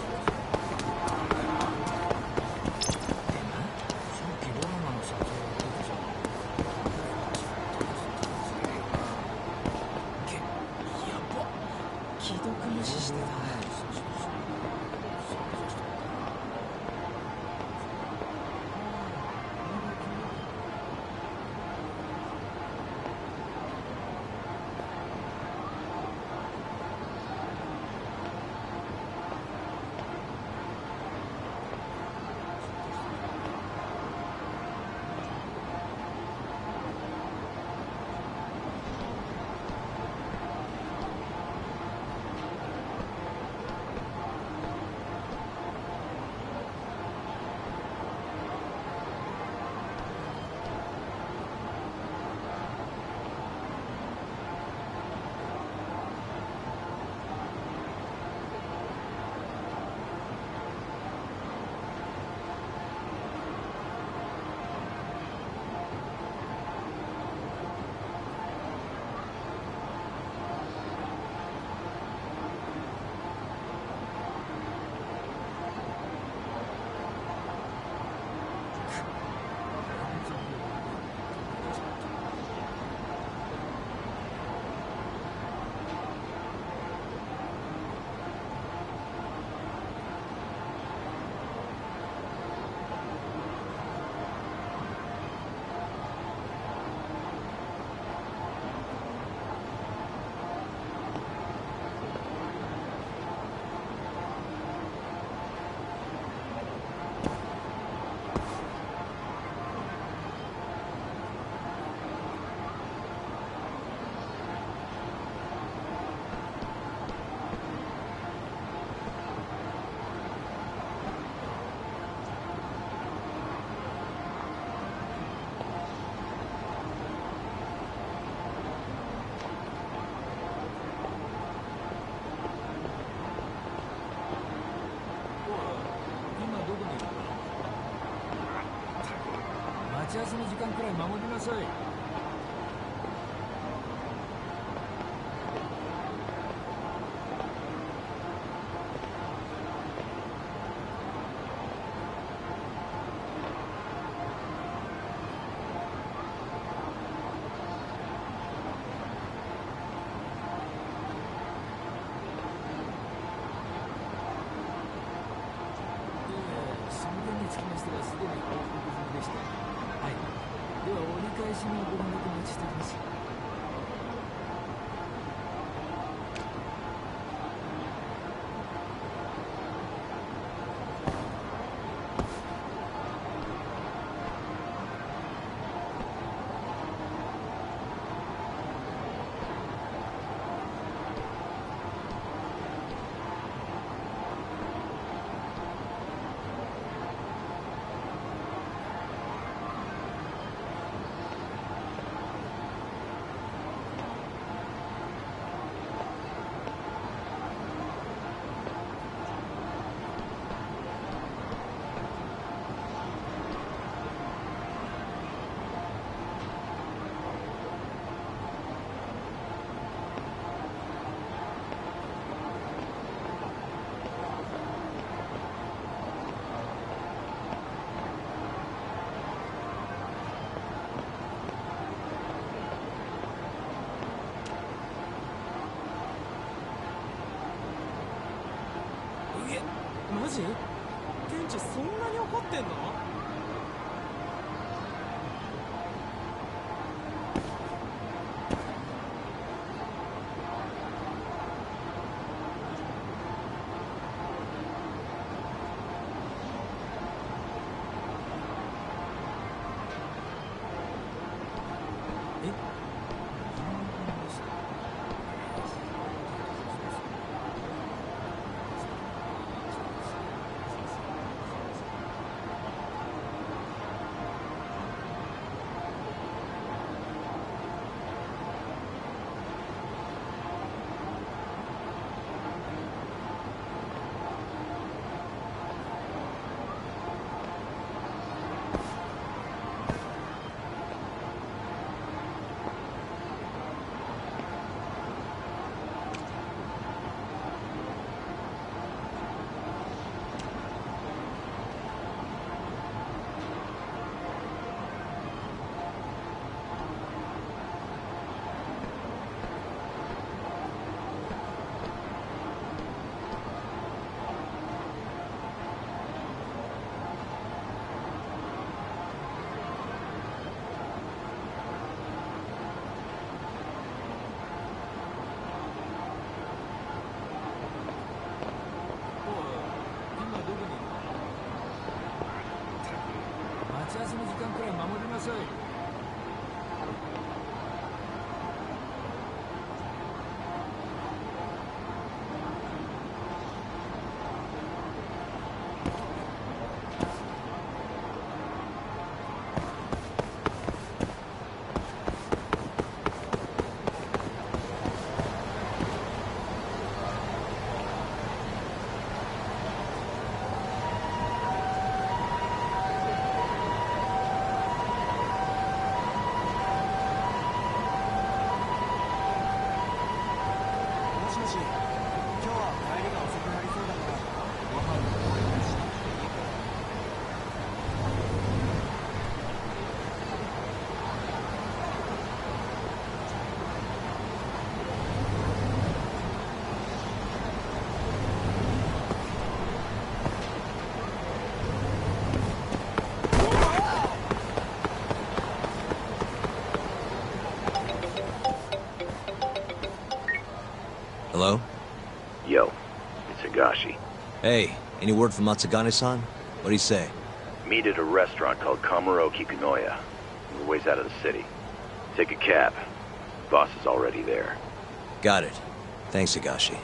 マジ？店長そんなに怒ってんの？ Hello? Yo, it's Higashi. Hey, any word from Matsugane-san? What'd he say? Meet at a restaurant called Kamuroki Kunoya. We're ways out of the city. Take a cab. Boss is already there. Got it. Thanks, Higashi.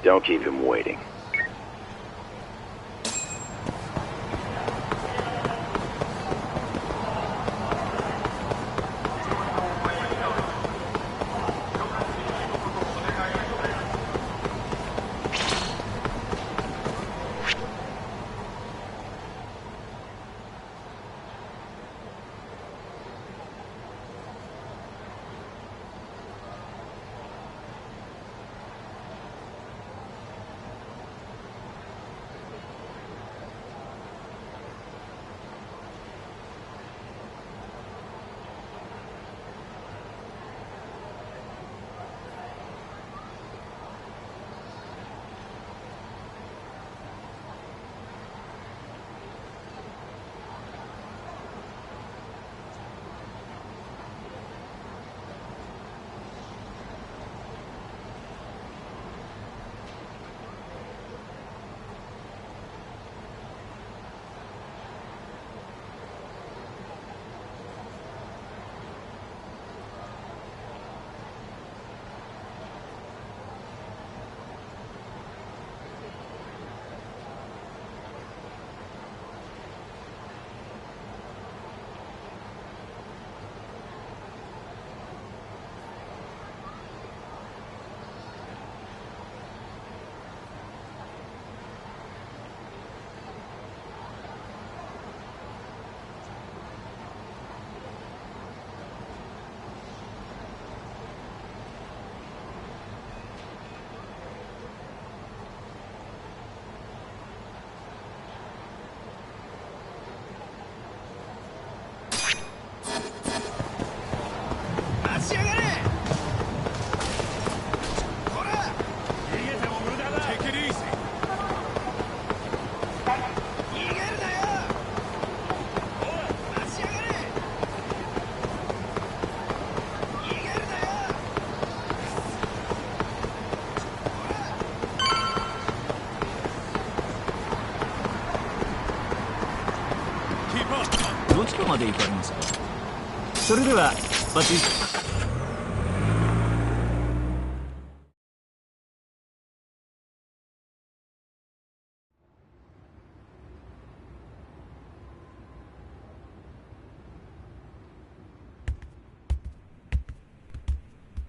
Don't keep him waiting.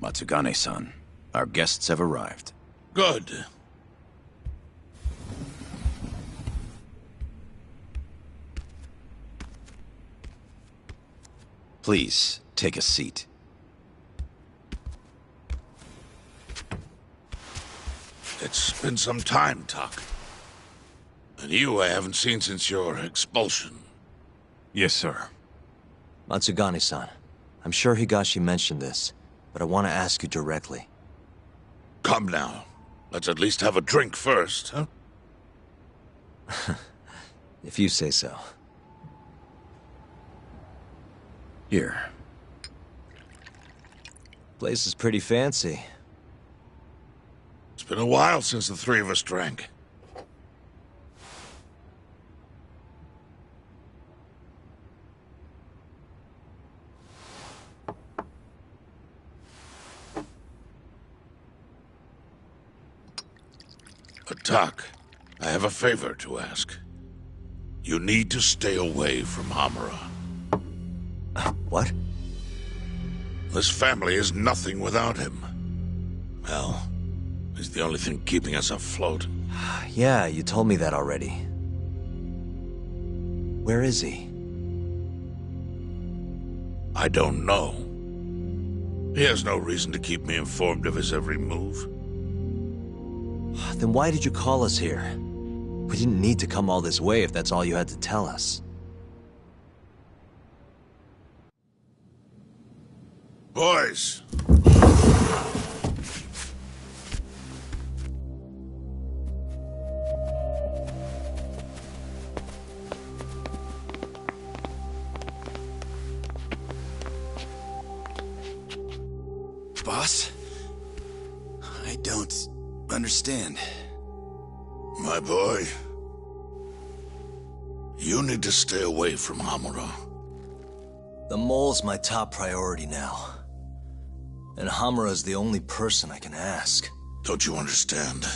Matsugane-san, our guests have arrived. Good. Please, take a seat. It's been some time, Tak. And you I haven't seen since your expulsion. Yes, sir. Matsugane-san, I'm sure Higashi mentioned this, but I want to ask you directly. Come now. Let's at least have a drink first, huh? If you say so. Here. Place is pretty fancy. It's been a while since the three of us drank. Tak, I have a favor to ask. You need to stay away from Hamura. What? This family is nothing without him. Well, he's the only thing keeping us afloat. Yeah, you told me that already. Where is he? I don't know. He has no reason to keep me informed of his every move. Then why did you call us here? We didn't need to come all this way if that's all you had to tell us. Boys! Boss? I don't understand. My boy, you need to stay away from Hamura. The mole's my top priority now. And Hamura's the only person I can ask. Don't you understand?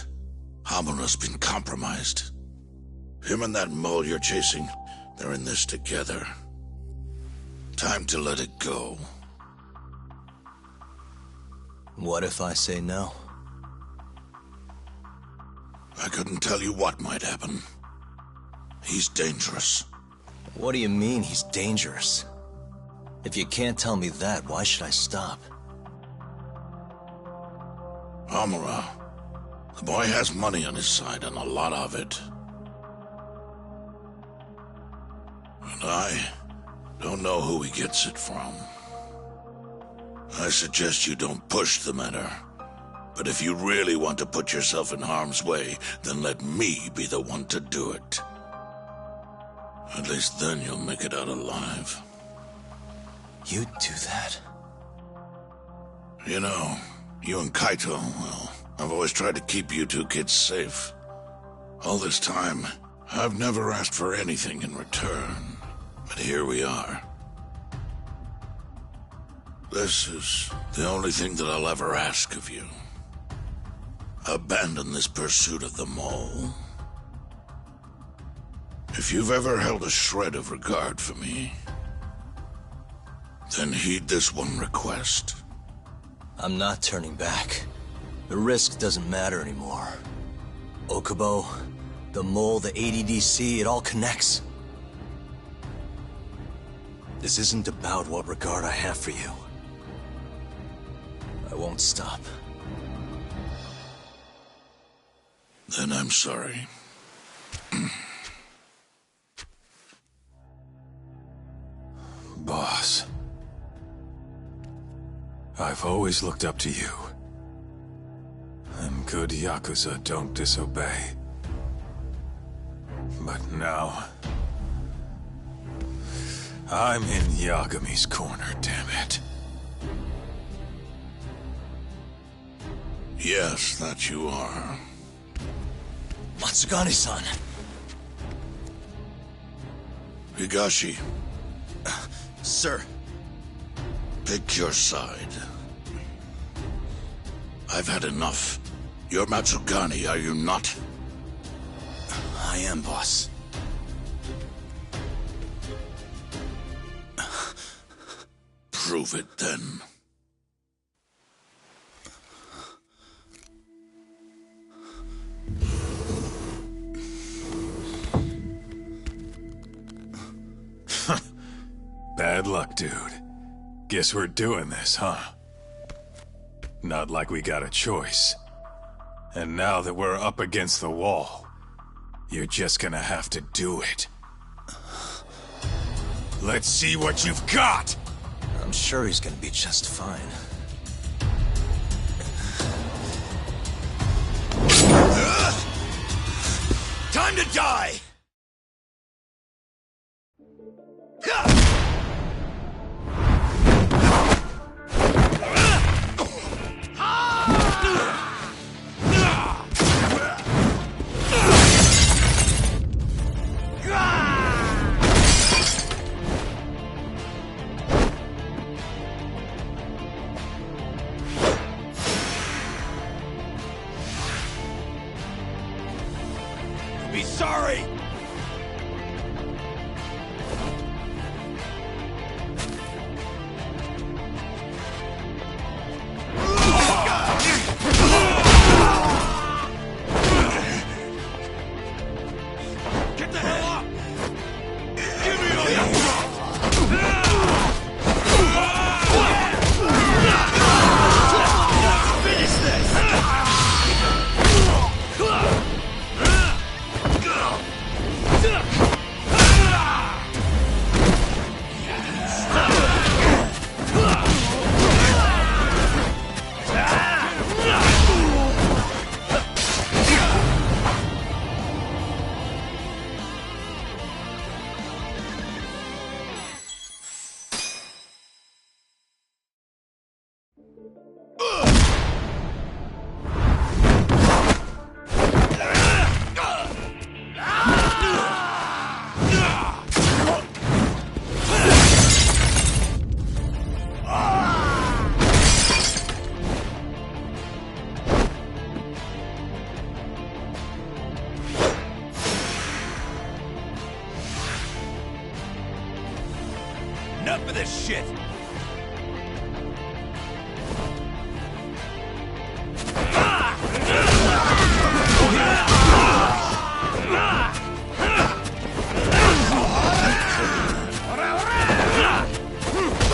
Hamura's been compromised. Him and that mole you're chasing, they're in this together. Time to let it go. What if I say no? I couldn't tell you what might happen. He's dangerous. What do you mean he's dangerous? If you can't tell me that, why should I stop? Hamura. The boy has money on his side, and a lot of it. And I don't know who he gets it from. I suggest you don't push the matter. But if you really want to put yourself in harm's way, then let me be the one to do it. At least then you'll make it out alive. You'd do that? You know, you and Kaito, well, I've always tried to keep you two kids safe. All this time, I've never asked for anything in return. But here we are. This is the only thing that I'll ever ask of you. Abandon this pursuit of the mole. If you've ever held a shred of regard for me, then heed this one request. I'm not turning back. The risk doesn't matter anymore. Okubo, the mole, the ADDC, it all connects. This isn't about what regard I have for you. I won't stop. Then I'm sorry. Boss. I've always looked up to you. And good Yakuza don't disobey. But now... I'm in Yagami's corner, damn it. Yes, that you are. Matsugane-san. Higashi. Sir. Pick your side. I've had enough. You're Matsugane, are you not? I am, boss. Prove it, then. Bad luck, dude. Guess we're doing this, huh? Not like we got a choice. And now that we're up against the wall, you're just gonna have to do it. Let's see what you've got! I'm sure he's gonna be just fine. Time to die! Be sorry! Get the hell up! Give me all your... Finish this! Enough of this shit!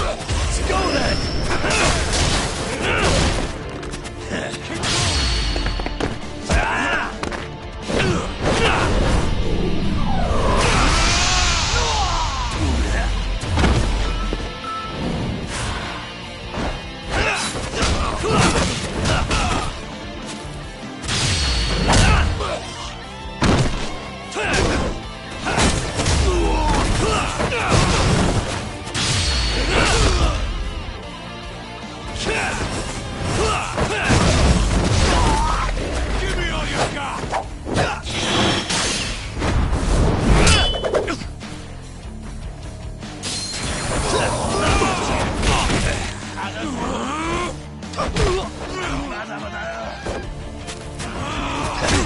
Let's go then!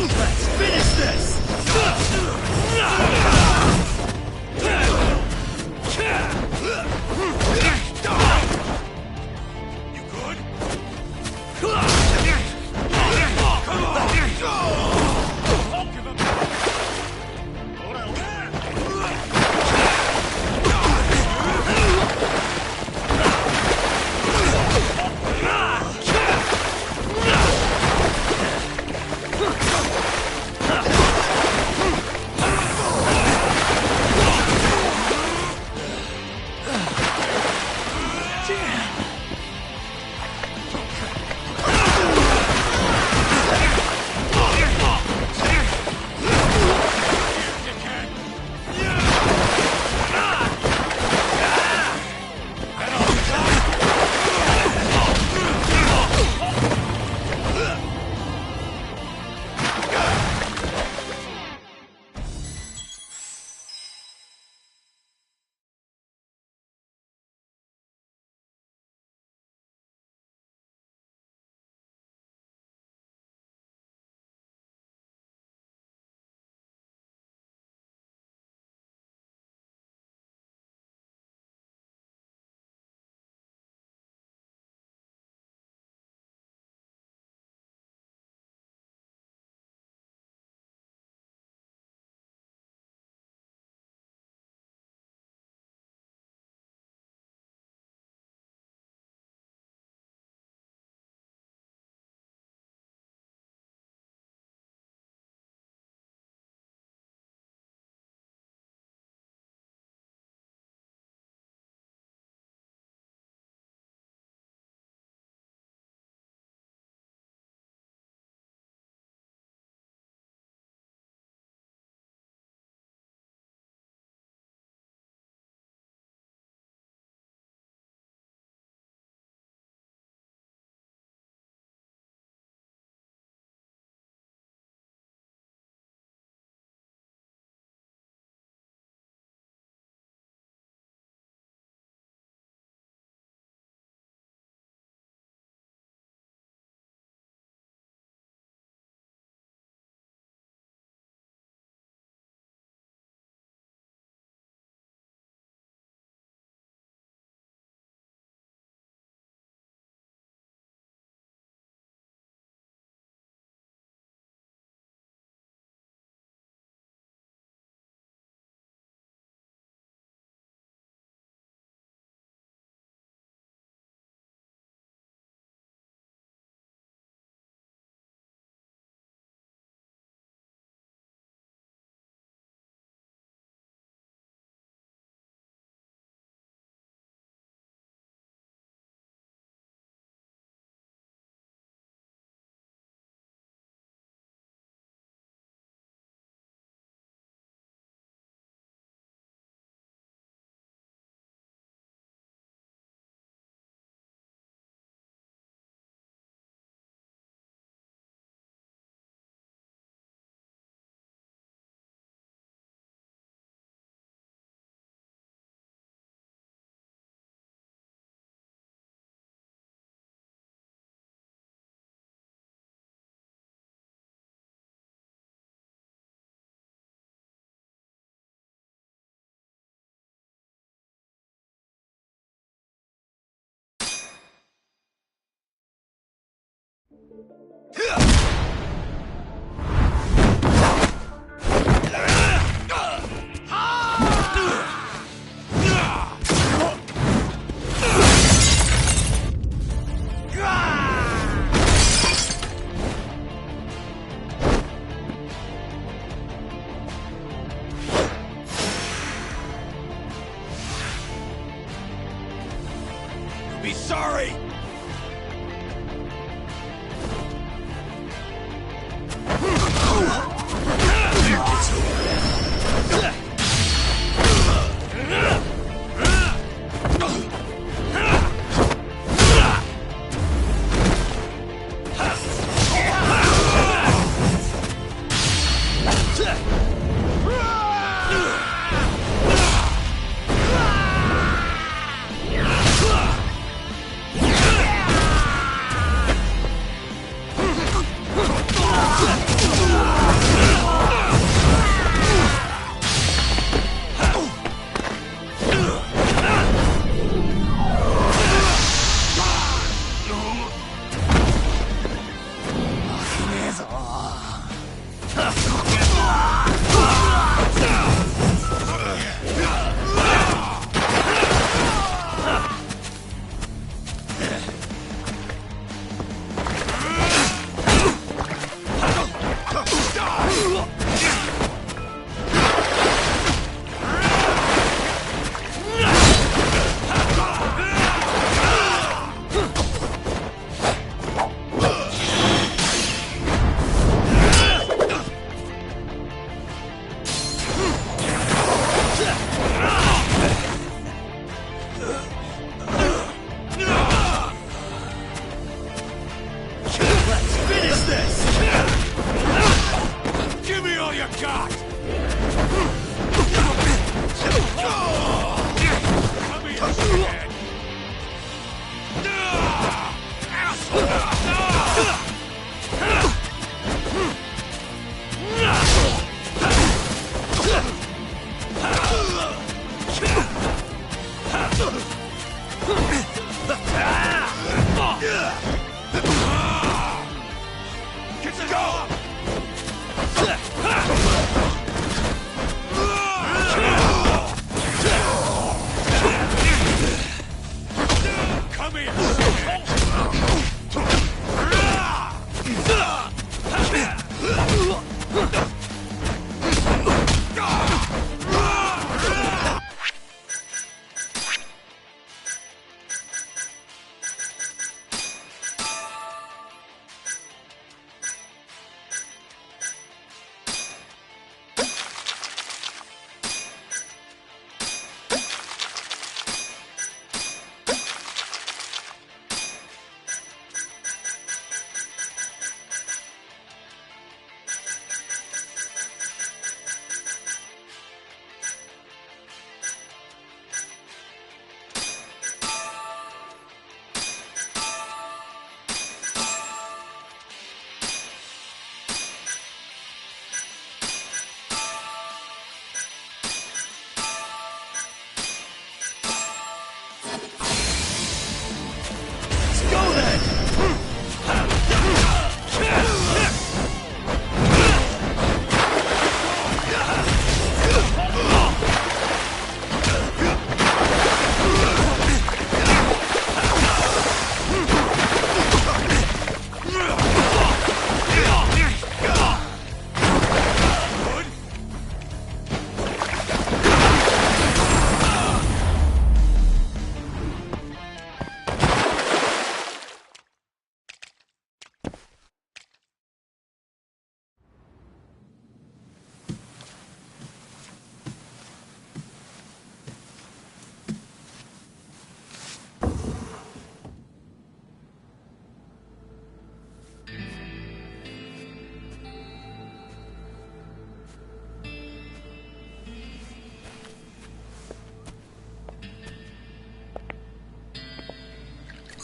Let's finish this! You good? Be sorry!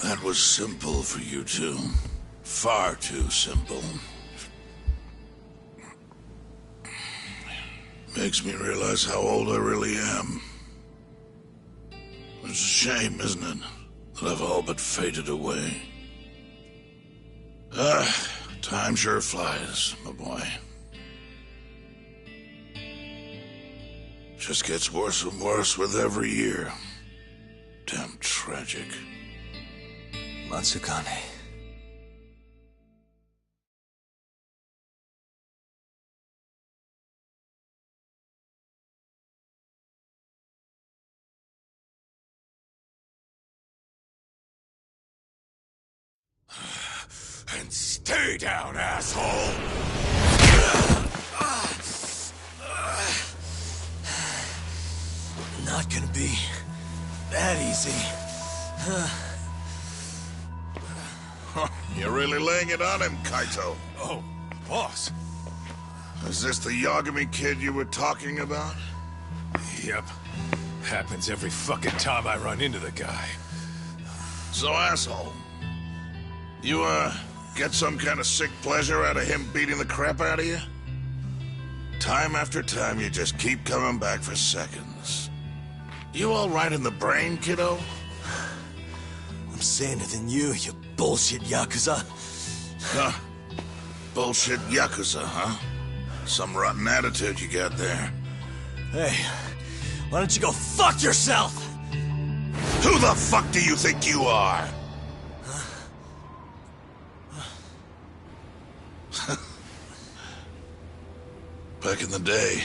That was simple for you two. Far too simple. Makes me realize how old I really am. It's a shame, isn't it, that I've all but faded away. Time sure flies, my boy. Just gets worse and worse with every year. Damn tragic. Matsukane. And stay down, asshole! Not gonna be that easy. You're really laying it on him, Kaito. Oh, boss. Is this the Yagami kid you were talking about? Yep. Happens every fucking time I run into the guy. So, asshole, you, get some kind of sick pleasure out of him beating the crap out of you? Time after time, you just keep coming back for seconds. You all right in the brain, kiddo? I'm saner than you bullshit Yakuza. Huh. Bullshit Yakuza, huh? Some rotten attitude you got there. Hey, why don't you go fuck yourself? Who the fuck do you think you are? Back in the day,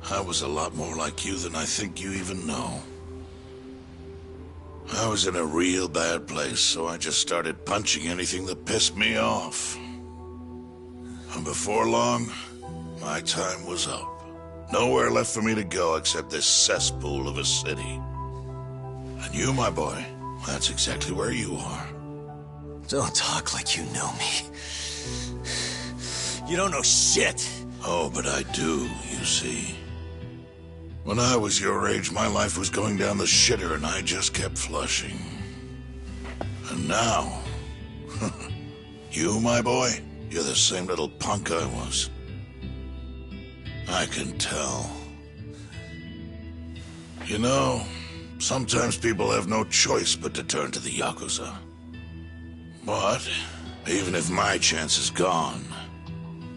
I was a lot more like you than I think you even know. I was in a real bad place, so I just started punching anything that pissed me off. And before long, my time was up. Nowhere left for me to go except this cesspool of a city. And you, my boy, that's exactly where you are. Don't talk like you know me. You don't know shit. Oh, but I do, you see. When I was your age, my life was going down the shitter and I just kept flushing. And now, you, my boy, you're the same little punk I was. I can tell. You know, sometimes people have no choice but to turn to the Yakuza. But, even if my chance is gone,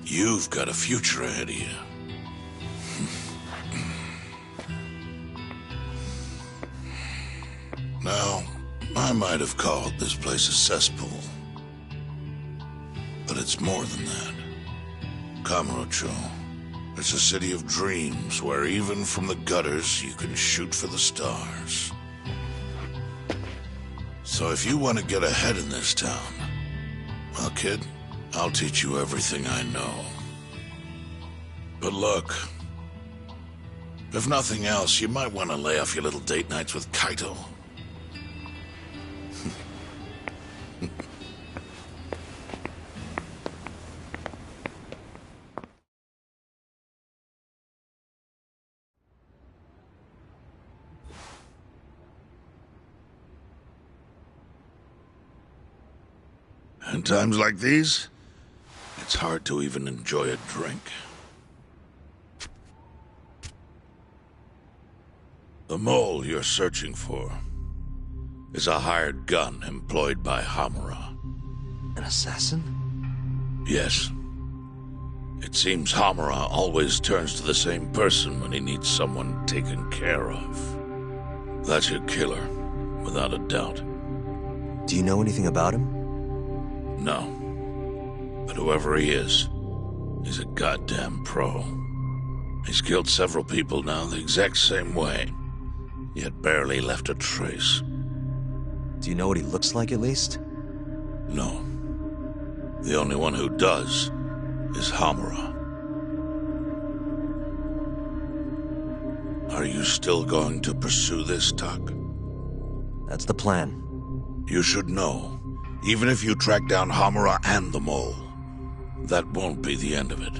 you've got a future ahead of you. Now, I might have called this place a cesspool. But it's more than that. Kamurocho. It's a city of dreams where even from the gutters you can shoot for the stars. So if you want to get ahead in this town, well, kid, I'll teach you everything I know. But look, if nothing else, you might want to lay off your little date nights with Kaito. In times like these, it's hard to even enjoy a drink. The mole you're searching for is a hired gun employed by Hamura. An assassin? Yes. It seems Hamura always turns to the same person when he needs someone taken care of. That's your killer, without a doubt. Do you know anything about him? No. But whoever he is, he's a goddamn pro. He's killed several people now the exact same way, yet barely left a trace. Do you know what he looks like, at least? No. The only one who does is Hamura. Are you still going to pursue this, Tak? That's the plan. You should know, even if you track down Hamura and the mole, that won't be the end of it.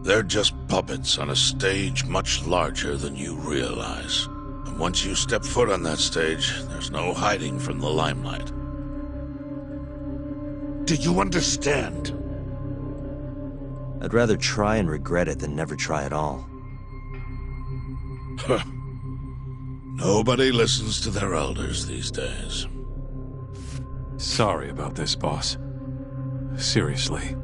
They're just puppets on a stage much larger than you realize. And once you step foot on that stage, there's no hiding from the limelight. Do you understand? I'd rather try and regret it than never try at all. Nobody listens to their elders these days. Sorry about this, boss. Seriously.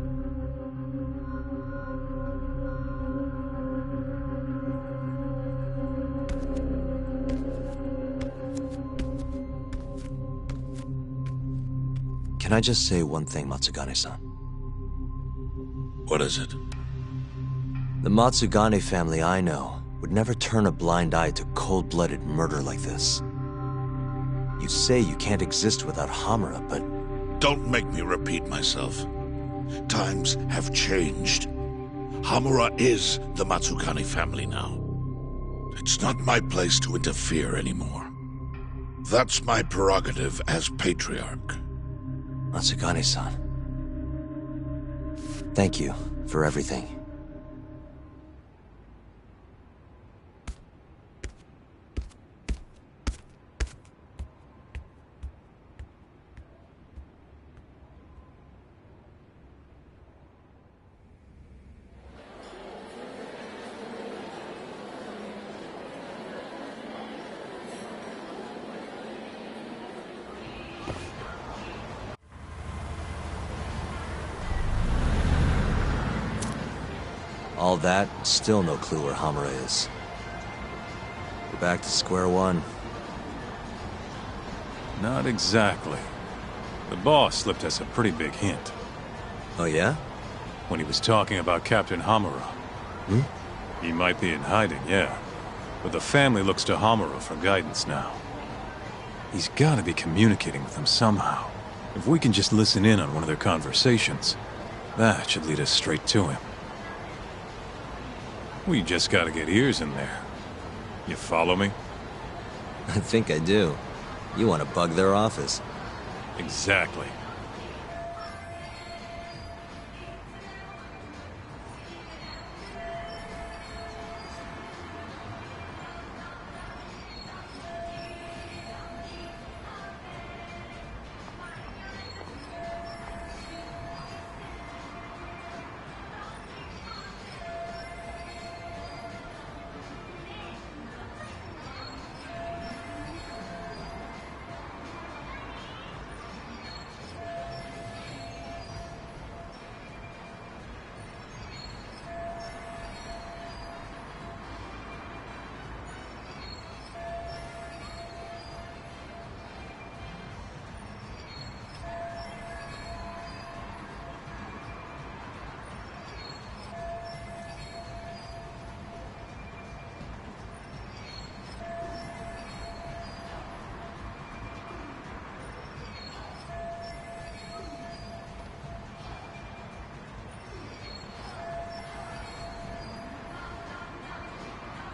Can I just say one thing, Matsugane-san? What is it? The Matsugane family I know would never turn a blind eye to cold-blooded murder like this. You say you can't exist without Hamura, but... Don't make me repeat myself. Times have changed. Hamura is the Matsugane family now. It's not my place to interfere anymore. That's my prerogative as patriarch. Matsugane-san. Thank you for everything. All that, still no clue where Hamura is. We're back to square one. Not exactly. The boss slipped us a pretty big hint. Oh yeah? When he was talking about Captain Hamura. Hmm? He might be in hiding, yeah. But the family looks to Hamura for guidance now. He's gotta be communicating with them somehow. If we can just listen in on one of their conversations, that should lead us straight to him. We just gotta get ears in there. You follow me? I think I do. You want to bug their office. Exactly.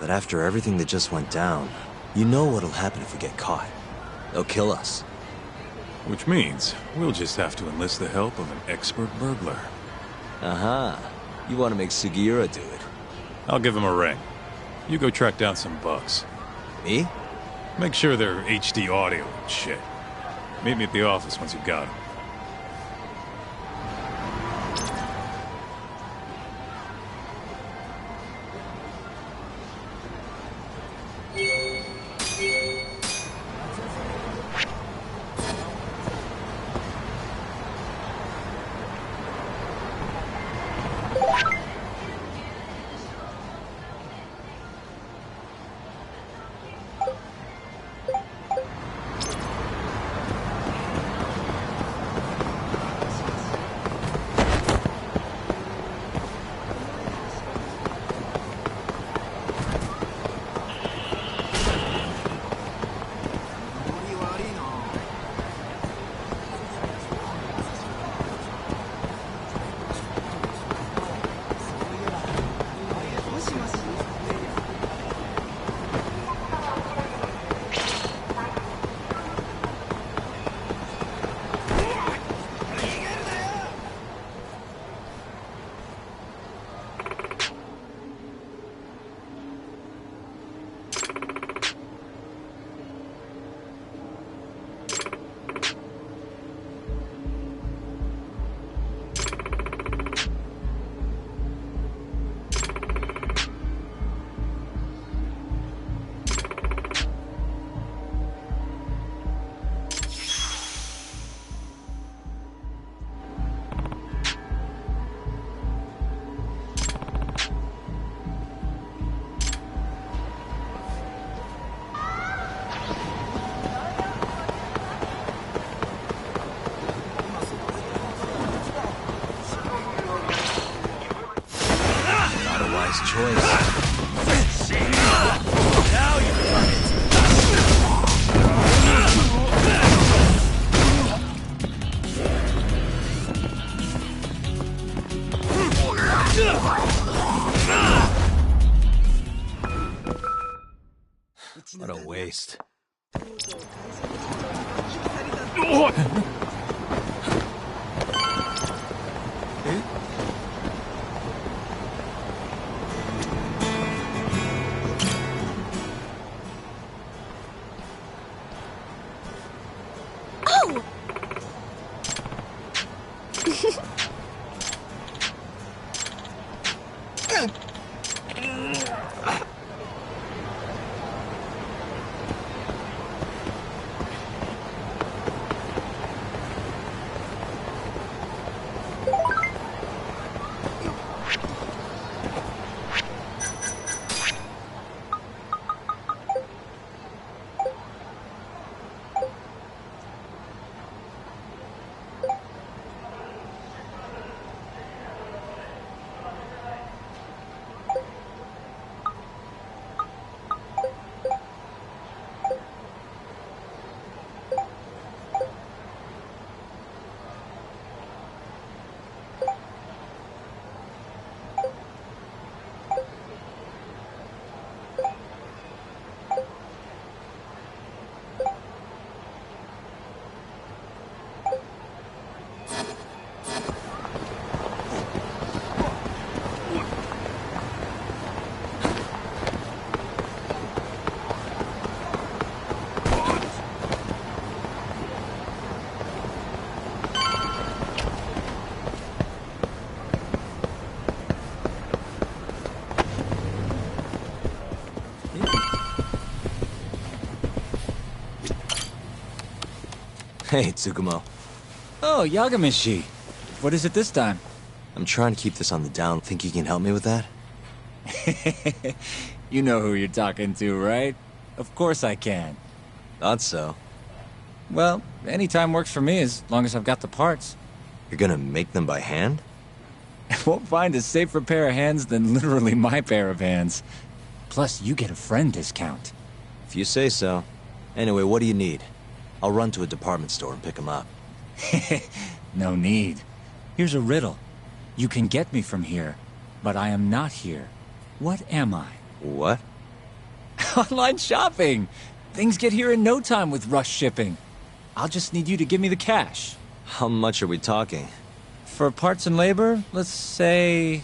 But after everything that just went down, you know what'll happen if we get caught. They'll kill us. Which means we'll just have to enlist the help of an expert burglar. Aha. You want to make Sugiura do it. I'll give him a ring. You go track down some bugs. Me? Make sure they're HD audio and shit. Meet me at the office once you've got them. choice. Now you've done it! What a waste. Oh! Hey, Tsukumo. Oh, Yagamishi. What is it this time? I'm trying to keep this on the down. Think you can help me with that? You know who you're talking to, right? Of course I can. Thought so. Well, anytime works for me as long as I've got the parts. You're gonna make them by hand? Won't find a safer pair of hands than literally my pair of hands. Plus, you get a friend discount. If you say so. Anyway, what do you need? I'll run to a department store and pick them up. No need. Here's a riddle. You can get me from here, but I am not here. What am I? What? Online shopping! Things get here in no time with rush shipping. I'll just need you to give me the cash. How much are we talking? For parts and labor, let's say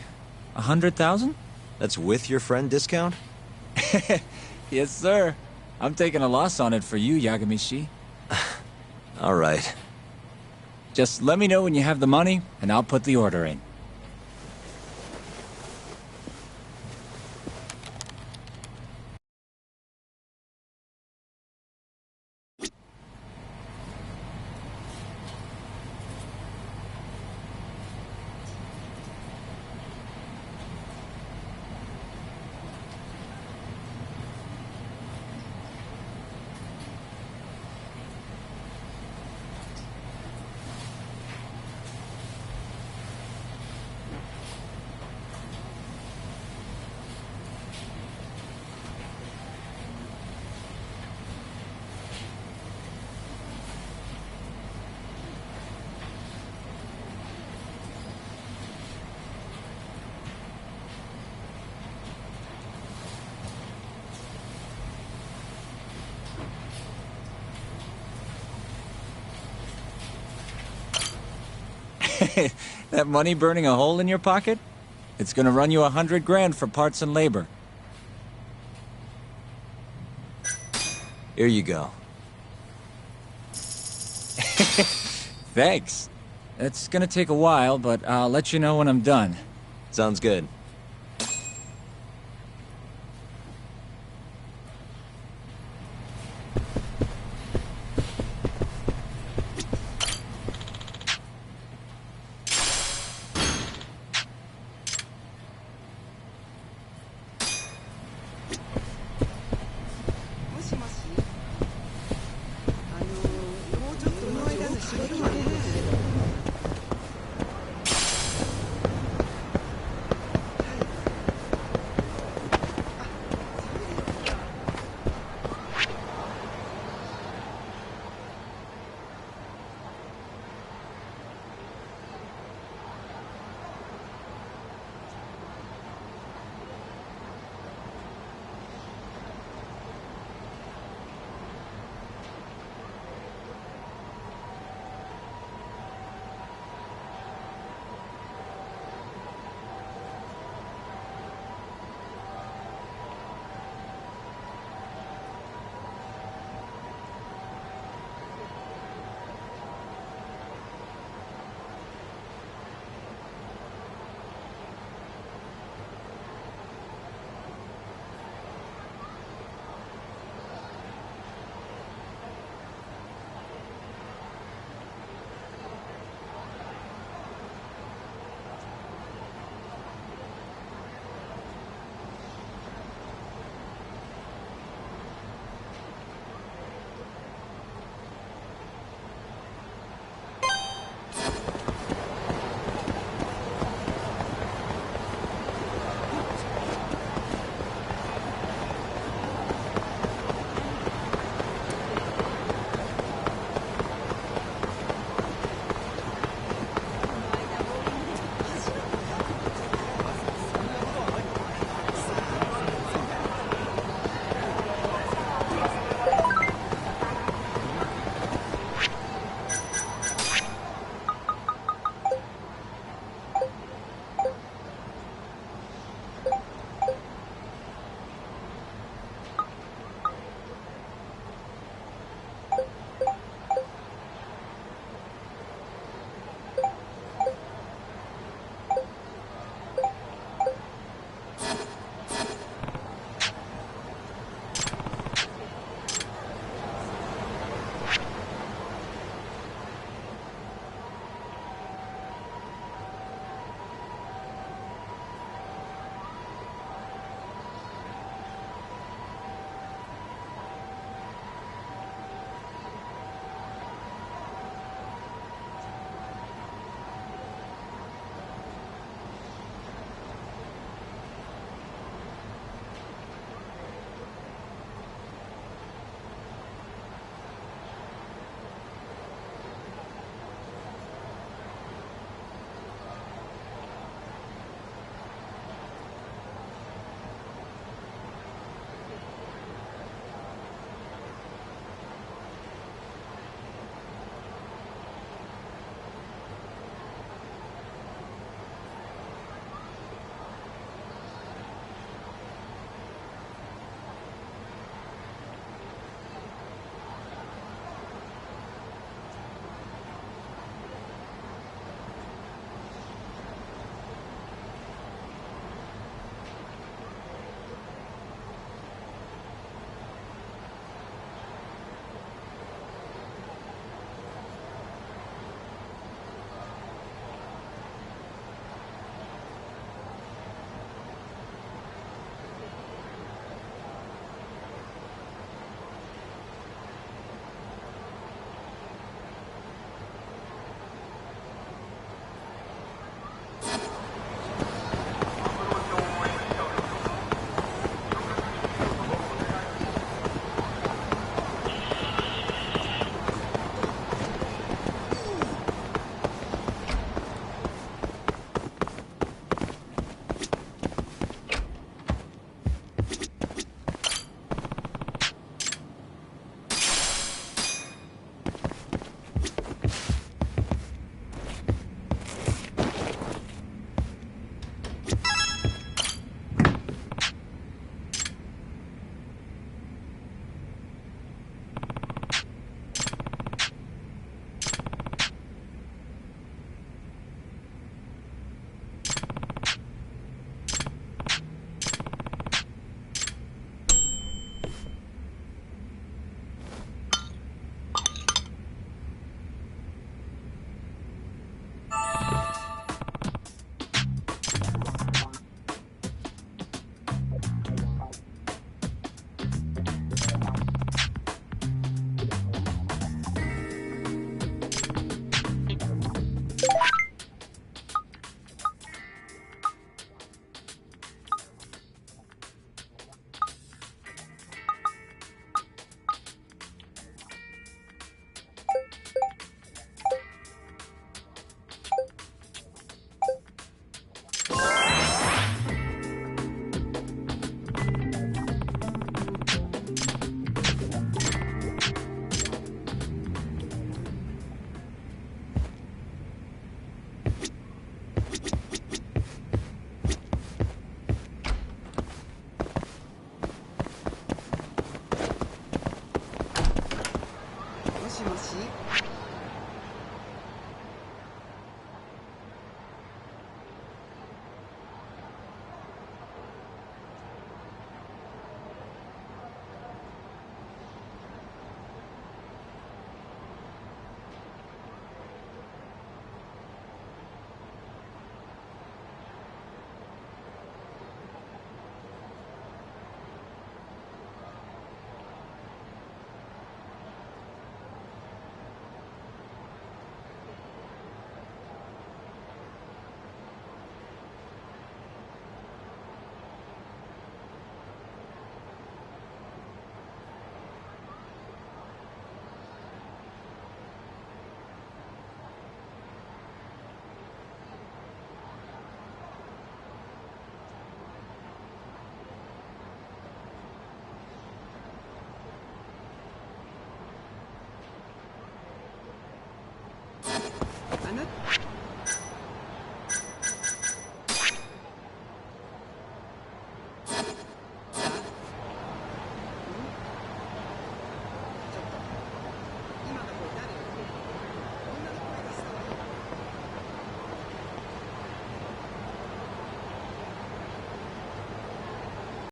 100,000? That's with your friend discount? Yes, sir. I'm taking a loss on it for you, Yagamishi. All right. Just let me know when you have the money, and I'll put the order in. That money burning a hole in your pocket? It's gonna run you 100 grand for parts and labor. Here you go. Thanks. It's gonna take a while, but I'll let you know when I'm done. Sounds good. あな